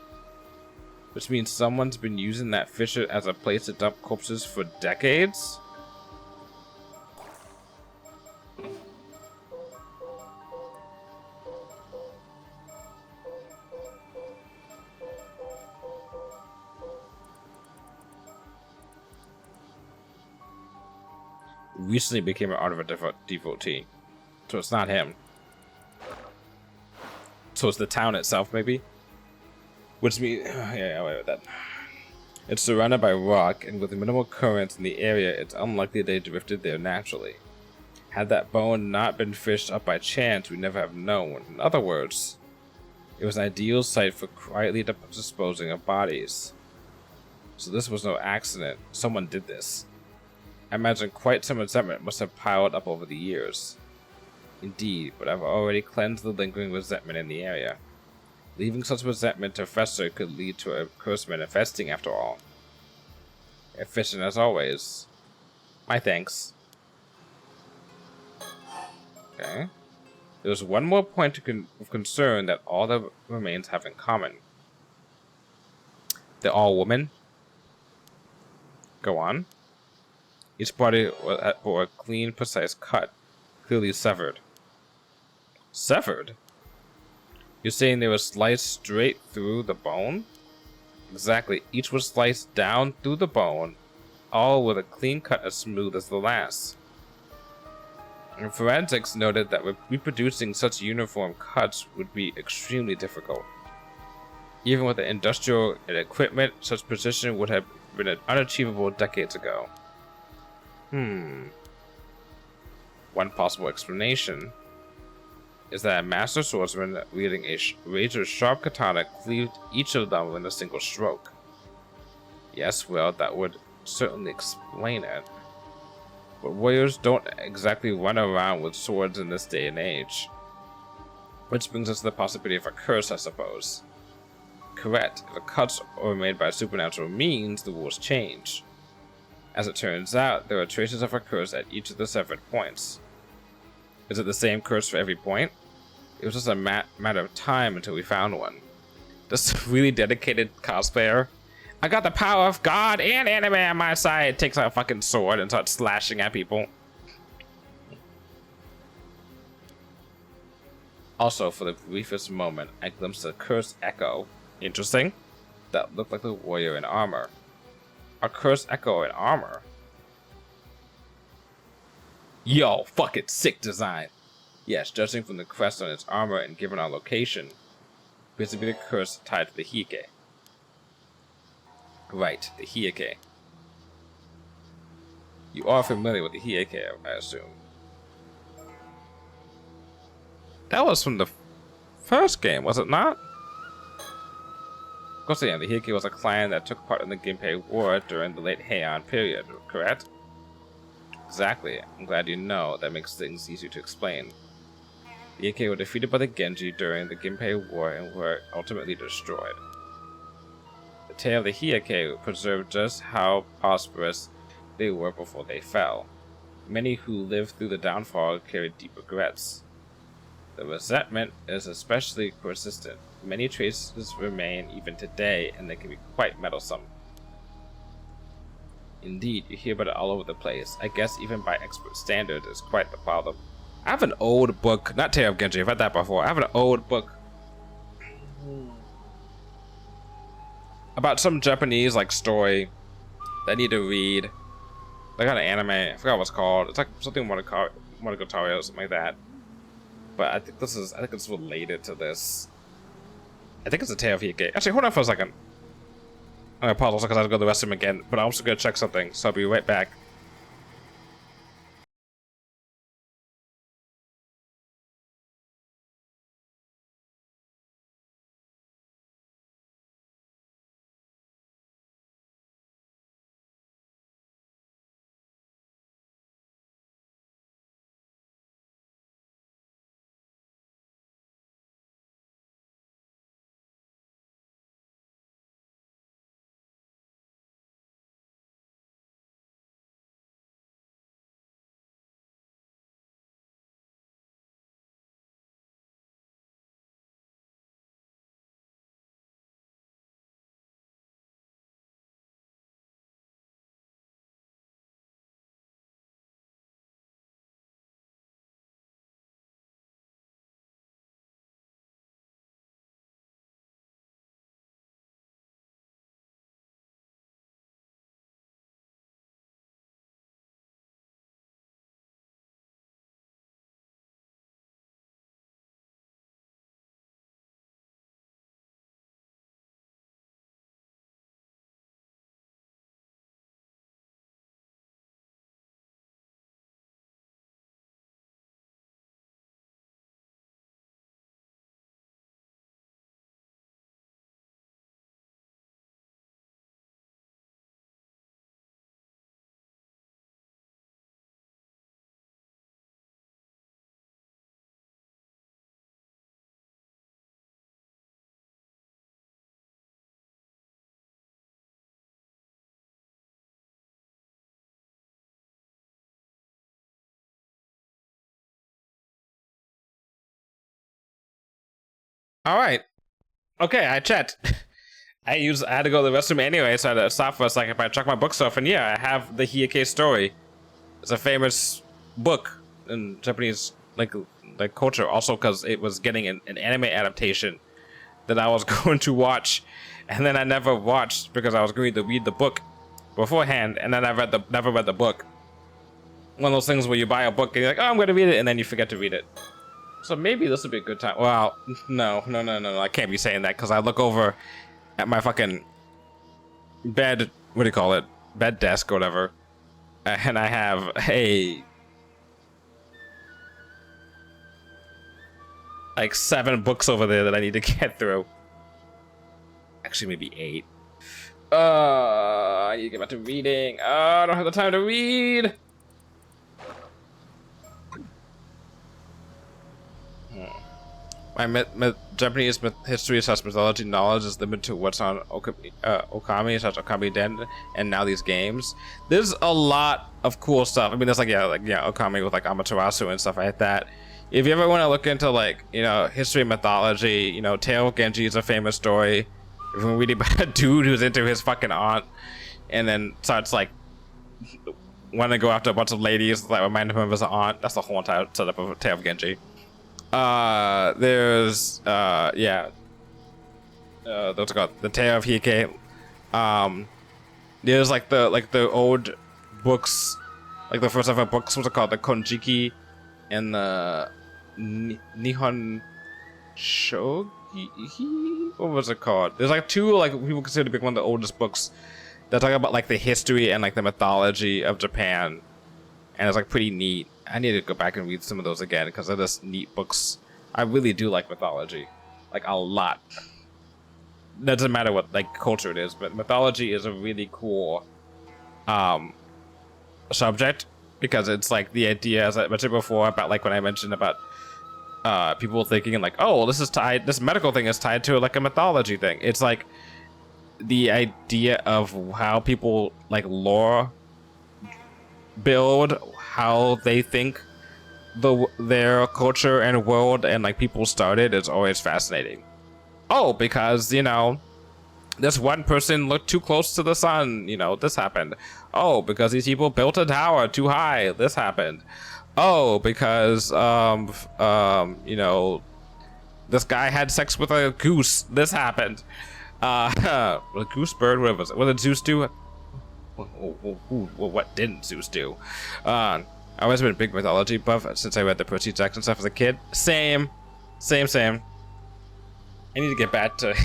A: Which means someone's been using that fissure as a place to dump corpses for decades? Recently became an art of a devotee. So it's not him. So it's the town itself, maybe? Which means, yeah, wait with that. It's surrounded by rock, and with minimal currents in the area, it's unlikely they drifted there naturally. Had that bone not been fished up by chance, we'd never have known. In other words, it was an ideal site for quietly disposing of bodies. So this was no accident. Someone did this. I imagine quite some resentment must have piled up over the years. Indeed, but I've already cleansed the lingering resentment in the area. Leaving such resentment to fester could lead to a curse manifesting after all. Efficient as always. My thanks. Okay. There's one more point of concern that all the remains have in common. They're all women. Go on. Each body bore a clean, precise cut, clearly severed. Severed? You're saying they were sliced straight through the bone? Exactly. Each was sliced down through the bone, all with a clean cut as smooth as the last. And forensics noted that reproducing such uniform cuts would be extremely difficult. Even with the industrial equipment, such precision would have been unachievable decades ago. One possible explanation is that a master swordsman wielding a razor-sharp katana cleaved each of them in a single stroke. Yes, well, that would certainly explain it. But warriors don't exactly run around with swords in this day and age. Which brings us to the possibility of a curse, I suppose. Correct. If the cuts are made by supernatural means, the rules change. As it turns out, there are traces of a curse at each of the severed points. Is it the same curse for every point? It was just a matter of time until we found one. This really dedicated cosplayer. I got the power of God and anime on my side. Takes out a fucking sword and starts slashing at people. Also, for the briefest moment, I glimpsed a cursed echo. Interesting. That looked like the warrior in armor. A cursed echo in armor? Yo, fucking sick design. Yes, judging from the crest on its armor and given our location, appears to be the curse tied to the Hike. Right, the Hike. You are familiar with the Hike, I assume. That was from the first game, was it not? Of course, yeah, the Hike was a clan that took part in the Ginpei War during the late Heian period, correct? Exactly. I'm glad you know. That makes things easier to explain. The Hike were defeated by the Genji during the Ginpei War and were ultimately destroyed. The tale of the Hike preserved just how prosperous they were before they fell. Many who lived through the downfall carried deep regrets. The resentment is especially persistent. Many traces remain even today, and they can be quite meddlesome. Indeed, you hear about it all over the place. I guess even by expert standards, it's quite the problem. I have an old book, not Tale of Genji, I've read that before. I have an old book about some Japanese like story that I need to read. Like an anime, I forgot what it's called. It's like something Monogatari or something like that. But I think it's related to this. I think it's a Tale of Hike. Actually, hold on for a second. I'm gonna pause because I have to go to the restroom again, but I'm also gonna check something, so I'll be right back. Alright. Okay, I checked. I had to go to the restroom anyway, so I had to stop for a second, but I checked my bookshelf, and yeah, I have the Hike story. It's a famous book in Japanese like culture, also because it was getting an anime adaptation that I was going to watch, and then I never watched because I was going to read the book beforehand, and then I never read the book. One of those things where you buy a book and you're like, oh, I'm going to read it, and then you forget to read it. So maybe this would be a good time. Well, no, I can't be saying that because I look over at my fucking bed, what do you call it? Bed desk or whatever. And I have like 7 books over there that I need to get through. Actually, maybe 8. I need to get back to reading. I don't have the time to read. My Japanese history such mythology knowledge is limited to what's on Okami, such Okami Den, and now these games. There's a lot of cool stuff. I mean, there's Okami with like Amaterasu and stuff like that. If you ever want to look into like, history, mythology, Tale of Genji is a famous story. If you're reading about a dude who's into his fucking aunt, and then starts like wanting to go after a bunch of ladies that remind him of his aunt. That's the whole entire setup of Tale of Genji. There's those are called the Tale of Hike. There's like the old books, like the first ever books, what's it called, the Konjiki and the Nihon Shogi. What was it called? There's like two like people consider to be one of the oldest books that talk about like the history and like the mythology of Japan, and it's like pretty neat. I need to go back and read some of those again because they're just neat books. I really do like mythology, like a lot. Doesn't matter what like culture it is, but mythology is a really cool subject because it's like the idea, as I mentioned before, about like when I mentioned about people thinking like, oh, this medical thing is tied to like a mythology thing. It's like the idea of how people like lore build, how they think their culture and world and like people started is always fascinating. Oh, because this one person looked too close to the sun, this happened. Oh, because these people built a tower too high, this happened. Oh, because this guy had sex with a goose, this happened. A goose bird, what was it? What did Zeus do? What didn't Zeus do? I've always been a big mythology buff since I read the Percy Jackson stuff as a kid. Same. I need to get back to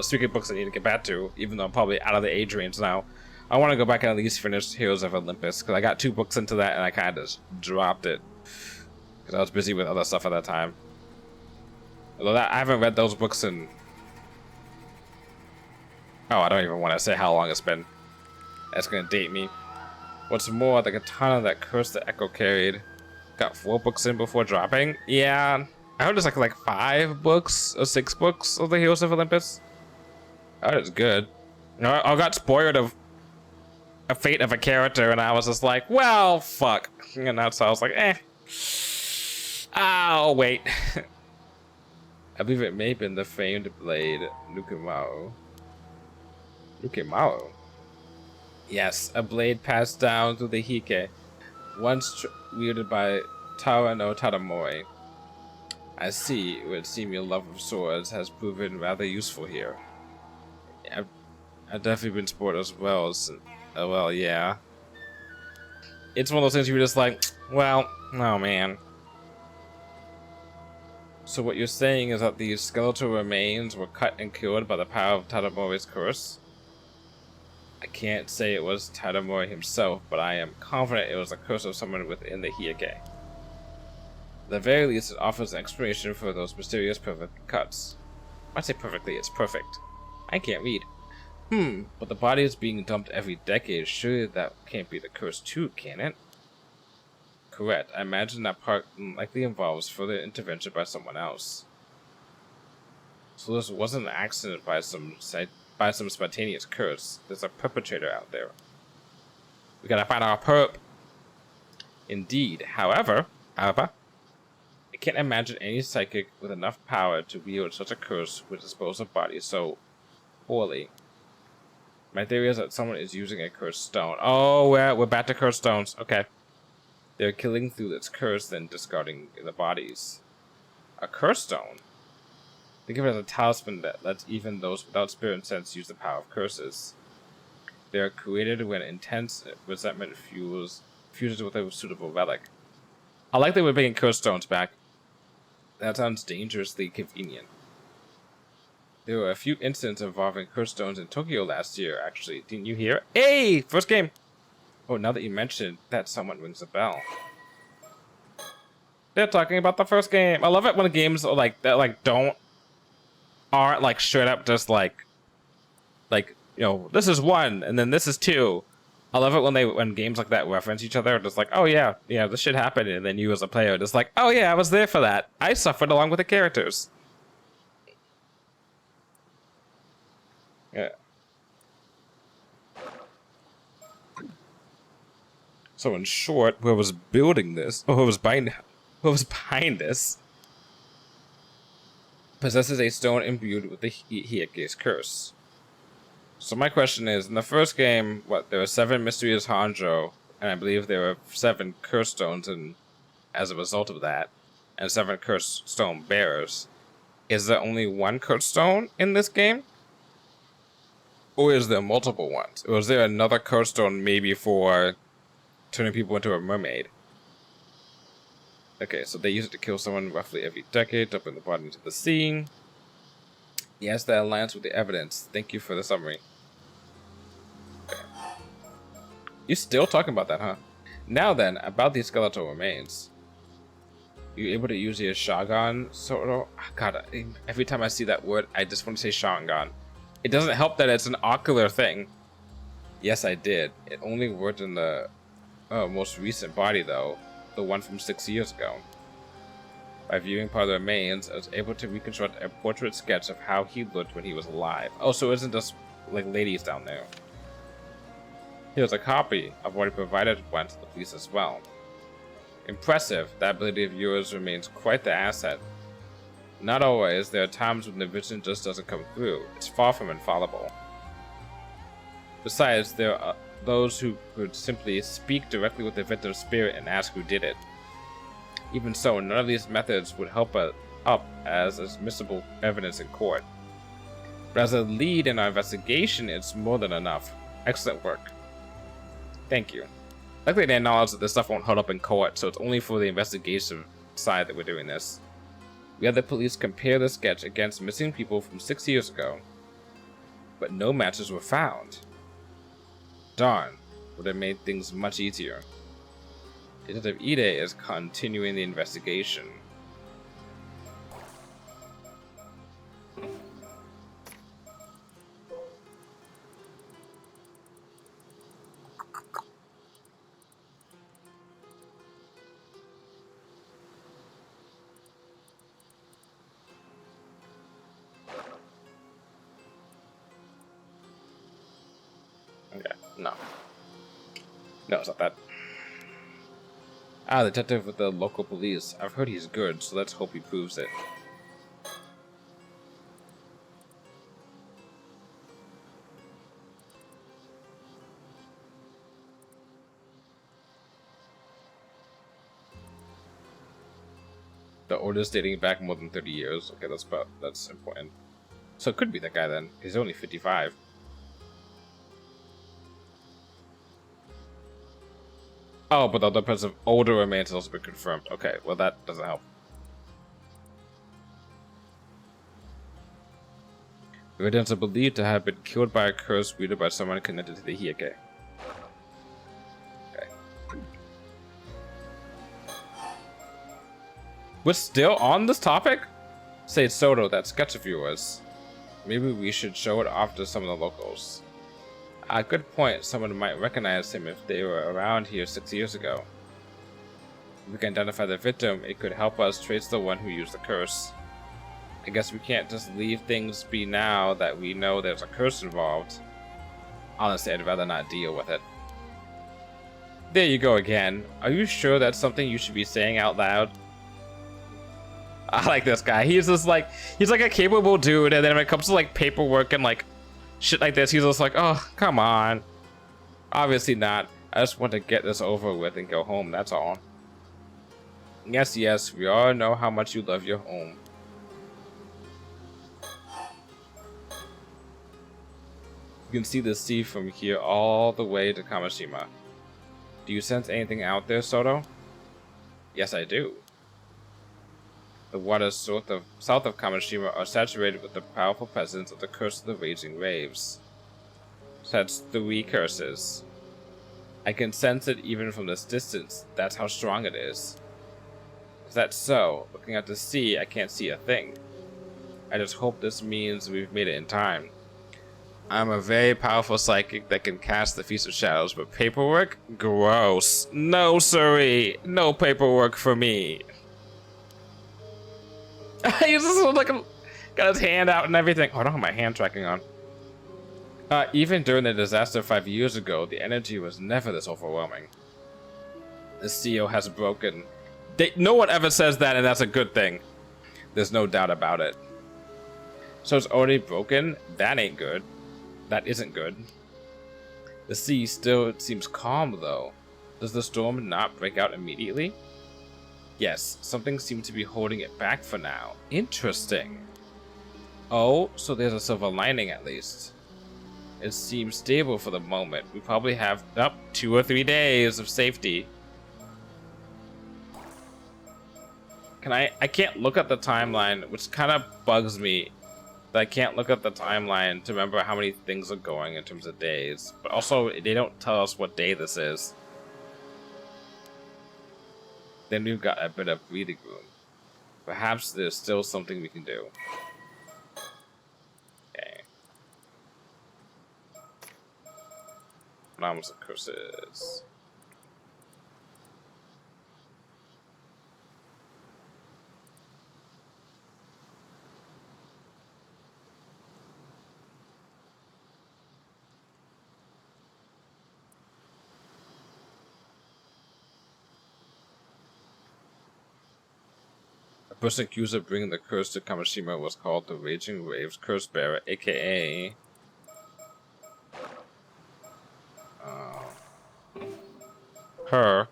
A: speaking of books I need to get back to, even though I'm probably out of the age range now. I want to go back and at least finish Heroes of Olympus, because I got 2 books into that and I kind of just dropped it because I was busy with other stuff at that time. Although I haven't read those books in... I don't even want to say how long it's been. That's going to date me. What's more, the katana that cursed the Echo carried got 4 books in before dropping. Yeah, I heard there's like 5 books or 6 books of the Heroes of Olympus. That is good. I got spoiled of a fate of a character, and I was just like, well, fuck. And that's, I was like, I'll wait. I believe it may have been the famed blade Nukimaru. Yes, a blade passed down through the Hike, once wielded by Tawa no Tadamori. I see, it would seem your love of swords has proven rather useful here. I've definitely been sport as well, well, yeah. It's one of those things you're just like, well, oh man. So what you're saying is that these skeletal remains were cut and killed by the power of Tadamori's curse? I can't say it was Tadamori himself, but I am confident it was the curse of someone within the Hike. At the very least, it offers an explanation for those mysterious perfect cuts. When I say perfectly, it's perfect. I can't read. But the body is being dumped every decade. Surely that can't be the curse too, can it? Correct. I imagine that part likely involves further intervention by someone else. So this wasn't an accident by some spontaneous curse. There's a perpetrator out there. We gotta find our perp. Indeed. However, I can't imagine any psychic with enough power to wield such a curse would dispose of bodies so poorly. My theory is that someone is using a cursed stone. Oh, we're back to cursed stones. Okay. They're killing through its curse, then discarding the bodies. A cursed stone? Think of it as a talisman that lets even those without spirit sense use the power of curses. They are created when intense resentment fuses with a suitable relic. I like that we're bringing cursed stones back. That sounds dangerously convenient. There were a few incidents involving cursed stones in Tokyo last year, actually. Didn't you hear? Hey! First game! Oh, now that you mentioned that, someone rings a bell. They're talking about the first game. I love it when games are like that, like aren't like straight up just like this is 1 and then this is 2. I love it when games like that reference each other. It's like, oh yeah, this shit happened, and then you as a player, just like, oh yeah, I was there for that. I suffered along with the characters. Yeah. So in short, whoever was building this, or whoever was behind this, possesses a stone imbued with the Hieke's curse. So my question is, in the first game, there were 7 mysterious Hanjo, and I believe there were 7 curse stones, and as a result of that, and 7 curse stone bearers. Is there only 1 curse stone in this game? Or is there multiple ones? Or is there another curse stone maybe for turning people into a mermaid? Okay, so they use it to kill someone roughly every decade, dumping the body into the sea. Yes, that aligns with the evidence. Thank you for the summary. Okay. You still talking about that, huh? Now then, about these skeletal remains. You able to use your Shagan? God, every time I see that word, I just want to say Shagan. It doesn't help that it's an ocular thing. Yes, I did. It only worked in the most recent body, though. The one from 6 years ago. By viewing part of the remains, I was able to reconstruct a portrait sketch of how he looked when he was alive. Oh, so it isn't just like ladies down there. Here's a copy. I've already provided one to the police as well. Impressive. That ability of yours remains quite the asset. Not always. There are times when the vision just doesn't come through. It's far from infallible. Besides, there are those who could simply speak directly with the victim's spirit and ask who did it. Even so, none of these methods would help up as admissible evidence in court. But as a lead in our investigation, it's more than enough. Excellent work. Thank you. Luckily, they acknowledge that this stuff won't hold up in court, so it's only for the investigation side that we're doing this. We had the police compare the sketch against missing people from 6 years ago, but no matches were found. Darn, would have made things much easier. Detective Ide is continuing the investigation. Okay, no. No, it's not that. Ah, the detective with the local police. I've heard he's good, so let's hope he proves it. The order's dating back more than 30 years. Okay, that's important. So it could be that guy then. He's only 55. Oh, but the other person of older remains has also been confirmed. Okay, well that doesn't help. The victims are believed to have been killed by a curse wielded by someone connected to the Hieke. Okay. We're still on this topic? Say Soto, that sketch of yours. Maybe we should show it off to some of the locals. A good point. Someone might recognize him if they were around here 6 years ago. If we can identify the victim, it could help us trace the one who used the curse. I guess we can't just leave things be now that we know there's a curse involved. Honestly, I'd rather not deal with it. There you go again. Are you sure that's something you should be saying out loud? I like this guy. He's like a capable dude, and then when it comes to like paperwork and like shit like this, he's just like, oh, come on. Obviously not. I just want to get this over with and go home, that's all. Yes, yes, we all know how much you love your home. You can see the sea from here all the way to Kamishima. Do you sense anything out there, Soto? Yes, I do. The waters south of Kamishima are saturated with the powerful presence of the curse of the raging waves. So that's 3 curses. I can sense it even from this distance. That's how strong it is. If that's so, looking at the sea, I can't see a thing. I just hope this means we've made it in time. I'm a very powerful psychic that can cast the Feast of Shadows, but paperwork? Gross. No, sorry. No paperwork for me. He's just like got his hand out and everything. Oh, I don't have my hand tracking on. Even during the disaster 5 years ago, the energy was never this overwhelming. The seal has broken. No one ever says that, and that's a good thing. There's no doubt about it. So it's already broken? That ain't good. That isn't good. The sea still seems calm, though. Does the storm not break out immediately? Yes, something seems to be holding it back for now. Interesting. Oh, so there's a silver lining at least. It seems stable for the moment. We probably have up 2 or 3 days of safety. I can't look at the timeline, which kind of bugs me. That I can't look at the timeline to remember how many things are going in terms of days. But also, they don't tell us what day this is. Then we've got a bit of breathing room. Perhaps there's still something we can do. Okay. Paranormasight curses. The person accused of bringing the curse to Kamishima was called the Raging Waves Curse Bearer, aka her,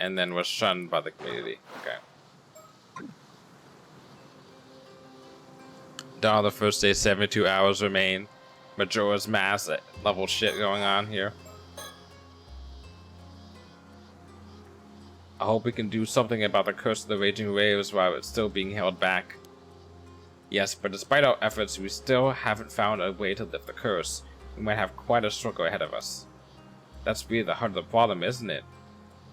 A: and then was shunned by the community. Okay. Dawn of the first day, 72 hours remain. Majora's Mask level shit going on here. I hope we can do something about the curse of the Raging Waves while it's still being held back. Yes, but despite our efforts, we still haven't found a way to lift the curse. We might have quite a struggle ahead of us. That's really the heart of the problem, isn't it?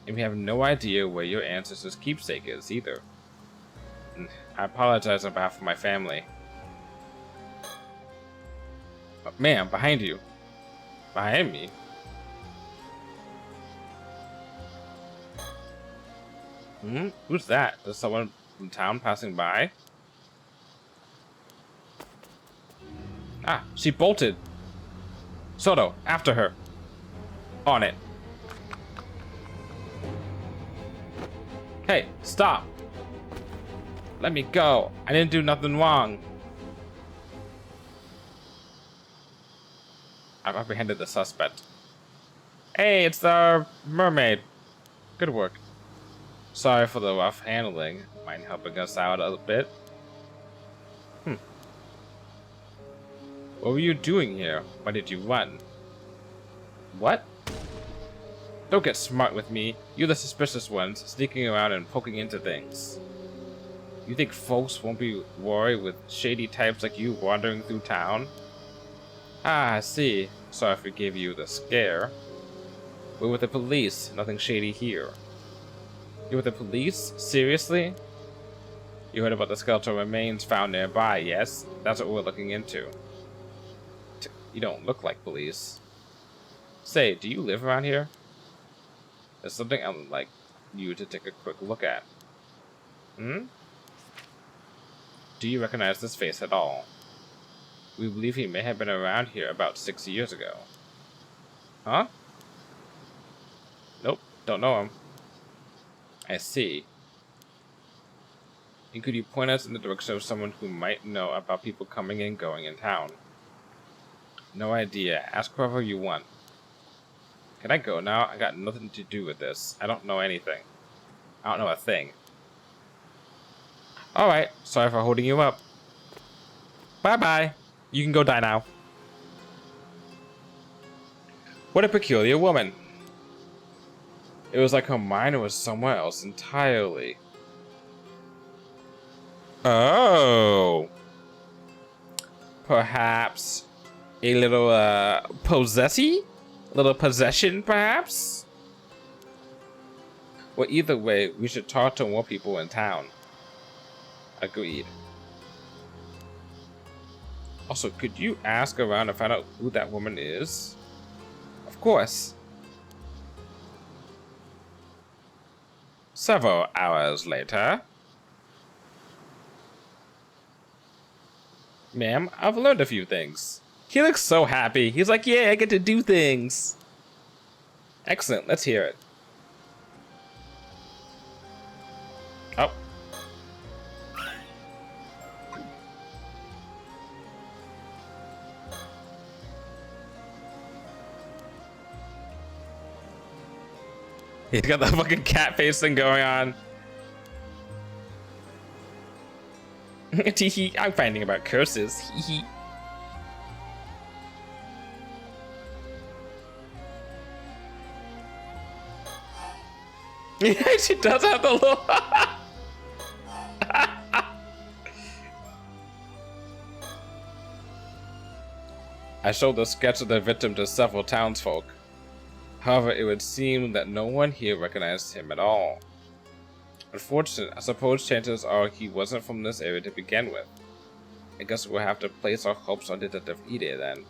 A: And we have no idea where your ancestors' keepsake is, either. I apologize on behalf of my family. Ma'am, behind you. Behind me? Who's that? Is someone from town passing by? Ah, she bolted. Soto, after her. On it. Hey, stop. Let me go. I didn't do nothing wrong. I've apprehended the suspect. Hey, it's the mermaid. Good work. Sorry for the rough handling. Mind helping us out a bit? What were you doing here? Why did you run? What? Don't get smart with me. You're the suspicious ones, sneaking around and poking into things. You think folks won't be worried with shady types like you wandering through town? Ah, I see. Sorry if we gave you the scare. We're with the police. Nothing shady here. You're with the police? Seriously? You heard about the skeletal remains found nearby, yes? That's what we're looking into. You don't look like police. Say, do you live around here? There's something I'd like you to take a quick look at. Do you recognize this face at all? We believe he may have been around here about 6 years ago. Huh? Nope, don't know him. I see. And could you point us in the direction of someone who might know about people coming and going in town? No idea. Ask whoever you want. Can I go now? I got nothing to do with this. I don't know anything. I don't know a thing. Alright, sorry for holding you up. Bye-bye. You can go die now. What a peculiar woman. It was like her mind was somewhere else entirely. Oh. Perhaps a little, possessy? A little possession, perhaps? Well, either way, we should talk to more people in town. Agreed. Also, could you ask around and find out who that woman is? Of course. Several hours later. Ma'am, I've learned a few things. He looks so happy. He's like, yeah, I get to do things. Excellent, let's hear it. Oh. He's got the fucking cat face thing going on. Teehee, I'm finding about curses. Heehee. Yeah, she does have the little. I showed the sketch of the victim to several townsfolk. However, it would seem that no one here recognized him at all. Unfortunate, I suppose chances are he wasn't from this area to begin with. I guess we'll have to place our hopes on Detective Ide then.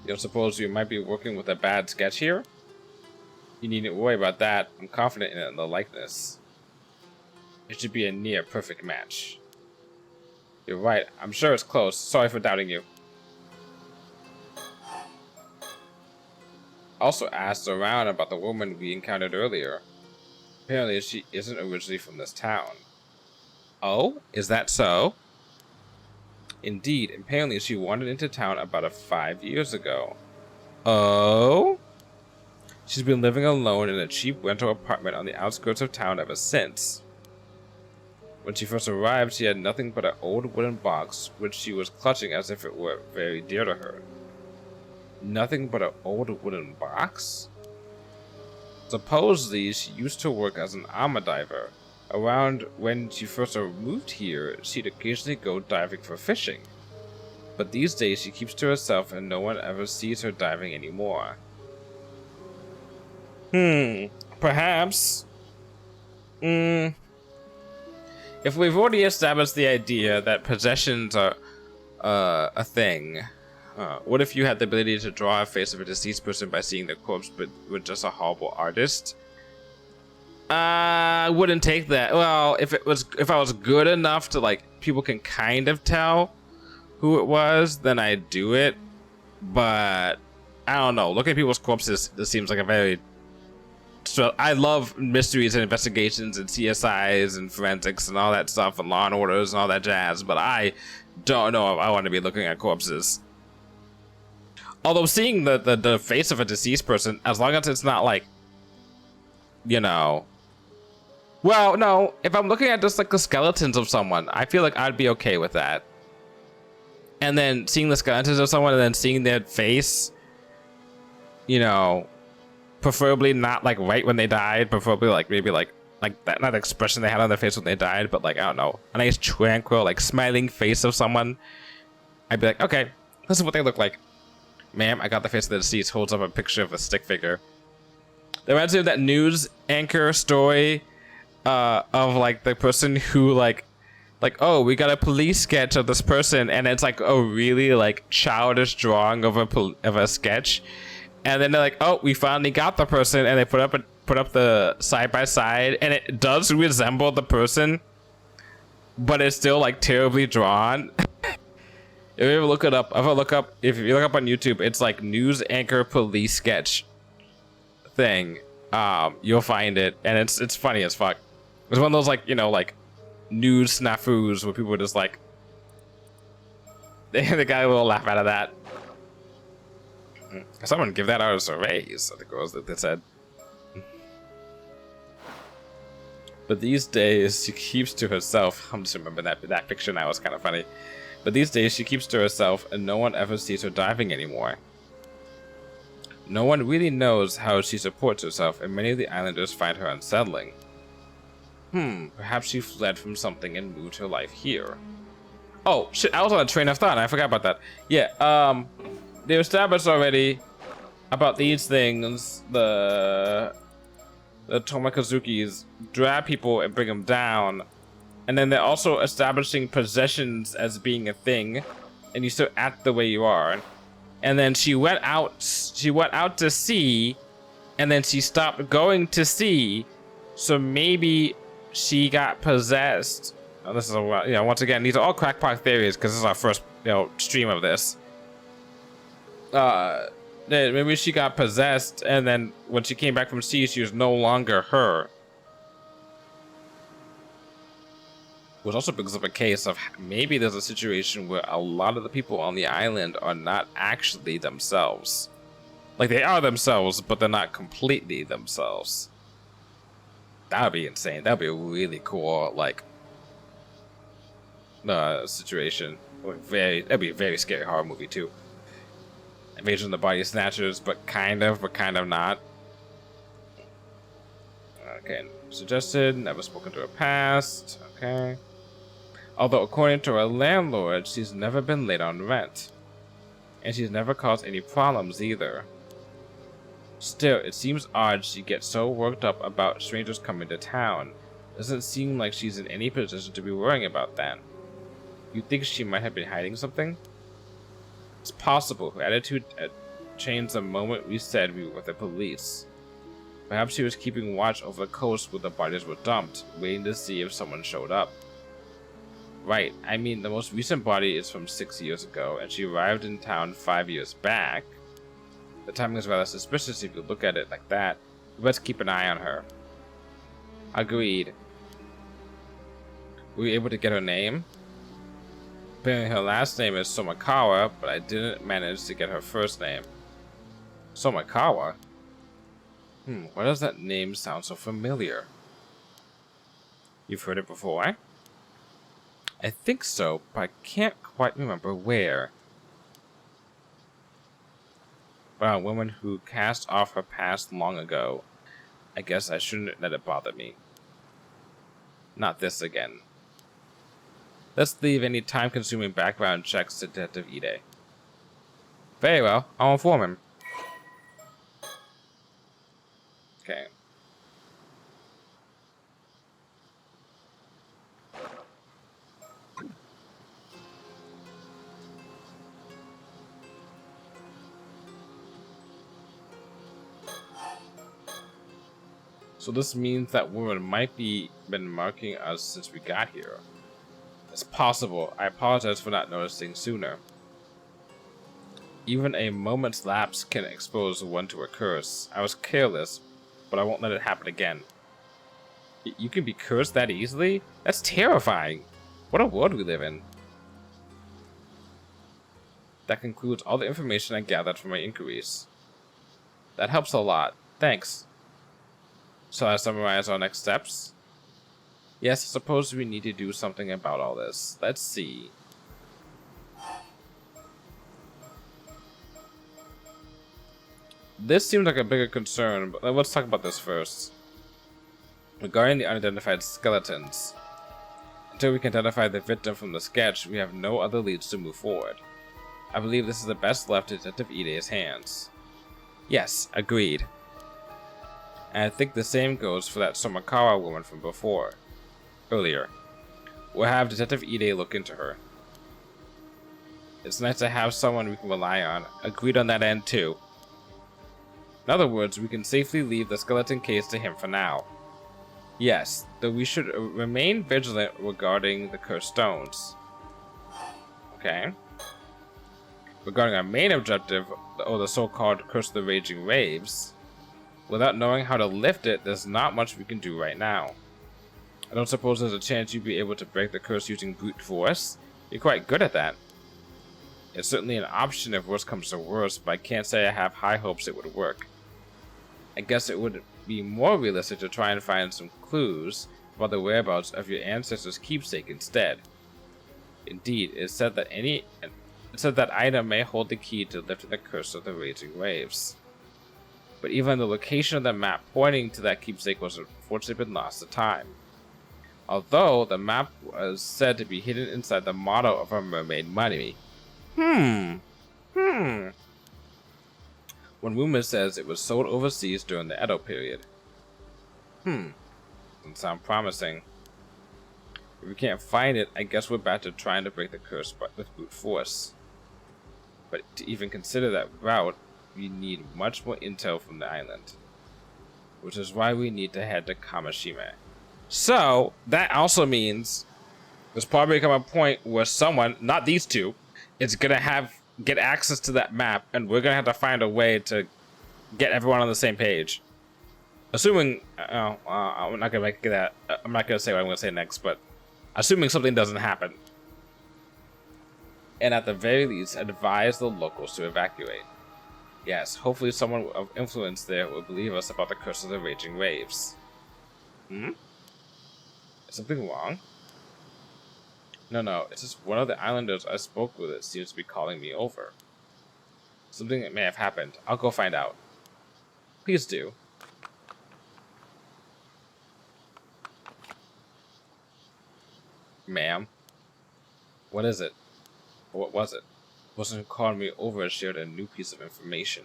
A: You don't suppose you might be working with a bad sketch here? You needn't worry about that. I'm confident in the likeness. It should be a near perfect match. You're right. I'm sure it's close. Sorry for doubting you. Also asked around about the woman we encountered earlier. Apparently she isn't originally from this town. Oh? Is that so? Indeed. Apparently she wandered into town about 5 years ago. Oh? She's been living alone in a cheap rental apartment on the outskirts of town ever since. When she first arrived, she had nothing but an old wooden box, which she was clutching as if it were very dear to her. Nothing but an old wooden box? Supposedly, she used to work as an armor diver. Around when she first moved here, she'd occasionally go diving for fishing. But these days, she keeps to herself and no one ever sees her diving anymore. Perhaps. If we've already established the idea that possessions are a thing, what if you had the ability to draw a face of a deceased person by seeing their corpse, but were just a horrible artist? I wouldn't take that. Well, if I was good enough to, like, people can kind of tell who it was, then I'd do it. But I don't know. Looking at people's corpses, this seems like a very. So I love mysteries and investigations and CSIs and forensics and all that stuff and Law and Orders and all that jazz, but I don't know if I want to be looking at corpses. Although seeing the face of a deceased person, as long as it's not like, you know, well, no, if I'm looking at just like the skeletons of someone, I feel like I'd be okay with that. And then seeing the skeletons of someone and then seeing their face, you know, preferably not like right when they died, preferably like maybe like that, not the expression they had on their face when they died, but like, I don't know, a nice tranquil like smiling face of someone. I'd be like, okay, this is what they look like. Ma'am, I got the face of the deceased. Holds up a picture of a stick figure. That reminds me of that news anchor story of like the person who like, oh, we got a police sketch of this person, and it's like a really like childish drawing of a sketch. And then they're like, oh, we finally got the person, and they put up the side by side, and it does resemble the person, but it's still like terribly drawn. If you ever look it up, if you look up on YouTube, it's like news anchor police sketch thing. You'll find it, and it's funny as fuck. It's one of those like, you know, like news snafus where people are just like they got a little laugh out of that. Someone give that out as a raise, I think it was that they said. But these days she keeps to herself. I'm just remembering that picture now. It's kind of funny. But these days she keeps to herself and no one ever sees her diving anymore. No one really knows how she supports herself, and many of the islanders find her unsettling. Perhaps she fled from something and moved her life here. Oh shit, I was on a train of thought and I forgot about that. Yeah, they established already about these things, the Tomakazukis drag people and bring them down, and then they're also establishing possessions as being a thing, and you still act the way you are. And then she went out to sea, and then she stopped going to sea, so maybe she got possessed. Oh, this is once again, these are all crackpot theories because this is our first stream of this. Maybe she got possessed, and then when she came back from sea, she was no longer her. Which also brings up a case of maybe there's a situation where a lot of the people on the island are not actually themselves. Like, they are themselves, but they're not completely themselves. That would be insane. That would be a really cool, like, situation. That'd be a very scary horror movie, too. Invasion of the Body Snatchers, but kind of not. Okay, suggested, never spoken to her past. Okay. Although, according to her landlord, she's never been late on rent. And she's never caused any problems either. Still, it seems odd she gets so worked up about strangers coming to town. Doesn't seem like she's in any position to be worrying about that. You think she might have been hiding something? It's possible her attitude changed the moment we said we were with the police. Perhaps she was keeping watch over the coast where the bodies were dumped, waiting to see if someone showed up. Right, I mean, the most recent body is from 6 years ago, and she arrived in town 5 years back. The timing is rather suspicious if you look at it like that. Let's keep an eye on her. Agreed. Were you able to get her name? Apparently her last name is Somakawa, but I didn't manage to get her first name. Somakawa? Why does that name sound so familiar? You've heard it before, eh? I think so, but I can't quite remember where. About a woman who cast off her past long ago. I guess I shouldn't let it bother me. Not this again. Let's leave any time-consuming background checks to Detective Ide. Very well, I'll inform him. Okay. So this means that woman might be been marking us since we got here. It's possible. I apologize for not noticing sooner. Even a moment's lapse can expose one to a curse. I was careless, but I won't let it happen again. You can be cursed that easily? That's terrifying. What a world we live in. That concludes all the information I gathered from my inquiries. That helps a lot. Thanks. Shall I summarize our next steps? Yes, I suppose we need to do something about all this. Let's see. This seems like a bigger concern, but let's talk about this first. Regarding the unidentified skeletons. Until we can identify the victim from the sketch, we have no other leads to move forward. I believe this is the best left to Detective Ide's hands. Yes, agreed. And I think the same goes for that Somakawa woman from earlier. We'll have Detective Ide look into her. It's nice to have someone we can rely on. Agreed on that end too. In other words, we can safely leave the skeleton case to him for now. Yes, though we should remain vigilant regarding the cursed stones. Okay. Regarding our main objective, or the so-called Curse of the Raging Waves, without knowing how to lift it, there's not much we can do right now. I don't suppose there's a chance you'd be able to break the curse using brute force? You're quite good at that. It's certainly an option if worse comes to worse, but I can't say I have high hopes it would work. I guess it would be more realistic to try and find some clues about the whereabouts of your ancestors' keepsake instead. Indeed, it said that item may hold the key to lifting the curse of the raging waves. But even the location of the map pointing to that keepsake was unfortunately been lost to time. Although the map was said to be hidden inside the motto of a mermaid mummy. When when rumor says it was sold overseas during the Edo period. Doesn't sound promising. If we can't find it, I guess we're back to trying to break the curse with brute force. But to even consider that route, we need much more intel from the island. Which is why we need to head to Kamishima. So, that also means there's probably come a point where someone, not these two, is going to get access to that map, and we're going to have to find a way to get everyone on the same page. Assuming, I'm not going to make that, I'm not going to say what I'm going to say next, but assuming something doesn't happen. And at the very least, advise the locals to evacuate. Yes, hopefully someone of influence there will believe us about the curse of the raging waves. Is something wrong? No, it's just one of the islanders I spoke with that seems to be calling me over. Something that may have happened. I'll go find out. Please do. Ma'am? What is it? What was it? The person who called me over shared a new piece of information.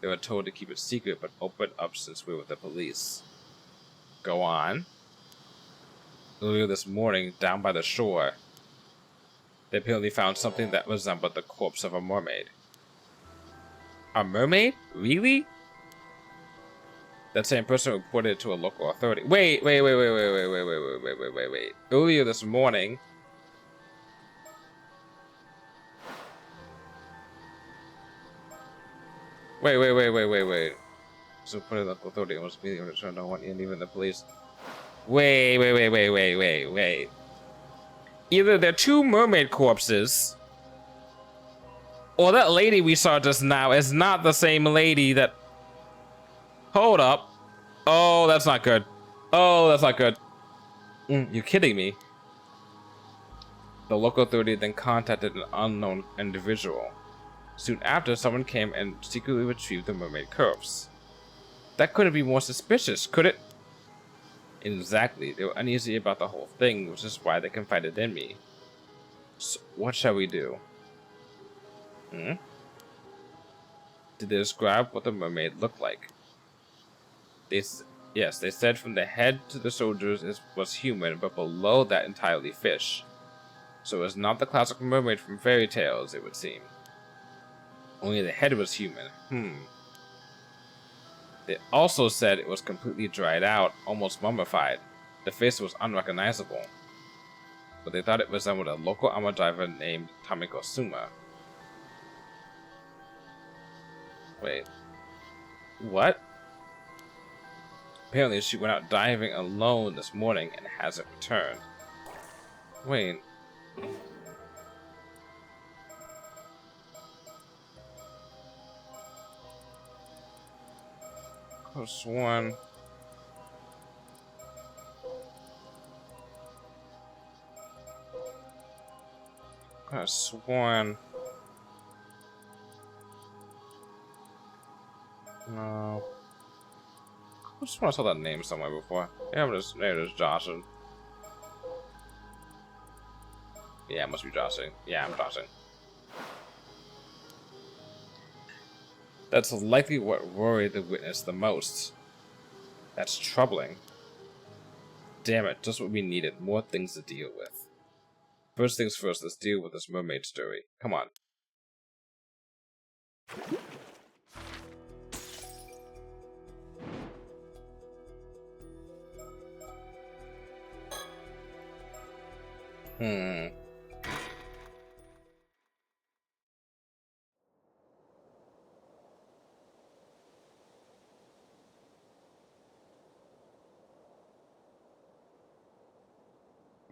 A: They were told to keep it secret, but opened up since we were with the police. Go on. Earlier this morning, down by the shore, they apparently found something that resembled the corpse of a mermaid. A mermaid? Really? That same person reported it to a local authority. Wait. Earlier this morning. Wait. So put it in the local authority and was immediately returned to one and even the police. Wait. Either they're two mermaid corpses, or that lady we saw just now is not the same lady that... Hold up. Oh, that's not good. You're kidding me. The local authority then contacted an unknown individual. Soon after, someone came and secretly retrieved the mermaid corpse. That couldn't be more suspicious, could it? Exactly. They were uneasy about the whole thing, which is why they confided in me. So, what shall we do? Did they describe what the mermaid looked like? Yes, they said from the head to the shoulders it was human, but below that entirely fish. So it was not the classic mermaid from fairy tales, it would seem. Only the head was human. They also said it was completely dried out, almost mummified. The face was unrecognizable. But they thought it resembled a local armor driver named Tamiko Suma. Wait. What? Apparently she went out diving alone this morning and hasn't returned. Wait. Could have sworn. No. I just want to saw that name somewhere before. Yeah, maybe it's Joshing. Yeah, it must be Joshing. Yeah, I'm Joshing. That's likely what worried the witness the most. That's troubling. Damn it, just what we needed. More things to deal with. First things first, let's deal with this mermaid story. Come on.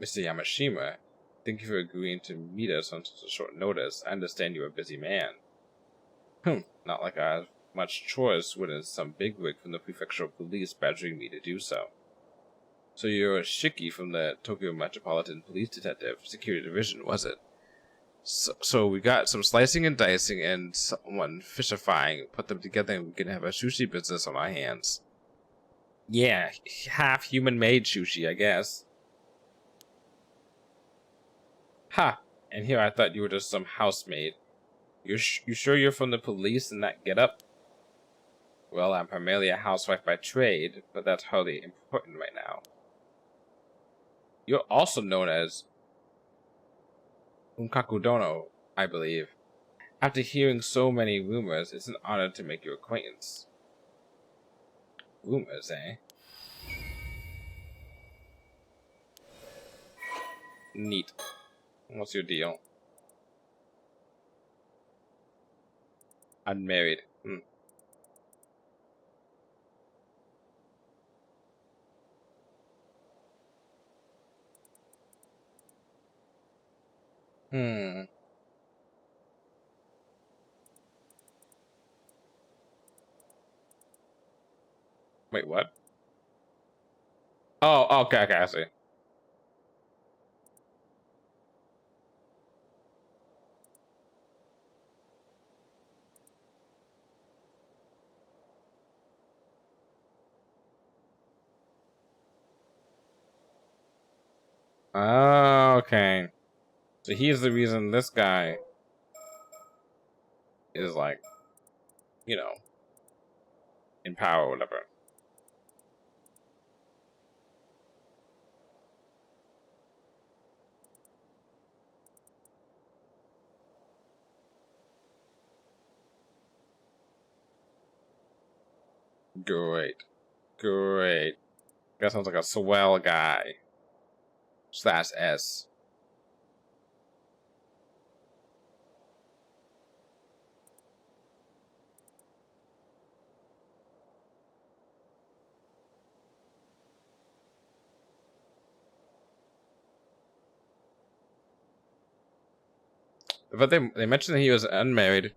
A: Mr. Yamashima, thank you for agreeing to meet us on such a short notice. I understand you're a busy man. Not like I have much choice when it's some bigwig from the prefectural police badgering me to do so. So you're a Shiki from the Tokyo Metropolitan Police Detective Security Division, was it? So we got some slicing and dicing and someone fishifying, put them together and we can have a sushi business on our hands. Yeah, half human-made sushi, I guess. Ha! And here I thought you were just some housemaid. You sure you're from the police and that getup? Well, I'm primarily a housewife by trade, but that's hardly important right now. You're also known as Unkakudono, I believe. After hearing so many rumors, it's an honor to make your acquaintance. Rumors, eh? Neat. What's your deal? Unmarried. Hmm. Wait, what? Oh, okay, I see. Oh, okay. So he's the reason this guy is like, you know, in power or whatever. Great. Great. That sounds like a swell guy. Slash S. But they mentioned that he was unmarried,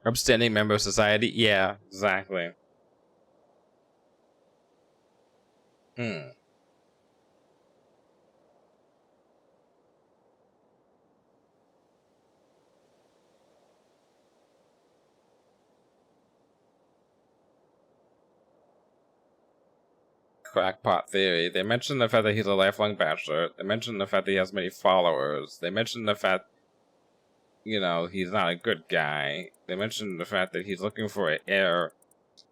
A: upstanding member of society. Yeah, exactly. Hmm. Crackpot theory. They mentioned the fact that he's a lifelong bachelor. They mentioned the fact that he has many followers. They mentioned the fact, he's not a good guy. They mentioned the fact that he's looking for an heir.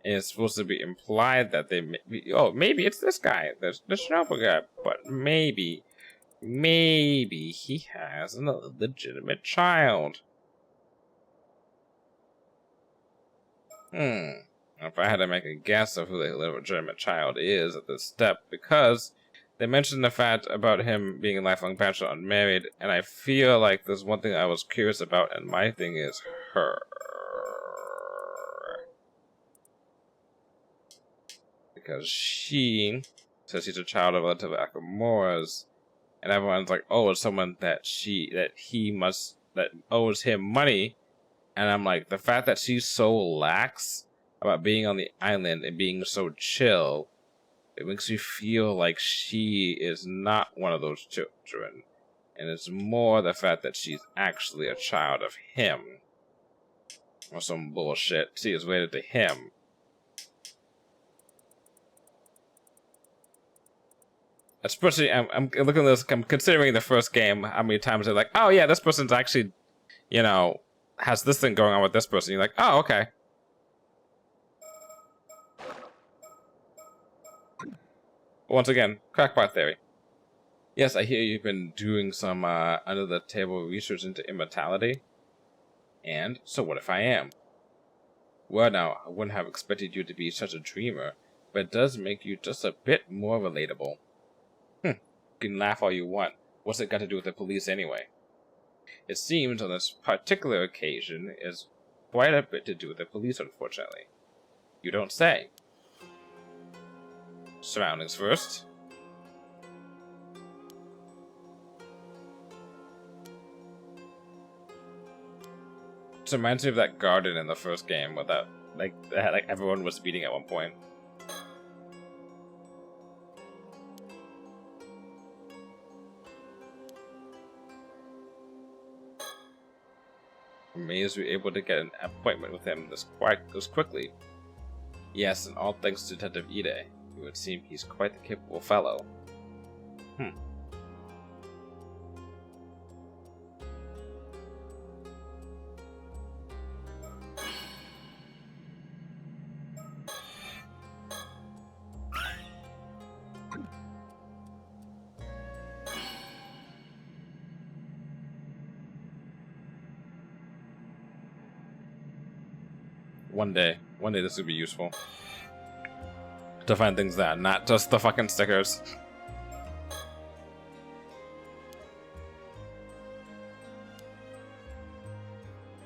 A: And it's supposed to be implied that maybe it's this guy, the Shinobu guy, but maybe he has a legitimate child. If I had to make a guess of who the legitimate child is at this step, because they mentioned the fact about him being a lifelong bachelor, unmarried, and I feel like there's one thing I was curious about, and my thing is her. Because she says she's a child of relative Akamoras, and everyone's like, oh, it's someone that owes him money. And I'm like, the fact that she's so lax about being on the island and being so chill, it makes me feel like she is not one of those children. And it's more the fact that she's actually a child of him. Or some bullshit. She is related to him. Especially, I'm looking at this, I'm considering the first game, how many times they're like, oh yeah, this person's actually, has this thing going on with this person. You're like, oh, okay. Once again, crackpot theory. Yes, I hear you've been doing some under-the-table research into immortality. And so what if I am? Well, now, I wouldn't have expected you to be such a dreamer, but it does make you just a bit more relatable. You can laugh all you want. What's it got to do with the police anyway? It seems on this particular occasion is quite a bit to do with the police, unfortunately. You don't say. Surroundings first. It reminds me of that garden in the first game where like everyone was beating at one point. Amazed we were able to get an appointment with him this quickly. Yes, and all thanks to Detective Ide. It would seem he's quite the capable fellow. One day this would be useful. To find things that are not just the fucking stickers.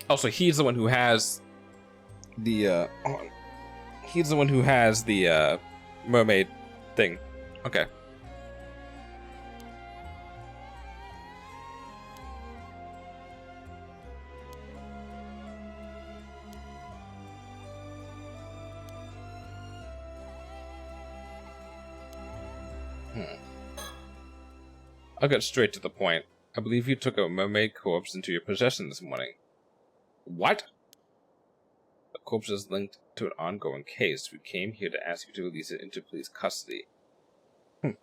A: Also, he's the one who has the mermaid thing. Okay. I'll get straight to the point. I believe you took a mermaid corpse into your possession this morning. What? The corpse is linked to an ongoing case. We came here to ask you to release it into police custody.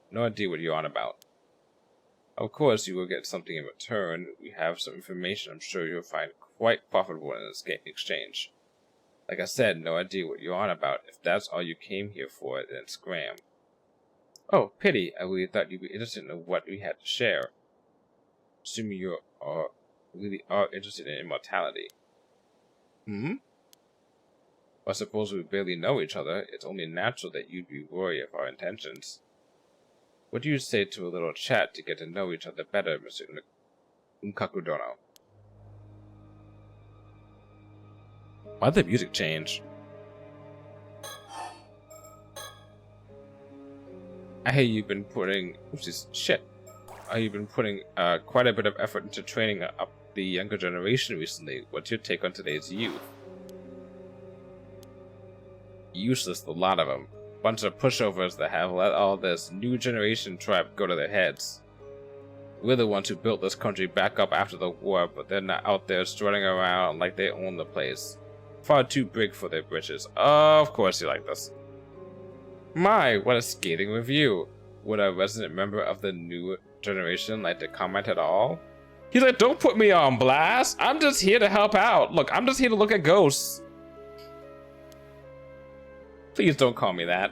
A: No idea what you're on about. Of course, you will get something in return. We have some information I'm sure you'll find quite profitable in this exchange. Like I said, no idea what you're on about. If that's all you came here for, then scram. Oh, pity. I really thought you'd be interested in what we had to share. Assuming you really are interested in immortality. I suppose we barely know each other. It's only natural that you'd be worried of our intentions. What do you say to a little chat to get to know each other better, Mr. Nkakudono? Why'd the music change? I hear you've been putting... you've been putting quite a bit of effort into training up the younger generation recently. What's your take on today's youth? Useless, the lot of them. Bunch of pushovers that have let all this new generation tribe go to their heads. We're the ones who built this country back up after the war, but they're not out there strutting around like they own the place. Far too big for their britches. Of course you like this. My, what a scathing review. Would a resident member of the new generation like to comment at all? He's like, don't put me on blast. I'm just here to help out. Look, I'm just here to look at ghosts. Please don't call me that.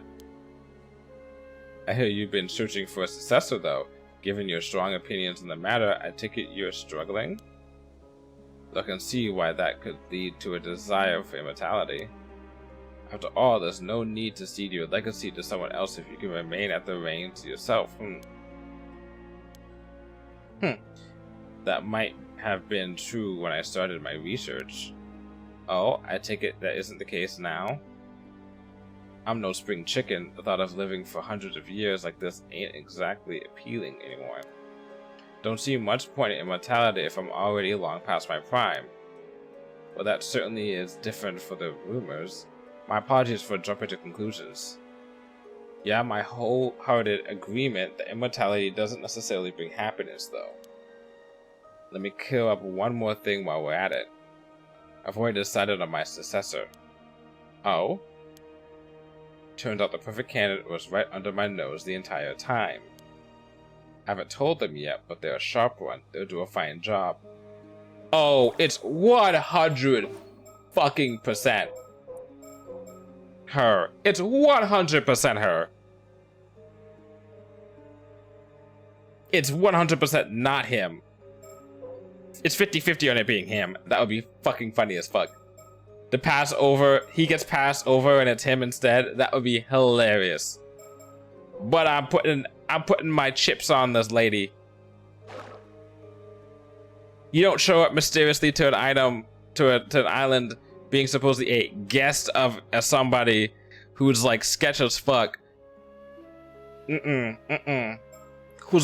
A: I hear you've been searching for a successor, though. Given your strong opinions on the matter, I take it you're struggling? Look and see why that could lead to a desire for immortality. After all, there's no need to cede your legacy to someone else if you can remain at the reins yourself. That might have been true when I started my research. Oh, I take it that isn't the case now? I'm no spring chicken. The thought of living for hundreds of years like this ain't exactly appealing anymore. Don't see much point in immortality if I'm already long past my prime. Well, that certainly is different for the rumors. My apologies for jumping to conclusions. Yeah, my wholehearted agreement that immortality doesn't necessarily bring happiness, though. Let me clear up one more thing while we're at it. I've already decided on my successor. Oh? Turns out the perfect candidate was right under my nose the entire time. I haven't told them yet, but they're a sharp one. They'll do a fine job. Oh, it's 100 fucking percent her. It's 100% her. It's 100% not him. It's 50-50 on it being him. That would be fucking funny as fuck. The pass over, he gets passed over and it's him instead. That would be hilarious. But I'm putting my chips on this lady. You don't show up mysteriously to an item, to an island, being supposedly a guest of somebody who's like sketch as fuck. Who's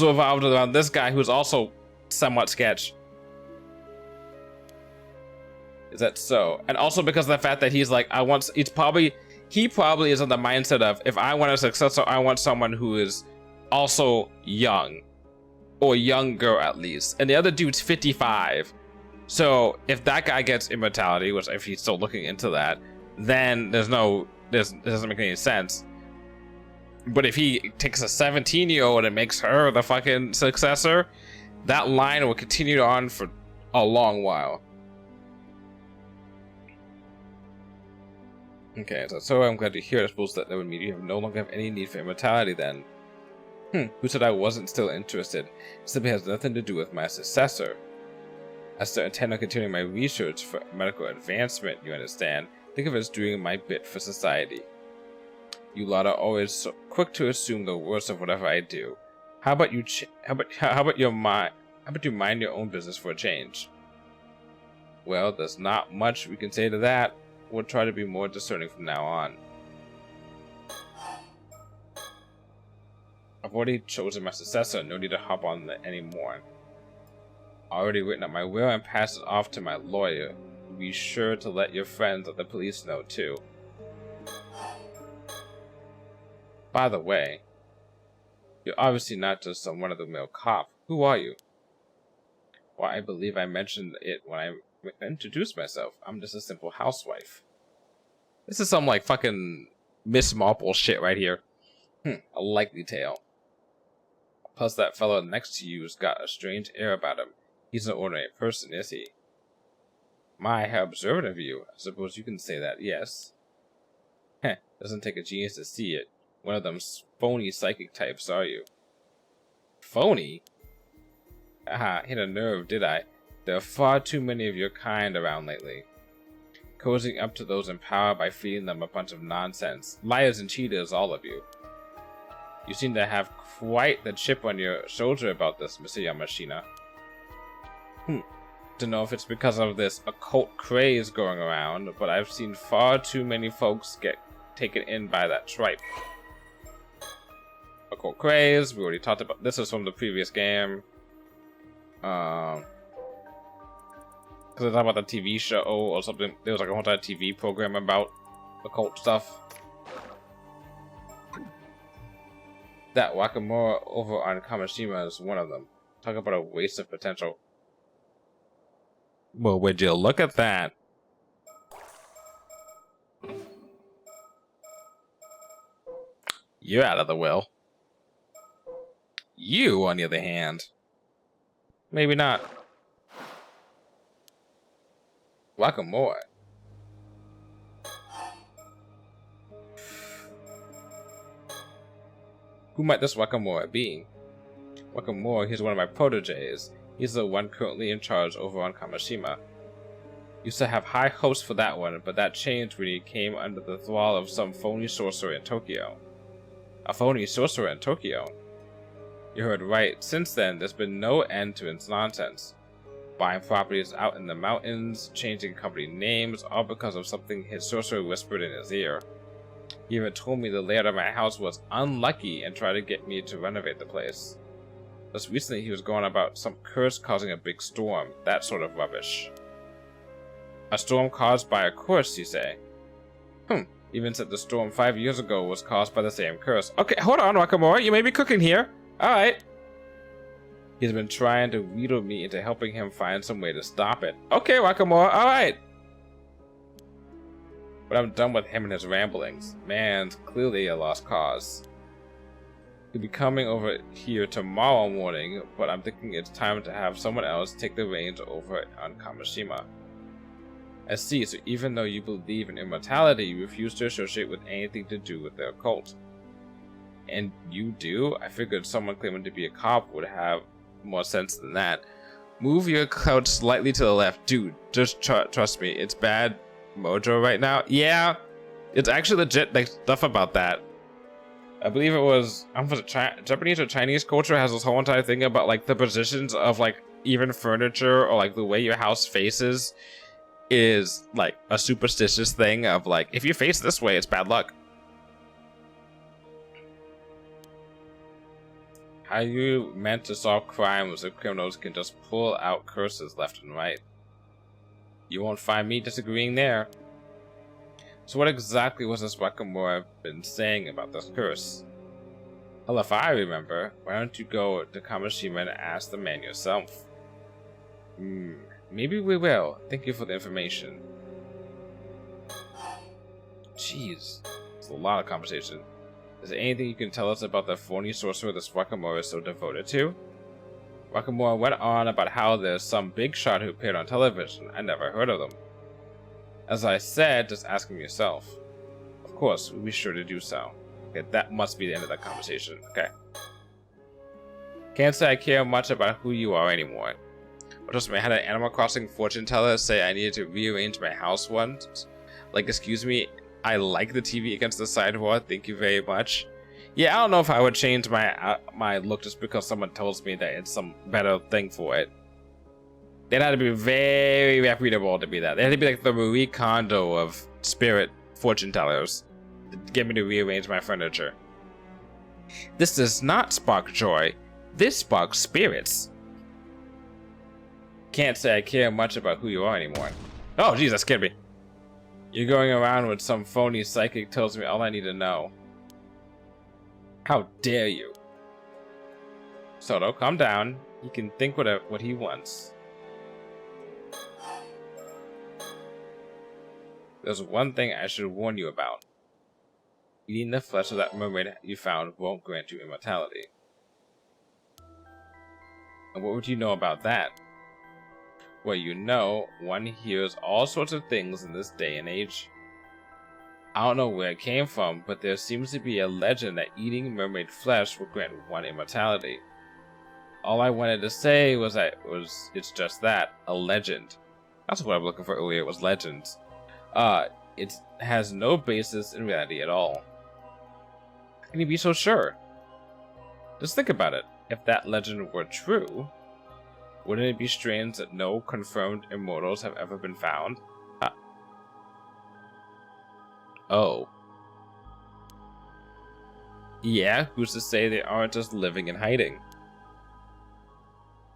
A: revolved around this guy who's also somewhat sketch. Is that so? And also because of the fact that he's like, he probably is in the mindset of, if I want a successor, I want someone who is also young. Or younger at least. And the other dude's 55. So if that guy gets immortality, which if he's still looking into that, then this doesn't make any sense. But if he takes a 17-year-old and makes her the fucking successor, that line will continue on for a long while. Okay, so I'm glad to hear. I suppose that would mean you no longer have any need for immortality then. Who said I wasn't still interested? It simply has nothing to do with my successor. I still intend on continuing my research for medical advancement, you understand. Think of it as doing my bit for society. You lot are always so quick to assume the worst of whatever I do. How about you mind your own business for a change? Well, there's not much we can say to that. We'll try to be more discerning from now on. I've already chosen my successor, no need to hop on anymore. I already written up my will and passed it off to my lawyer. Be sure to let your friends at the police know too. By the way, you're obviously not just some run-of-the-mill cop. Who are you? Well, I believe I mentioned it when I introduced myself. I'm just a simple housewife. This is some like fucking Miss Marple shit right here. A likely tale. Plus that fellow next to you's got a strange air about him. He's an ordinary person, is he? My, how observant of you. I suppose you can say that, yes. Heh, doesn't take a genius to see it. One of them phony psychic types, are you? Phony? Aha, hit a nerve, did I? There are far too many of your kind around lately. Cozying up to those in power by feeding them a bunch of nonsense. Liars and cheaters, all of you. You seem to have quite the chip on your shoulder about this, Mr. Yamashina. Don't know if it's because of this occult craze going around, but I've seen far too many folks get taken in by that tripe. Occult craze, we already talked about this. Was from the previous game. Because I talked about the TV show or something. There was like a whole entire TV program about occult stuff. That Wakamura over on Kamishima is one of them. Talk about a waste of potential. Well, would you look at that? You're out of the will. You, on the other hand, maybe not. Wakamura. Who might this Wakamura be? Wakamura, he's one of my proteges. He's the one currently in charge over on Kamishima. Used to have high hopes for that one, but that changed when he came under the thrall of some phony sorcerer in Tokyo. A phony sorcerer in Tokyo? You heard right. Since then, there's been no end to its nonsense. Buying properties out in the mountains, changing company names, all because of something his sorcerer whispered in his ear. He even told me the layout of my house was unlucky and tried to get me to renovate the place. Just recently he was going about some curse causing a big storm, that sort of rubbish. A storm caused by a curse, you say? Even said the storm 5 years ago was caused by the same curse. Okay, hold on, Wakamura, you may be cooking here. Alright. He's been trying to wheedle me into helping him find some way to stop it. Okay, Wakamura, alright. But I'm done with him and his ramblings. Man's clearly a lost cause. He'll be coming over here tomorrow morning, but I'm thinking it's time to have someone else take the reins over on Kamishima. I see, so even though you believe in immortality, you refuse to associate with anything to do with the occult. And you do? I figured someone claiming to be a cop would have more sense than that. Move your couch slightly to the left. Dude, just trust me, it's bad mojo right now. Yeah, it's actually legit like stuff about that. I believe it was, Japanese or Chinese culture has this whole entire thing about like the positions of like even furniture or like the way your house faces is like a superstitious thing of like, if you face this way, it's bad luck. How you meant to solve crimes if criminals can just pull out curses left and right? You won't find me disagreeing there. So what exactly was this Wakamura been saying about this curse? Well, if I remember, why don't you go to Kamishima and ask the man yourself? Maybe we will. Thank you for the information. Jeez, it's a lot of conversation. Is there anything you can tell us about the phony sorcerer this Wakamura is so devoted to? Wakamura went on about how there's some big shot who appeared on television. I never heard of them. As I said, just ask him yourself. Of course, we'll be sure to do so. Okay, that must be the end of that conversation. Okay. Can't say I care much about who you are anymore. But trust me, I had an Animal Crossing fortune teller say I needed to rearrange my house once. Like, excuse me, I like the TV against the sidewall. Thank you very much. Yeah, I don't know if I would change my look just because someone tells me that it's some better thing for it. They'd have to be very reputable to be that. They had to be like the Marie Kondo of spirit fortune tellers to get me to rearrange my furniture. This does not spark joy. This sparks spirits. Can't say I care much about who you are anymore. Oh, jeez, that scared me. You're going around with some phony psychic tells me all I need to know. How dare you? Soto, calm down. He can think what he wants. There's one thing I should warn you about. Eating the flesh of that mermaid you found won't grant you immortality. And what would you know about that? Well, you know, one hears all sorts of things in this day and age. I don't know where it came from, but there seems to be a legend that eating mermaid flesh will grant one immortality. All I wanted to say was it's just that, a legend. That's what I'm looking for earlier, was legends. It has no basis in reality at all. How can you be so sure? Just think about it. If that legend were true, wouldn't it be strange that no confirmed immortals have ever been found? Oh. Yeah, who's to say they aren't just living and hiding?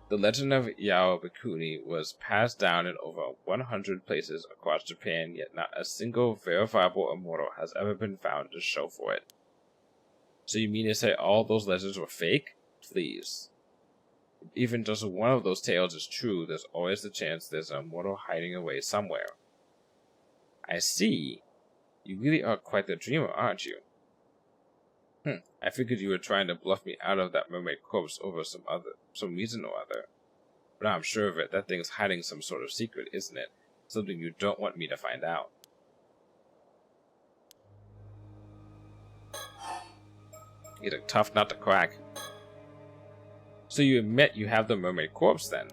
A: The legend of Yao Bikuni was passed down in over 100 places across Japan, yet not a single verifiable immortal has ever been found to show for it. So you mean to say all those legends were fake? Please. If even just one of those tales is true, there's always the chance there's an immortal hiding away somewhere. I see. You really are quite the dreamer, aren't you? I figured you were trying to bluff me out of that mermaid corpse over some reason or other. But I'm sure of it, that thing's hiding some sort of secret, isn't it? Something you don't want me to find out. It's a tough nut to crack. So you admit you have the mermaid corpse, then?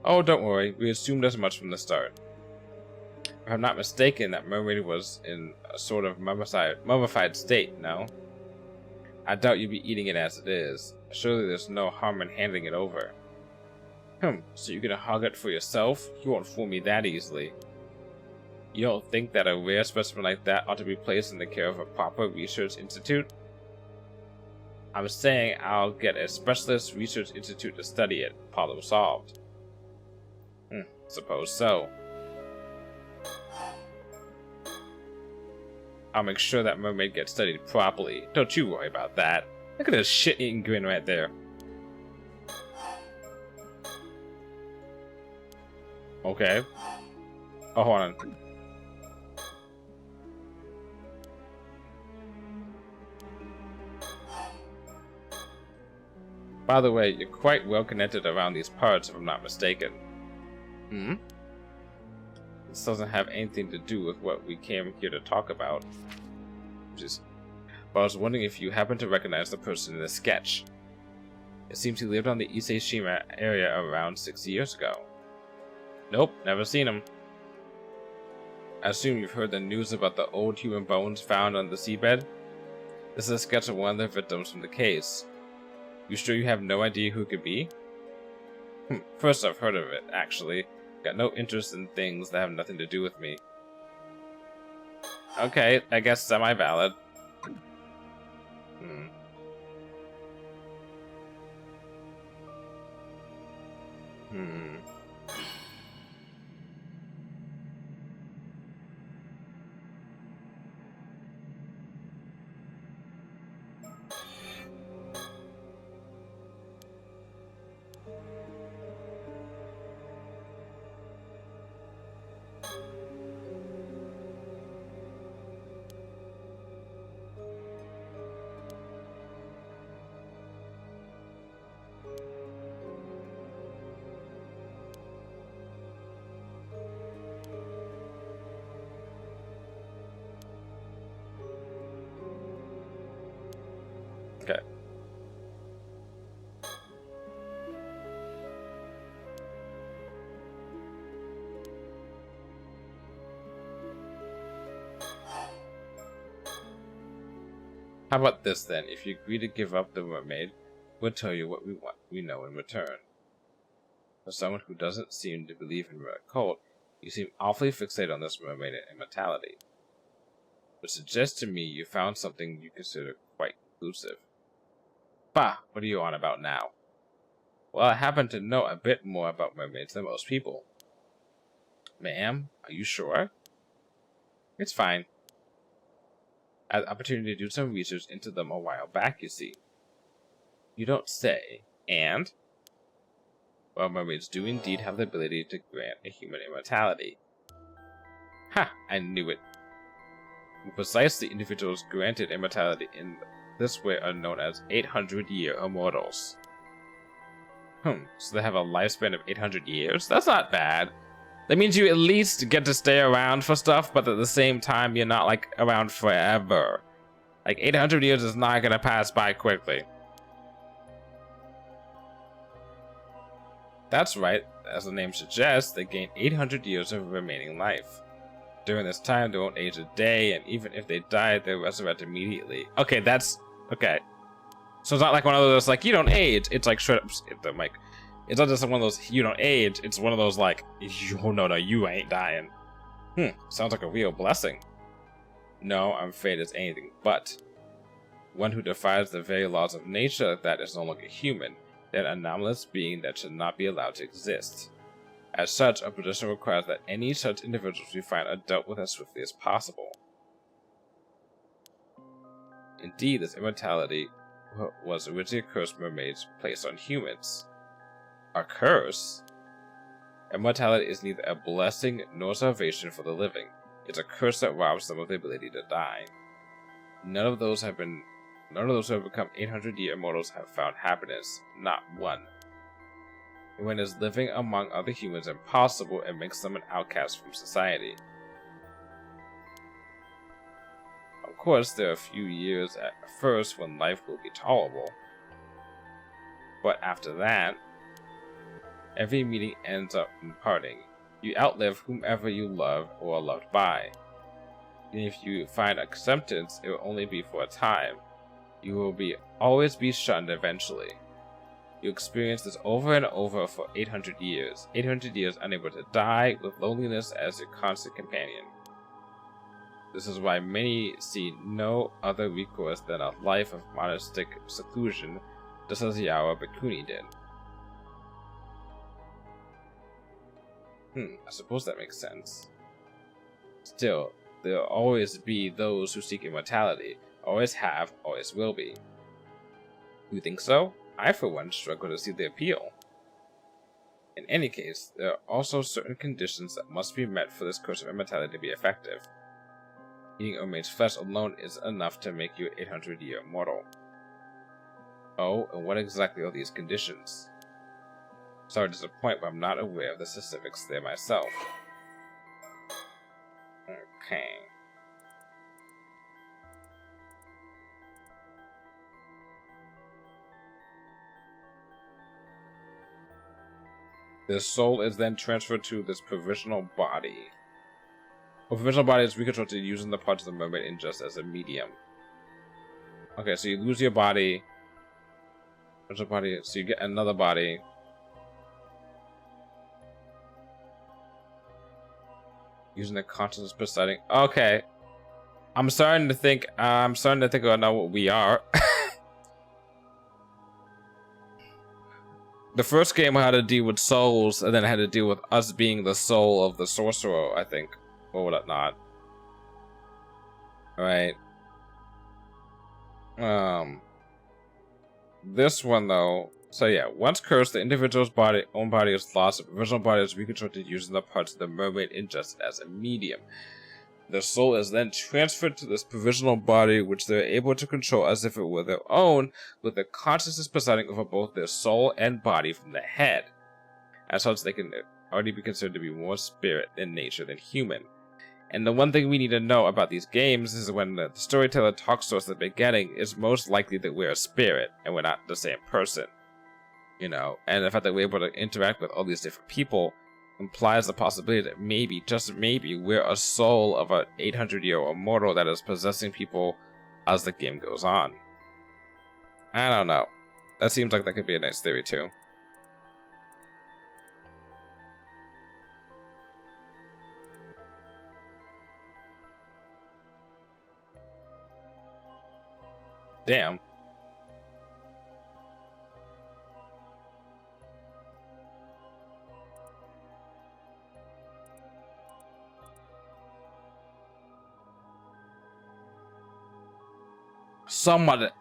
A: Oh, don't worry, we assumed as much from the start. If I'm not mistaken, that mermaid was in a sort of mummified state, no? I doubt you'd be eating it as it is. Surely there's no harm in handing it over. So you're gonna hog it for yourself? You won't fool me that easily. You don't think that a rare specimen like that ought to be placed in the care of a proper research institute? I'm saying I'll get a specialist research institute to study it. Problem solved. Suppose so. I'll make sure that mermaid gets studied properly. Don't you worry about that. Look at this shit-eating grin right there. Okay. Oh, hold on. By the way, you're quite well connected around these parts, if I'm not mistaken. This doesn't have anything to do with what we came here to talk about. But I was wondering if you happen to recognize the person in the sketch. It seems he lived on the Ise-shima area around 6 years ago. Nope, never seen him. I assume you've heard the news about the old human bones found on the seabed? This is a sketch of one of the victims from the case. You sure you have no idea who it could be? First I've heard of it, actually. Got no interest in things that have nothing to do with me. Okay, I guess semi-valid. How about this then? If you agree to give up the mermaid, we'll tell you what we know in return. For someone who doesn't seem to believe in her cult, you seem awfully fixated on this mermaid and immortality. Which suggests to me you found something you consider quite conclusive. Bah, what are you on about now? Well, I happen to know a bit more about mermaids than most people. Ma'am, are you sure? It's fine. I had the opportunity to do some research into them a while back, you see. You don't say. And? Well, mermaids do indeed have the ability to grant a human immortality. Ha! I knew it. Precisely, individuals granted immortality in this way are known as 800-year immortals. So they have a lifespan of 800 years? That's not bad. That means you at least get to stay around for stuff, but at the same time, you're not, like, around forever. Like, 800 years is not gonna pass by quickly. That's right. As the name suggests, they gain 800 years of remaining life. During this time, they won't age a day, and even if they die, they'll resurrect immediately. Okay, that's... okay. So it's not like one of those, like, you don't age. It's like, straight up... it's not just one of those, you don't age. It's one of those, like, oh, no, you ain't dying. Sounds like a real blessing. No, I'm afraid it's anything but. One who defies the very laws of nature like that is no longer human. They're an anomalous being that should not be allowed to exist. As such, our position requires that any such individuals we find are dealt with as swiftly as possible. Indeed, this immortality was originally a curse mermaids placed on humans. A curse? Immortality is neither a blessing nor salvation for the living. It's a curse that robs them of the ability to die. None of those who have become 800-year immortals have found happiness. Not one. When is living among other humans impossible, it makes them an outcast from society. Of course, there are a few years at first when life will be tolerable. But after that, every meeting ends up in parting. You outlive whomever you love or are loved by. And if you find acceptance, it will only be for a time. You will always be shunned eventually. You experience this over and over for 800 years. 800 years unable to die, with loneliness as your constant companion. This is why many see no other recourse than a life of monastic seclusion, just as Yawa Bakuni did. I suppose that makes sense. Still, there will always be those who seek immortality. Always have, always will be. You think so? I, for one, struggle to see the appeal. In any case, there are also certain conditions that must be met for this curse of immortality to be effective. Eating mermaid's flesh alone is enough to make you an 800-year immortal. Oh, and what exactly are these conditions? Sorry to disappoint, but I'm not aware of the specifics there myself. Okay. This soul is then transferred to this provisional body. A provisional body is reconstructed using the parts of the mermaid in just as a medium. Okay, so you lose your body. So you get another body. Using the consciousness presiding. Okay. I'm starting to think I know what we are. The first game had to deal with souls, and then it had to deal with us being the soul of the sorcerer, I think. Or whatnot. Alright. This one, though. So yeah, once cursed, the individual's own body is lost. The provisional body is reconstructed using the parts of the mermaid ingested as a medium. The soul is then transferred to this provisional body, which they're able to control as if it were their own, with the consciousness presiding over both their soul and body from the head. As such, they can already be considered to be more spirit in nature than human. And the one thing we need to know about these games is when the storyteller talks to us at the beginning, it's most likely that we're a spirit and we're not the same person. You know, and the fact that we're able to interact with all these different people implies the possibility that maybe, just maybe, we're a soul of an 800-year-old immortal that is possessing people as the game goes on. I don't know. That seems like that could be a nice theory too. Damn.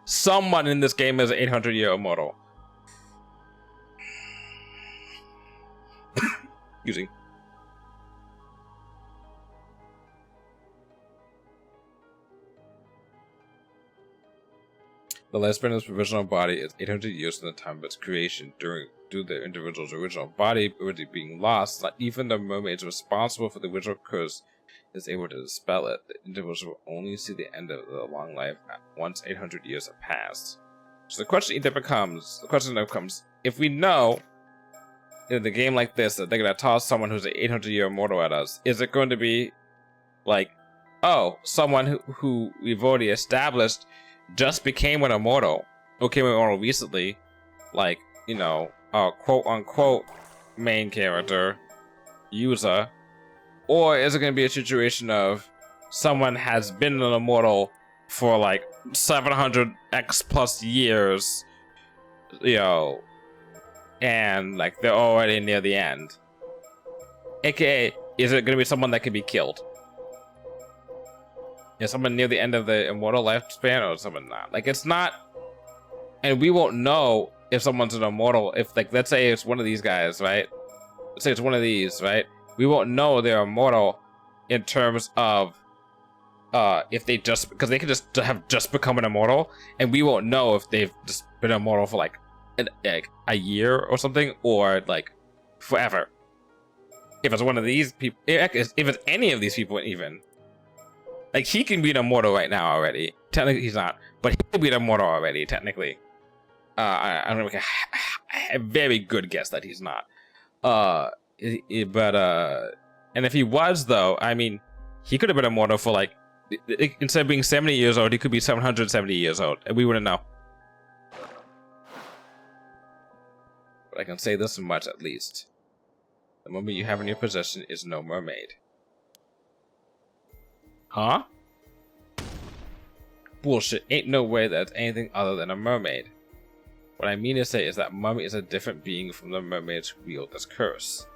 A: Someone in this game is an 800-year immortal. Using. The lifespan of its provisional body is 800 years from the time of its creation. Due to the individual's original body already being lost, not even the mermaids responsible for the original curse is able to dispel it. The individuals will only see the end of the long life once 800 years have passed. So the question becomes, if we know in a game like this that they're going to toss someone who's an 800-year immortal at us, is it going to be like, oh, someone who we've already established just became an immortal, or became an immortal recently, like, you know, a quote-unquote main character, user, or is it going to be a situation of someone has been an immortal for like 700x plus years, you know, and like they're already near the end? AKA, is it going to be someone that can be killed? Is someone near the end of the immortal lifespan, or someone not? Like, it's not, and we won't know if someone's an immortal if, like, let's say it's one of these guys, right? Let's say it's one of these, right? We won't know they're immortal in terms of if they just, because they could just have just become an immortal, and we won't know if they've just been immortal for like a year or something, or like forever. If it's one of these people, if it's any of these people, even like, he can be an immortal right now already. Technically, he's not, but he can be an immortal already. Technically, I'm gonna make a very good guess that he's not. And if he was, though, I mean, he could have been immortal for like, instead of being 70 years old, he could be 770 years old, and we wouldn't know. But I can say this much at least: the mummy you have in your possession is no mermaid. Huh? Bullshit. Ain't no way that's anything other than a mermaid. What I mean to say is that mummy is a different being from the mermaids who wield this curse.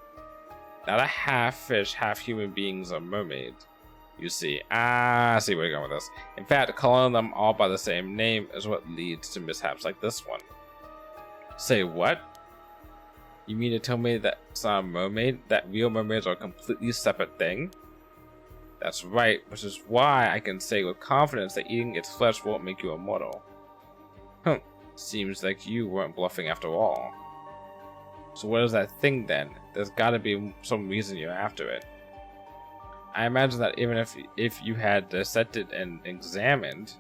A: Not a half fish, half human beings or mermaids. You see. I see where you're going with this. In fact, calling them all by the same name is what leads to mishaps like this one. Say what? You mean to tell me that it's not a mermaid? That real mermaids are a completely separate thing? That's right, which is why I can say with confidence that eating its flesh won't make you immortal. Seems like you weren't bluffing after all. So what is that thing then? There's gotta be some reason you're after it. I imagine that even if you had dissected and examined,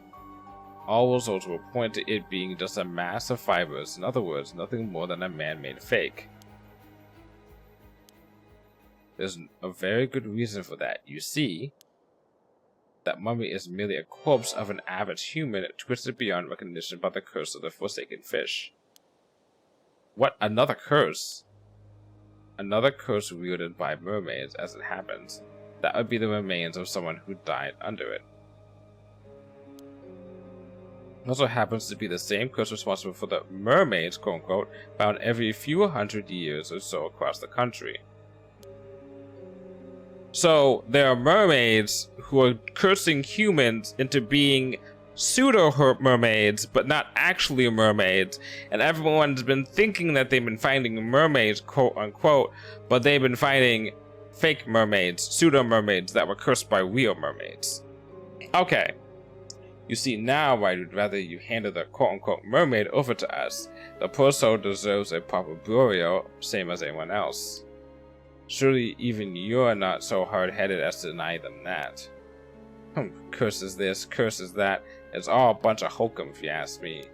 A: all results will point to it being just a mass of fibers. In other words, nothing more than a man-made fake. There's a very good reason for that. You see, that mummy is merely a corpse of an average human twisted beyond recognition by the curse of the forsaken fish. What? Another curse? Another curse wielded by mermaids, as it happens. That would be the remains of someone who died under it. It also happens to be the same curse responsible for the mermaids, quote-unquote, found every few hundred years or so across the country. So there are mermaids who are cursing humans into being pseudo-mermaids, but not actually mermaids, and everyone's been thinking that they've been finding mermaids, quote-unquote, but they've been finding fake mermaids, pseudo-mermaids that were cursed by real mermaids. Okay. You see, now I'd rather you handle the quote-unquote mermaid over to us. The poor soul deserves a proper burial, same as anyone else. Surely even you're not so hard-headed as to deny them that. Curses this, curses that. It's all a bunch of hokum, if you ask me.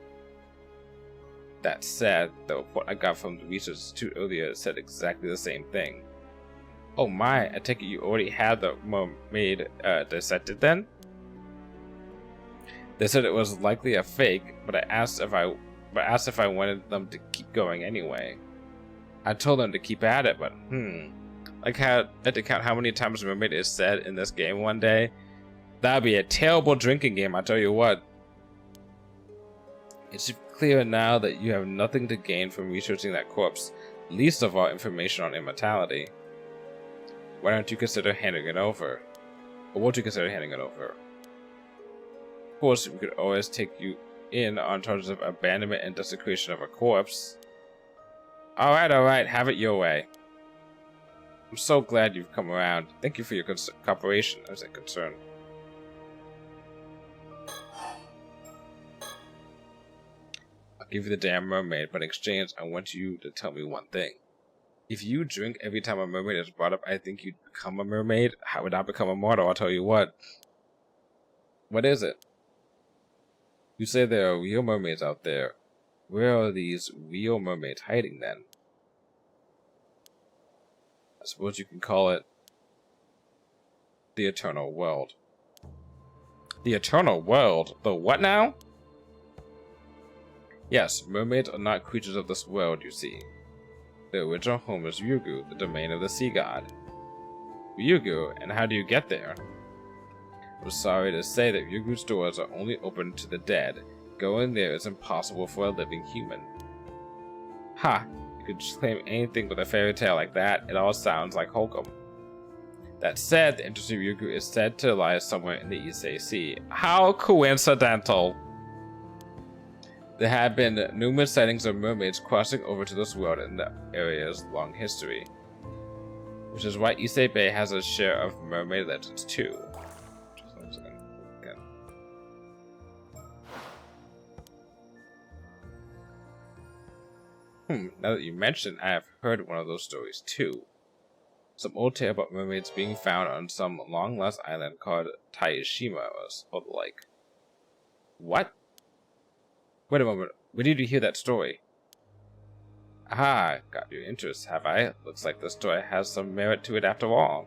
A: That said, the report I got from the Research Institute earlier said exactly the same thing. Oh my, I take it you already had the mermaid dissected then? They said it was likely a fake, but I asked if I wanted them to keep going anyway. I told them to keep at it, but like how I had to count how many times mermaid is said in this game one day. That'd be a terrible drinking game, I tell you what. It's clear now that you have nothing to gain from researching that corpse, least of all information on immortality. Why don't you consider handing it over? Or won't you consider handing it over? Of course, we could always take you in on charges of abandonment and desecration of a corpse. Alright, have it your way. I'm so glad you've come around. Thank you for your cooperation. I was concerned. I'll give you the damn mermaid, but in exchange, I want you to tell me one thing. If you drink every time a mermaid is brought up, I think you'd become a mermaid. How would I become immortal? I'll tell you what. What is it? You say there are real mermaids out there. Where are these real mermaids hiding then? I suppose you can call it the eternal world. The eternal world? The what now? Yes, mermaids are not creatures of this world, you see. Their original home is Ryugu, the domain of the sea god. Ryugu, and how do you get there? I'm sorry to say that Ryugu's doors are only open to the dead. Going there is impossible for a living human. Ha! You could claim anything with a fairy tale like that. It all sounds like hokum. That said, the interesting Ryugu is said to lie somewhere in the Issei Sea. How coincidental! There have been numerous sightings of mermaids crossing over to this world in the area's long history, which is why Issei Bay has a share of mermaid legends too. Now that you mention it, I have heard one of those stories too. Some old tale about mermaids being found on some long-lost island called Taishima or the like. What? Wait a moment, where did you hear that story? Aha, got your interest, have I? Looks like the story has some merit to it after all.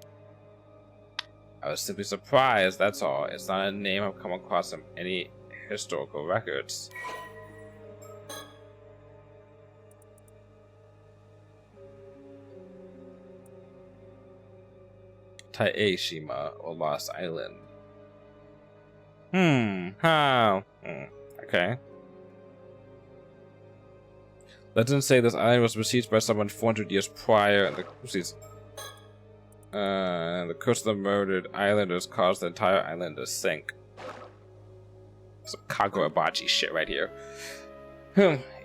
A: I was simply surprised, that's all. It's not a name I've come across in any historical records. Taishima, or Lost Island. Okay. Legends say this island was besieged by someone 400 years prior, and the curse of the murdered islanders caused the entire island to sink. Some Kagurabachi shit right here.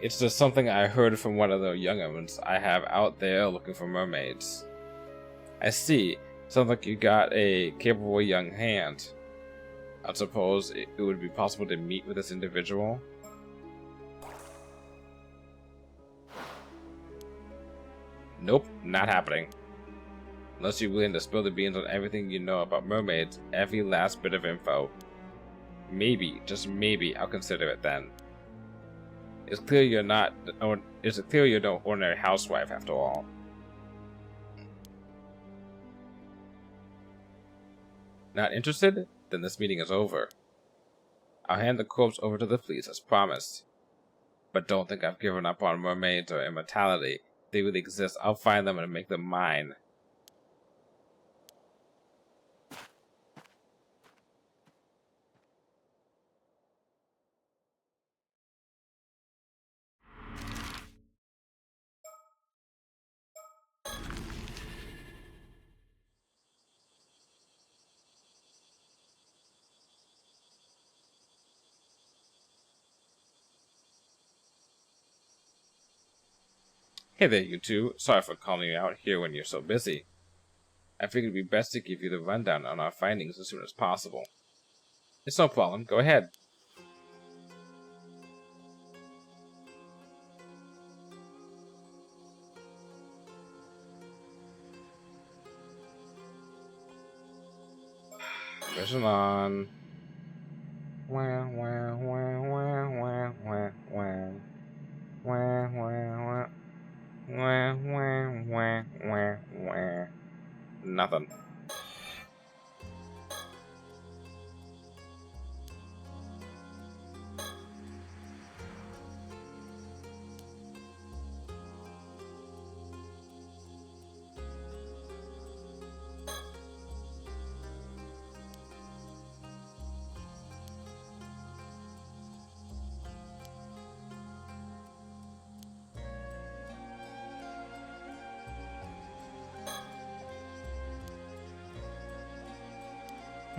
A: It's just something I heard from one of the young'uns I have out there looking for mermaids. I see. Sounds like you got a capable young hand. I suppose it would be possible to meet with this individual. Nope, not happening. Unless you're willing to spill the beans on everything you know about mermaids, every last bit of info. Maybe, just maybe, I'll consider it then. It's clear you're no ordinary housewife after all. Not interested? Then this meeting is over. I'll hand the corpse over to the police as promised. But don't think I've given up on mermaids or immortality. If they really exist, I'll find them and make them mine. Hey there, you two. Sorry for calling you out here when you're so busy. I figured it'd be best to give you the rundown on our findings as soon as possible. It's no problem. Go ahead. Vision on. Wah, wah, wah, wah, wah, wah, wah. Wah, wah, wah. Wah, wah, wah, wah, wah. Nothing.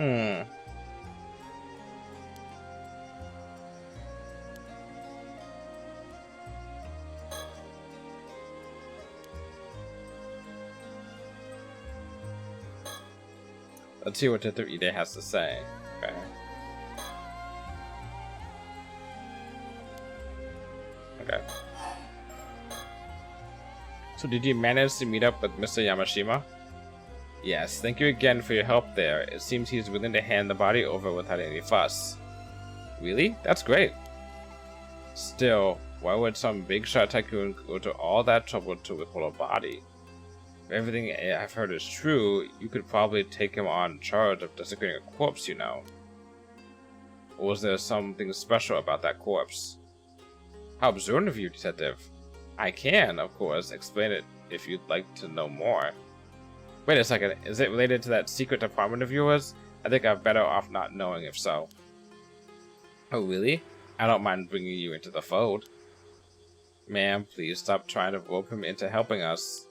A: Hmm. Let's see what Detective Ide has to say. Okay. Okay. So did you manage to meet up with Mr. Yamashima? Yes, thank you again for your help there. It seems he's willing to hand the body over without any fuss. Really? That's great. Still, why would some big shot tycoon go to all that trouble to withhold a body? If everything I've heard is true, you could probably take him on charge of desecrating a corpse, you know. Or was there something special about that corpse? How observant of you, Detective. I can, of course, explain it if you'd like to know more. Wait a second, is it related to that secret department of yours? I think I'm better off not knowing if so. Oh, really? I don't mind bringing you into the fold. Ma'am, please stop trying to rope him into helping us.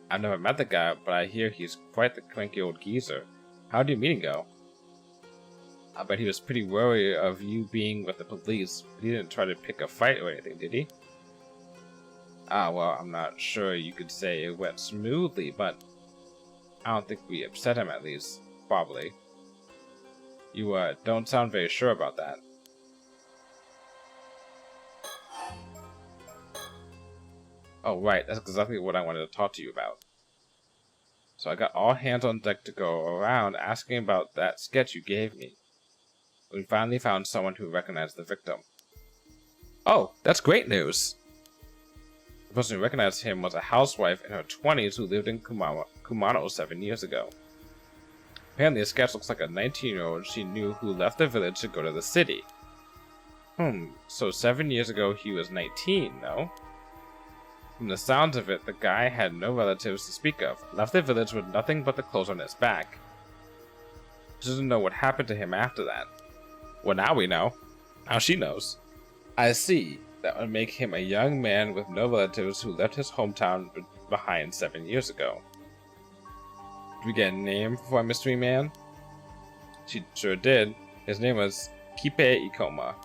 A: I've never met the guy, but I hear he's quite the cranky old geezer. How'd your meeting go? I bet he was pretty worried of you being with the police, but he didn't try to pick a fight or anything, did he? Ah, well, I'm not sure you could say it went smoothly, but I don't think we upset him, at least. Probably. You, don't sound very sure about that. Oh, right, that's exactly what I wanted to talk to you about. So I got all hands on deck to go around asking about that sketch you gave me. We finally found someone who recognized the victim. Oh, that's great news! The person who recognized him was a housewife in her 20s who lived in Kumano 7 years ago. Apparently, the sketch looks like a 19-year-old she knew who left the village to go to the city. So 7 years ago he was 19, no? From the sounds of it, the guy had no relatives to speak of, left the village with nothing but the clothes on his back. She doesn't know what happened to him after that. Well, now we know. Now she knows. I see. That would make him a young man with no relatives who left his hometown behind 7 years ago. Did we get a name for our mystery man? She sure did. His name was Kipe Ikoma.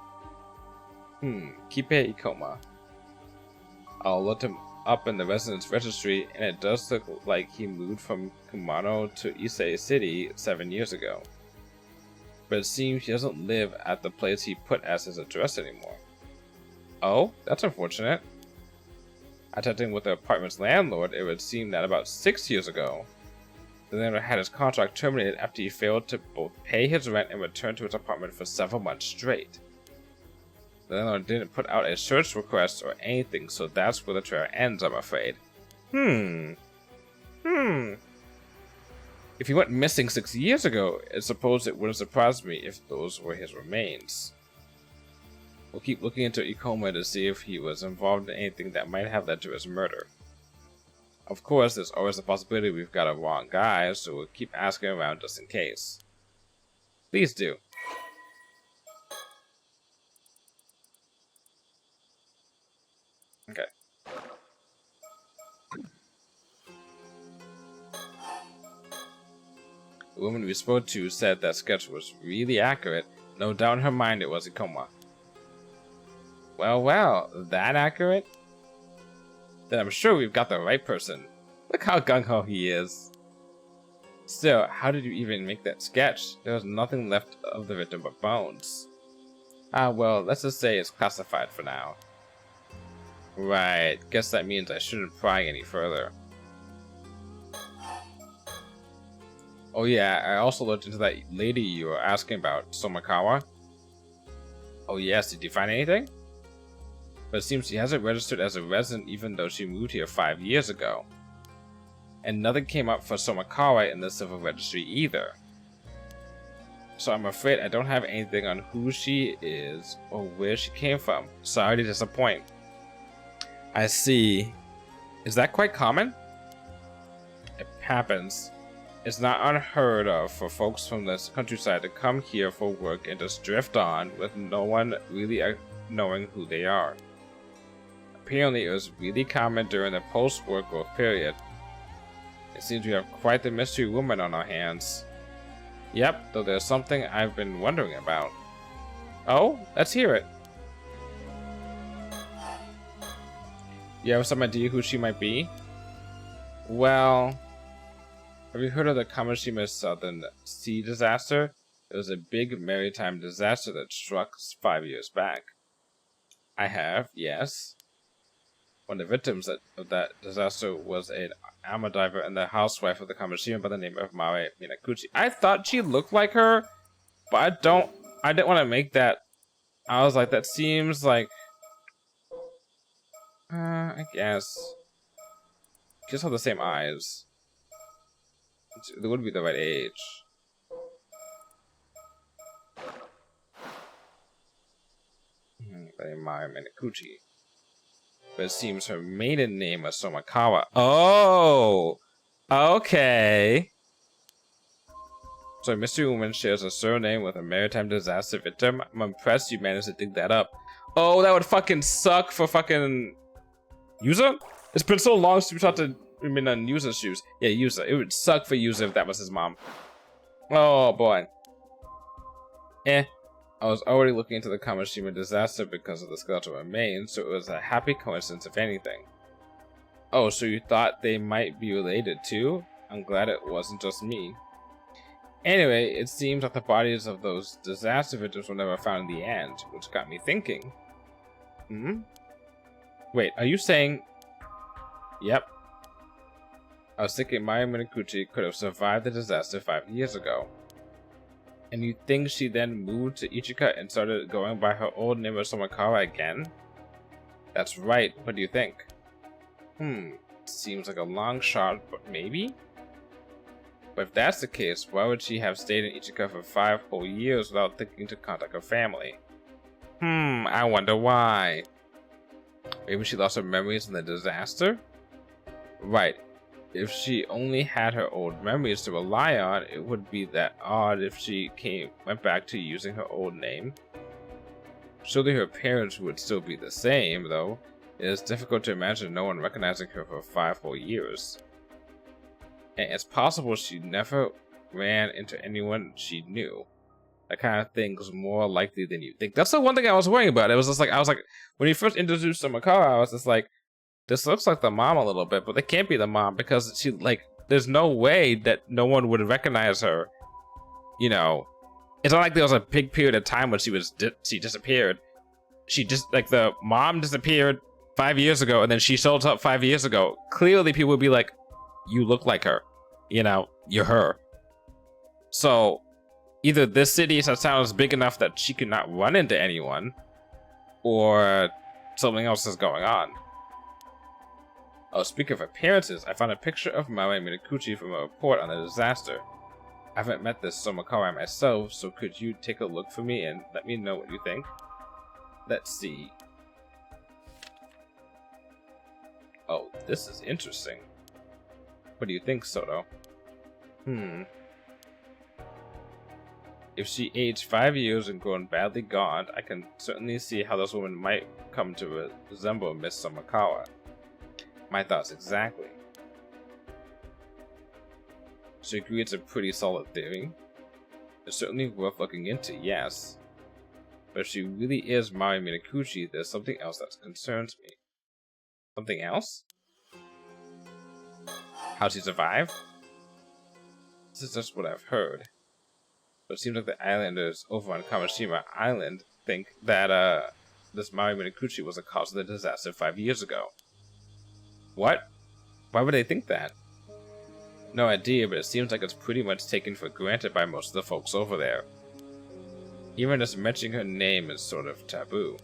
A: Kipe Ikoma. I'll look him up in the residence registry, and it does look like he moved from Kumano to Ise City 7 years ago. But it seems he doesn't live at the place he put as his address anymore. Oh, that's unfortunate. Attending with the apartment's landlord, it would seem that about 6 years ago, the landlord had his contract terminated after he failed to both pay his rent and return to his apartment for several months straight. The landlord didn't put out a search request or anything, so that's where the trail ends, I'm afraid. If he went missing 6 years ago, I suppose it wouldn't surprise me if those were his remains. We'll keep looking into Ikoma to see if he was involved in anything that might have led to his murder. Of course, there's always the possibility we've got a wrong guy, so we'll keep asking around just in case. Please do. Okay. The woman we spoke to said that sketch was really accurate. No doubt in her mind it was Ikoma. Well, that accurate? Then I'm sure we've got the right person. Look how gung-ho he is. Still, how did you even make that sketch? There was nothing left of the victim but bones. Ah, well, let's just say it's classified for now. Right, guess that means I shouldn't pry any further. Oh yeah, I also looked into that lady you were asking about, Somakawa. Oh yes, did you find anything? But it seems she hasn't registered as a resident even though she moved here 5 years ago. And nothing came up for Somakawa in the civil registry either. So I'm afraid I don't have anything on who she is or where she came from. Sorry to disappoint. I see. Is that quite common? It happens. It's not unheard of for folks from this countryside to come here for work and just drift on with no one really knowing who they are. Apparently it was really common during the post-war growth period. It seems we have quite the mystery woman on our hands. Yep, though there's something I've been wondering about. Oh, let's hear it. You have some idea who she might be? Well, have you heard of the Kamishima Southern Sea disaster? It was a big maritime disaster that struck 5 years back. I have, yes. One of the victims of that disaster was an armor diver and the housewife of the Kamishima by the name of Mae Minakuchi. I thought she looked like her, but I didn't want to make that. I was like, that seems like, I guess. She just have the same eyes. They would be the right age. By Mae Minakuchi. But it seems her maiden name was Somakawa. Oh! Okay. So a mystery woman shares a surname with a maritime disaster victim. I'm impressed you managed to dig that up. Oh, that would fucking suck for fucking Yuza? It's been so long since we talked to him in Yuza's shoes. Yeah, Yuza. It would suck for Yuza if that was his mom. Oh boy. I was already looking into the Kamishima disaster because of the skeletal remains, so it was a happy coincidence if anything. Oh, so you thought they might be related too? I'm glad it wasn't just me. Anyway, it seems that the bodies of those disaster victims were never found in the end, which got me thinking. Wait, are you saying... Yep. I was thinking Mae Minakuchi could have survived the disaster 5 years ago. And you think she then moved to Ichika and started going by her old name of Somakawa again? That's right, what do you think? Seems like a long shot, but maybe? But if that's the case, why would she have stayed in Ichika for 5 whole years without thinking to contact her family? I wonder why. Maybe she lost her memories in the disaster? Right. If she only had her old memories to rely on, it would be that odd if she went back to using her old name. Surely her parents would still be the same, though. It is difficult to imagine no one recognizing her for 5 whole years. And it's possible she never ran into anyone she knew. That kind of thing's more likely than you think. That's the one thing I was worrying about. It was just like, I was like, when you first introduced Somakawa, I was just like, this looks like the mom a little bit, but it can't be the mom because she, like, there's no way that no one would recognize her. You know, it's not like there was a big period of time when she disappeared. She just, like, the mom disappeared 5 years ago, and then she showed up 5 years ago. Clearly, people would be like, you look like her. You know, you're her. So, either this city sounds big enough that she could not run into anyone, or something else is going on. Oh, speaking of appearances, I found a picture of Mae Minakuchi from a report on the disaster. I haven't met this Somakawa myself, so could you take a look for me and let me know what you think? Let's see. Oh, this is interesting. What do you think, Soto? If she aged 5 years and grown badly gaunt, I can certainly see how this woman might come to resemble Miss Somakawa. My thoughts exactly. She agreed it's a pretty solid theory. It's certainly worth looking into, yes. But if she really is Mae Minakuchi, there's something else that concerns me. Something else? How she survived? This is just what I've heard. But it seems like the islanders over on Kamishima Island think that this Mae Minakuchi was the cause of the disaster 5 years ago. What? Why would they think that? No idea, but it seems like it's pretty much taken for granted by most of the folks over there. Even just mentioning her name is sort of taboo.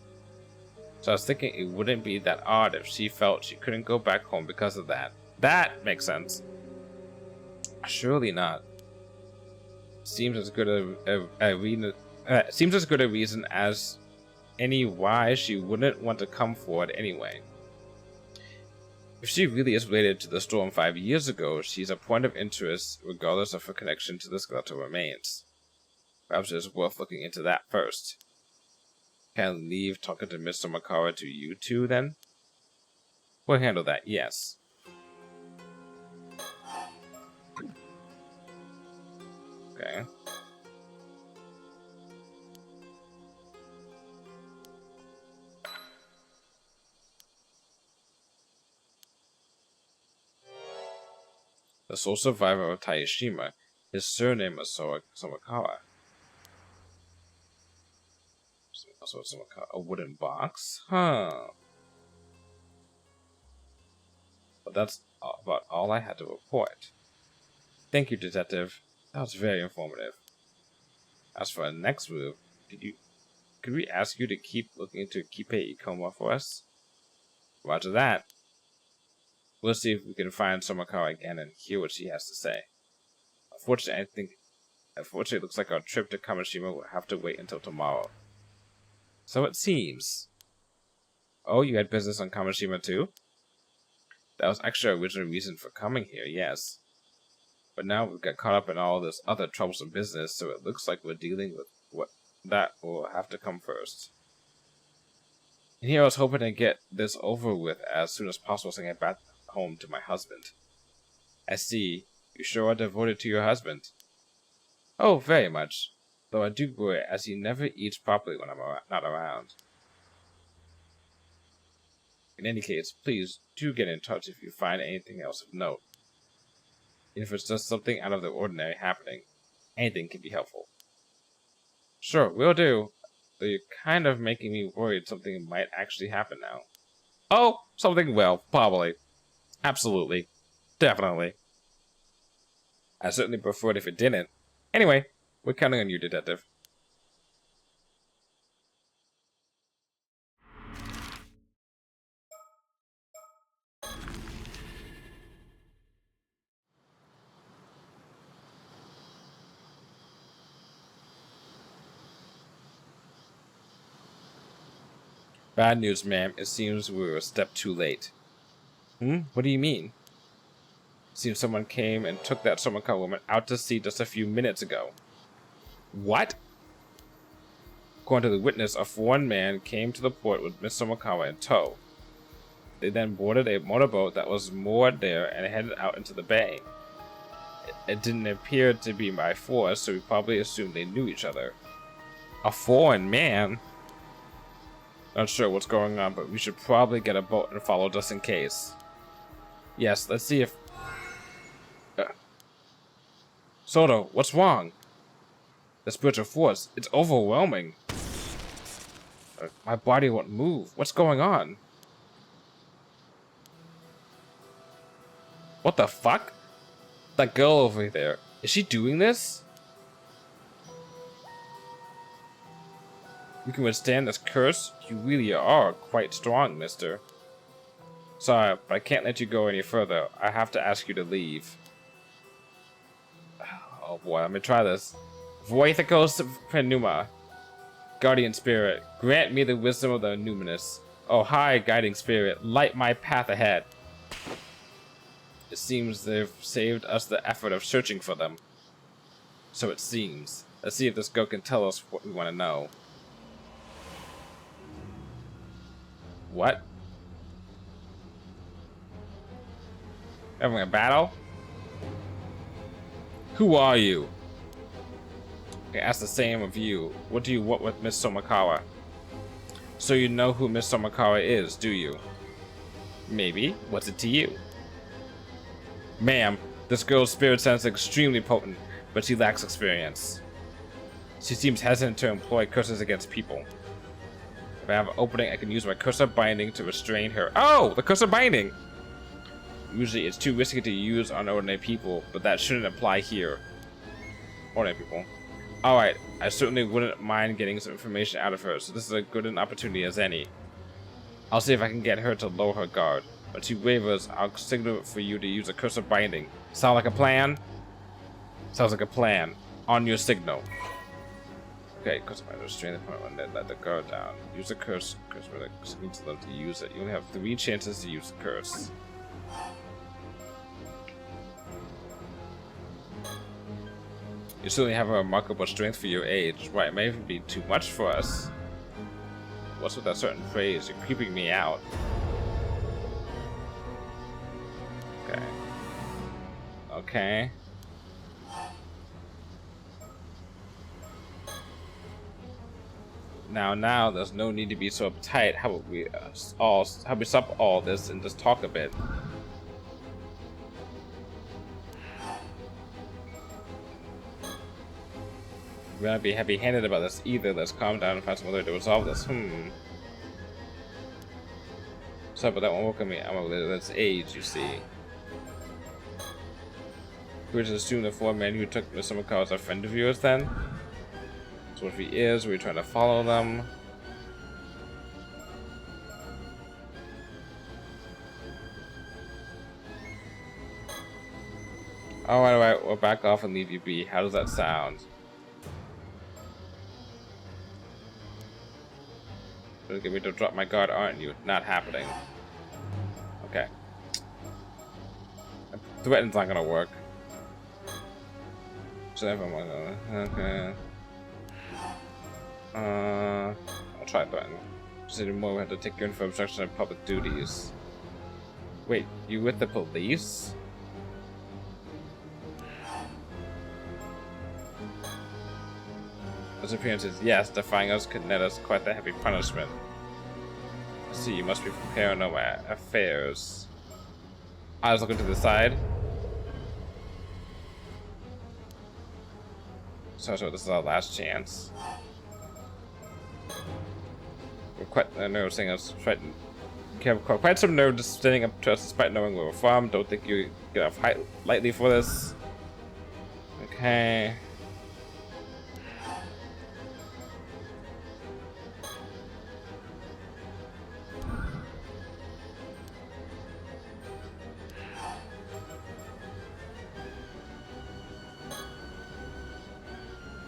A: So I was thinking it wouldn't be that odd if she felt she couldn't go back home because of that. That makes sense. Surely not. Seems as good a reason as any why she wouldn't want to come forward anyway. If she really is related to the storm 5 years ago, she's a point of interest regardless of her connection to the skeletal remains. Perhaps it's worth looking into that first. Can I leave talking to Mr. Makara to you two then? We'll handle that, yes. Okay. The sole survivor of Taishima. His surname is Somakawa. Also Somakawa. A wooden box? Huh. But that's about all I had to report. Thank you, Detective. That was very informative. As for our next move, could we ask you to keep looking into Kipe Ikoma for us? Roger that. We'll see if we can find Somakawa again and hear what she has to say. Unfortunately, it looks like our trip to Kamishima will have to wait until tomorrow. So it seems. Oh, you had business on Kamishima too? That was actually our original reason for coming here, yes. But now we've got caught up in all this other troublesome business, so it looks like we're dealing with what that will have to come first. And here I was hoping to get this over with as soon as possible so I can get back home to my husband. I see. You sure are devoted to your husband. Oh, very much. Though I do worry, as he never eats properly when I'm not around. In any case, please do get in touch if you find anything else of note. If it's just something out of the ordinary happening, anything can be helpful. Sure, will do. Though you're kind of making me worried something might actually happen now. Oh, something will, probably. Absolutely. Definitely. I certainly prefer it if it didn't. Anyway, we're counting on you, Detective. Bad news, ma'am. It seems we were a step too late. What do you mean? Seems someone came and took that Somakawa woman out to sea just a few minutes ago. What? According to the witness, a foreign man came to the port with Miss Somakawa in tow. They then boarded a motorboat that was moored there and headed out into the bay. It didn't appear to be by force, so we probably assumed they knew each other. A foreign man? Not sure what's going on, but we should probably get a boat and follow just in case. Yes, let's see if... Soto, what's wrong? The spiritual force, it's overwhelming. My body won't move. What's going on? What the fuck? That girl over there, is she doing this? You can withstand this curse? You really are quite strong, mister. Sorry, but I can't let you go any further. I have to ask you to leave. Oh boy, let me try this. Voithicos Pnuma. Guardian Spirit, grant me the wisdom of the numinous. Oh hi, Guiding Spirit, light my path ahead. It seems they've saved us the effort of searching for them. So it seems. Let's see if this girl can tell us what we want to know. What? Having a battle? Who are you? I ask the same of you. What do you want with Miss Somakawa? So you know who Miss Somakawa is, do you? Maybe. What's it to you? Ma'am, this girl's spirit sense is extremely potent, but she lacks experience. She seems hesitant to employ curses against people. If I have an opening, I can use my curse of binding to restrain her. Oh, the curse of binding! Usually it's too risky to use on ordinary people, but that shouldn't apply here. Ordinary people. Alright, I certainly wouldn't mind getting some information out of her, so this is as good an opportunity as any. I'll see if I can get her to lower her guard. When she wavers, I'll signal for you to use a curse of binding. Sound like a plan? Sounds like a plan. On your signal. Okay, curse of binding. Restrain the opponent and then let the guard down. Use the curse for the signal to them to use it. You only have 3 chances to use the curse. You certainly have a remarkable strength for your age. Right, it may even be too much for us. What's with that certain phrase? You're creeping me out. Okay. Okay. Now, there's no need to be so uptight. How about we stop all this and just talk a bit? We're not be heavy-handed about this either. Let's calm down and find some other way to resolve this. Sorry, but that won't work on me. I'm a that's age, you see. We just assume the four men who took Mr. McCall as a friend of yours then? So if he is, we're trying to follow them. Alright, we'll back off and leave you be. How does that sound? You're gonna get me to drop my guard, aren't you? Not happening. Okay. Threaten's not gonna work. So everyone, okay. I'll try threaten. Just anymore, we have to take you in for obstruction of public duties. Wait, you with the police? His appearance is yes, defying us could net us quite the heavy punishment. See, you must be from Paranormal Affairs. I was looking to the side. So this is our last chance. We're quite noticing us frightened. You have quite some nerve just standing up to us despite knowing where we're from. Don't think you get off lightly for this. Okay.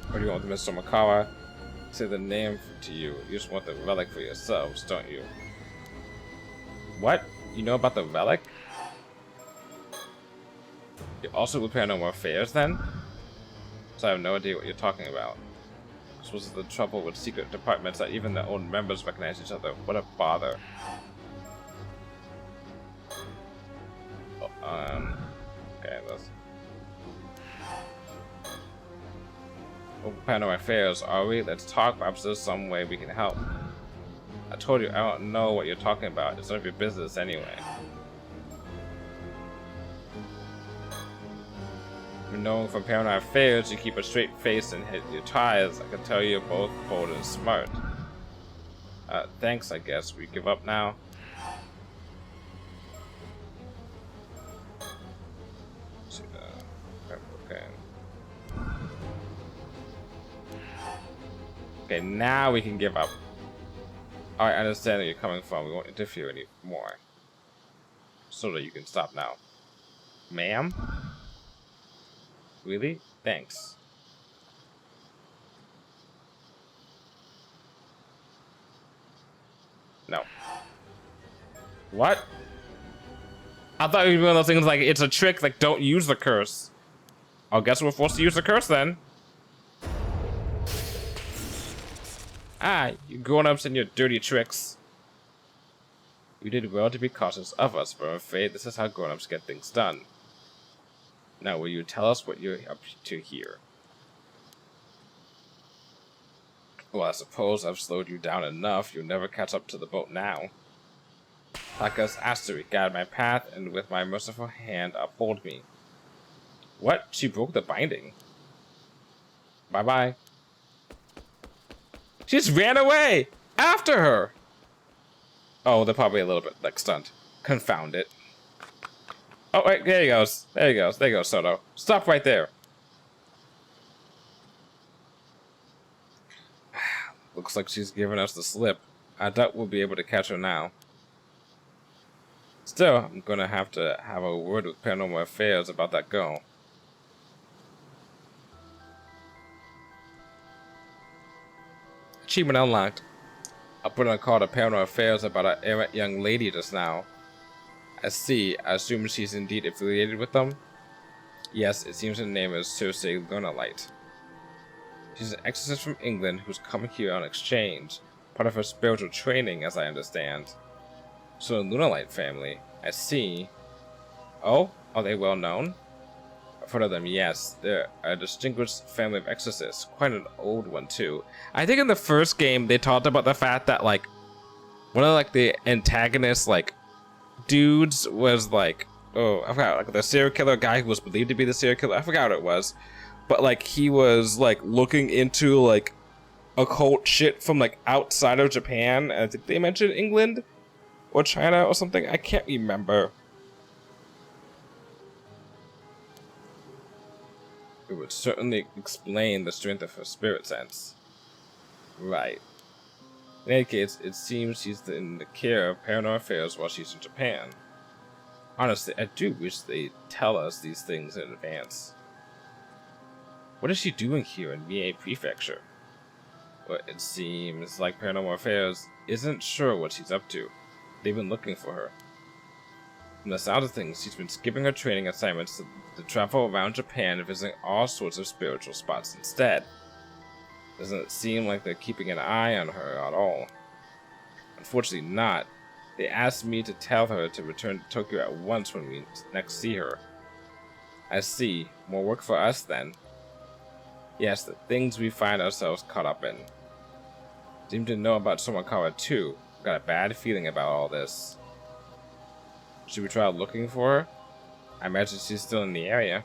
A: What do you want with Mr. Makawa? Say the name to you. You just want the relic for yourselves, don't you? What? You know about the relic? You're also with Paranormal Affairs then? So I have no idea what you're talking about. I suppose it's the trouble with secret departments that even their own members recognize each other. What a bother. Okay, let's... Paranormal Affairs, are we? Let's talk. Perhaps there's some way we can help. I told you, I don't know what you're talking about. It's none of your business anyway. Knowing from Paranormal Affairs, you keep a straight face and hit your ties. I can tell you're both bold and smart. Thanks, I guess. We give up now. Okay. Okay, now we can give up. Alright, I understand where you're coming from. We won't interfere anymore. So that you can stop now. Ma'am? Really? Thanks. No. What? I thought it was one of those things like, it's a trick, like, don't use the curse. I guess we're forced to use the curse then. Ah, you grown-ups and your dirty tricks. You did well to be cautious of us, but I'm afraid this is how grown-ups get things done. Now, will you tell us what you're up to here? Well, I suppose I've slowed you down enough. You'll never catch up to the boat now. Taka's Astery guide my path, and with my merciful hand uphold me. What? She broke the binding. Bye-bye. She just ran away! After her! Oh, they're probably a little bit, like, stunned. Confound it. Oh, wait, there he goes. There he goes. There you go, Soto. Stop right there. Looks like she's giving us the slip. I doubt we'll be able to catch her now. Still, I'm gonna have to have a word with Paranormal Affairs about that girl. Achievement unlocked. I'll put on a call to Paranormal Affairs about an errant young lady just now. I see. I assume she's indeed affiliated with them? Yes, it seems her name is Circe Lunalight. She's an exorcist from England who's come here on exchange. Part of her spiritual training, as I understand. So the Lunalight family. I see. Oh? Are they well known? I've heard of them, yes. They're a distinguished family of exorcists. Quite an old one, too. I think in the first game, they talked about the fact that, like, one of, like, the antagonist, like, dudes was, like, oh, I forgot, like, the serial killer guy who was believed to be the serial killer. I forgot what it was. But, like, he was, like, looking into, like, occult shit from, like, outside of Japan. I think they mentioned England or China or something. I can't remember. It would certainly explain the strength of her spirit sense. Right. In any case, it seems she's in the care of Paranormal Affairs while she's in Japan. Honestly, I do wish they'd tell us these things in advance. What is she doing here in Mie Prefecture? Well, it seems like Paranormal Affairs isn't sure what she's up to. They've been looking for her. From the sound of things, she's been skipping her training assignments to travel around Japan and visiting all sorts of spiritual spots instead. Doesn't seem like they're keeping an eye on her at all. Unfortunately not. They asked me to tell her to return to Tokyo at once when we next see her. I see. More work for us then. Yes, the things we find ourselves caught up in. Seem to know about Somakawa too. Got a bad feeling about all this. Should we try looking for her? I imagine she's still in the area.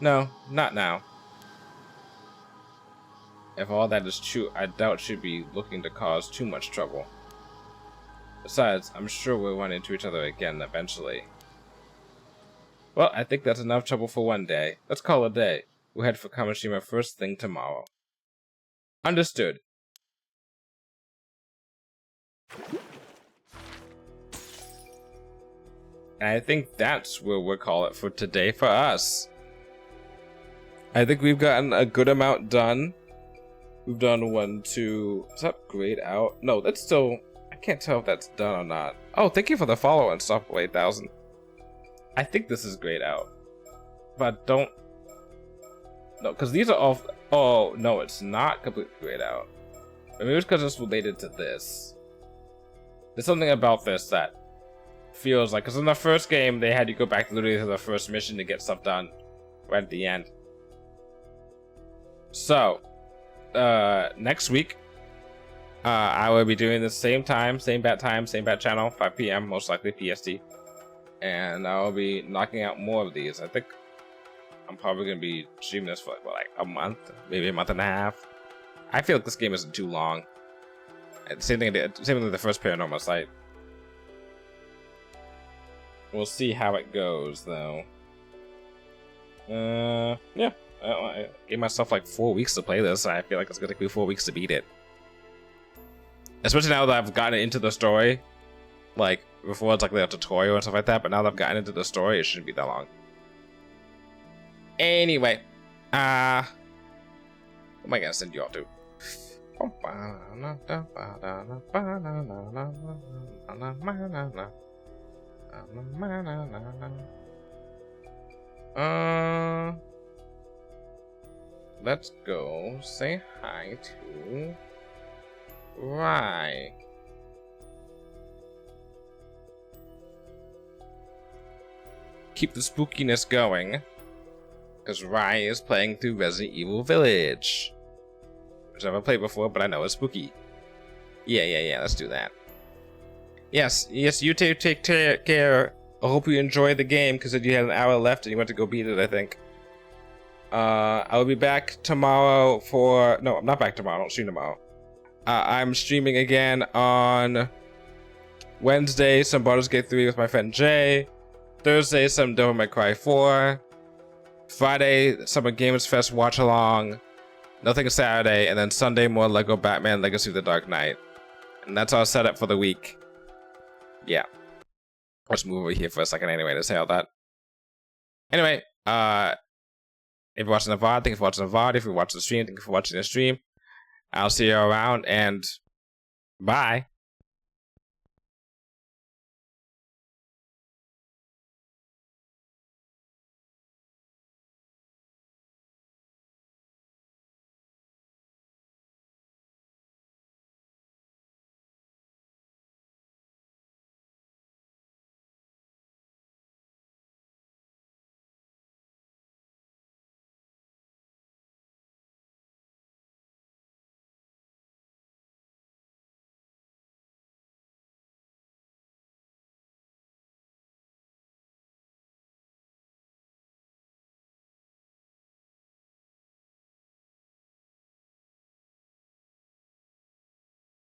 A: No, not now. If all that is true, I doubt she'd be looking to cause too much trouble. Besides, I'm sure we'll run into each other again eventually. Well, I think that's enough trouble for one day. Let's call it a day. We'll head for Kamishima first thing tomorrow. Understood. And I think that's where we'll call it for today for us. I think we've gotten a good amount done. We've done 1, 2... Is that grayed out? No, that's still... I can't tell if that's done or not. Oh, thank you for the follow on Software 8000. I think this is grayed out. But don't... No, because these are all... Oh, no, it's not completely grayed out. Maybe it's because it's related to this. There's something about this that feels like... Because in the first game, they had you go back literally to the first mission to get stuff done. Right at the end. So... next week, I will be doing the same time, same bat channel, 5 p.m. most likely PST, and I'll be knocking out more of these. I think I'm probably gonna be streaming this for like a month, maybe a month and a half. I feel like this game isn't too long. Same thing with the first Paranormasight. We'll see how it goes, though. Yeah. I gave myself like 4 weeks to play this. I feel like it's gonna take me 4 weeks to beat it. Especially now that I've gotten into the story. Like, before it's like the tutorial and stuff like that, but now that I've gotten into the story, it shouldn't be that long. Anyway, what am I gonna send you all to? Let's go say hi to Rai. Keep the spookiness going, because Rai is playing through Resident Evil Village, which I've never played before, but I know it's spooky. Yeah, let's do that. Yes, you take care. I hope you enjoyed the game, because you had an hour left and you went to go beat it, I think. I'll be back tomorrow for... No, I'm not back tomorrow. I don't stream tomorrow. I'm streaming again on Wednesday, some Baldur's Gate 3 with my friend Jay. Thursday, some Devil May Cry 4. Friday, Summer Games Fest watch along. Nothing Saturday. And then Sunday, more Lego Batman Legacy of the Dark Knight. And that's our setup for the week. Yeah. Let's move over here for a second anyway to say all that. Anyway, if you're watching the VOD, thank you for watching the VOD. If you're watching the stream, thank you for watching the stream. I'll see you around, and bye.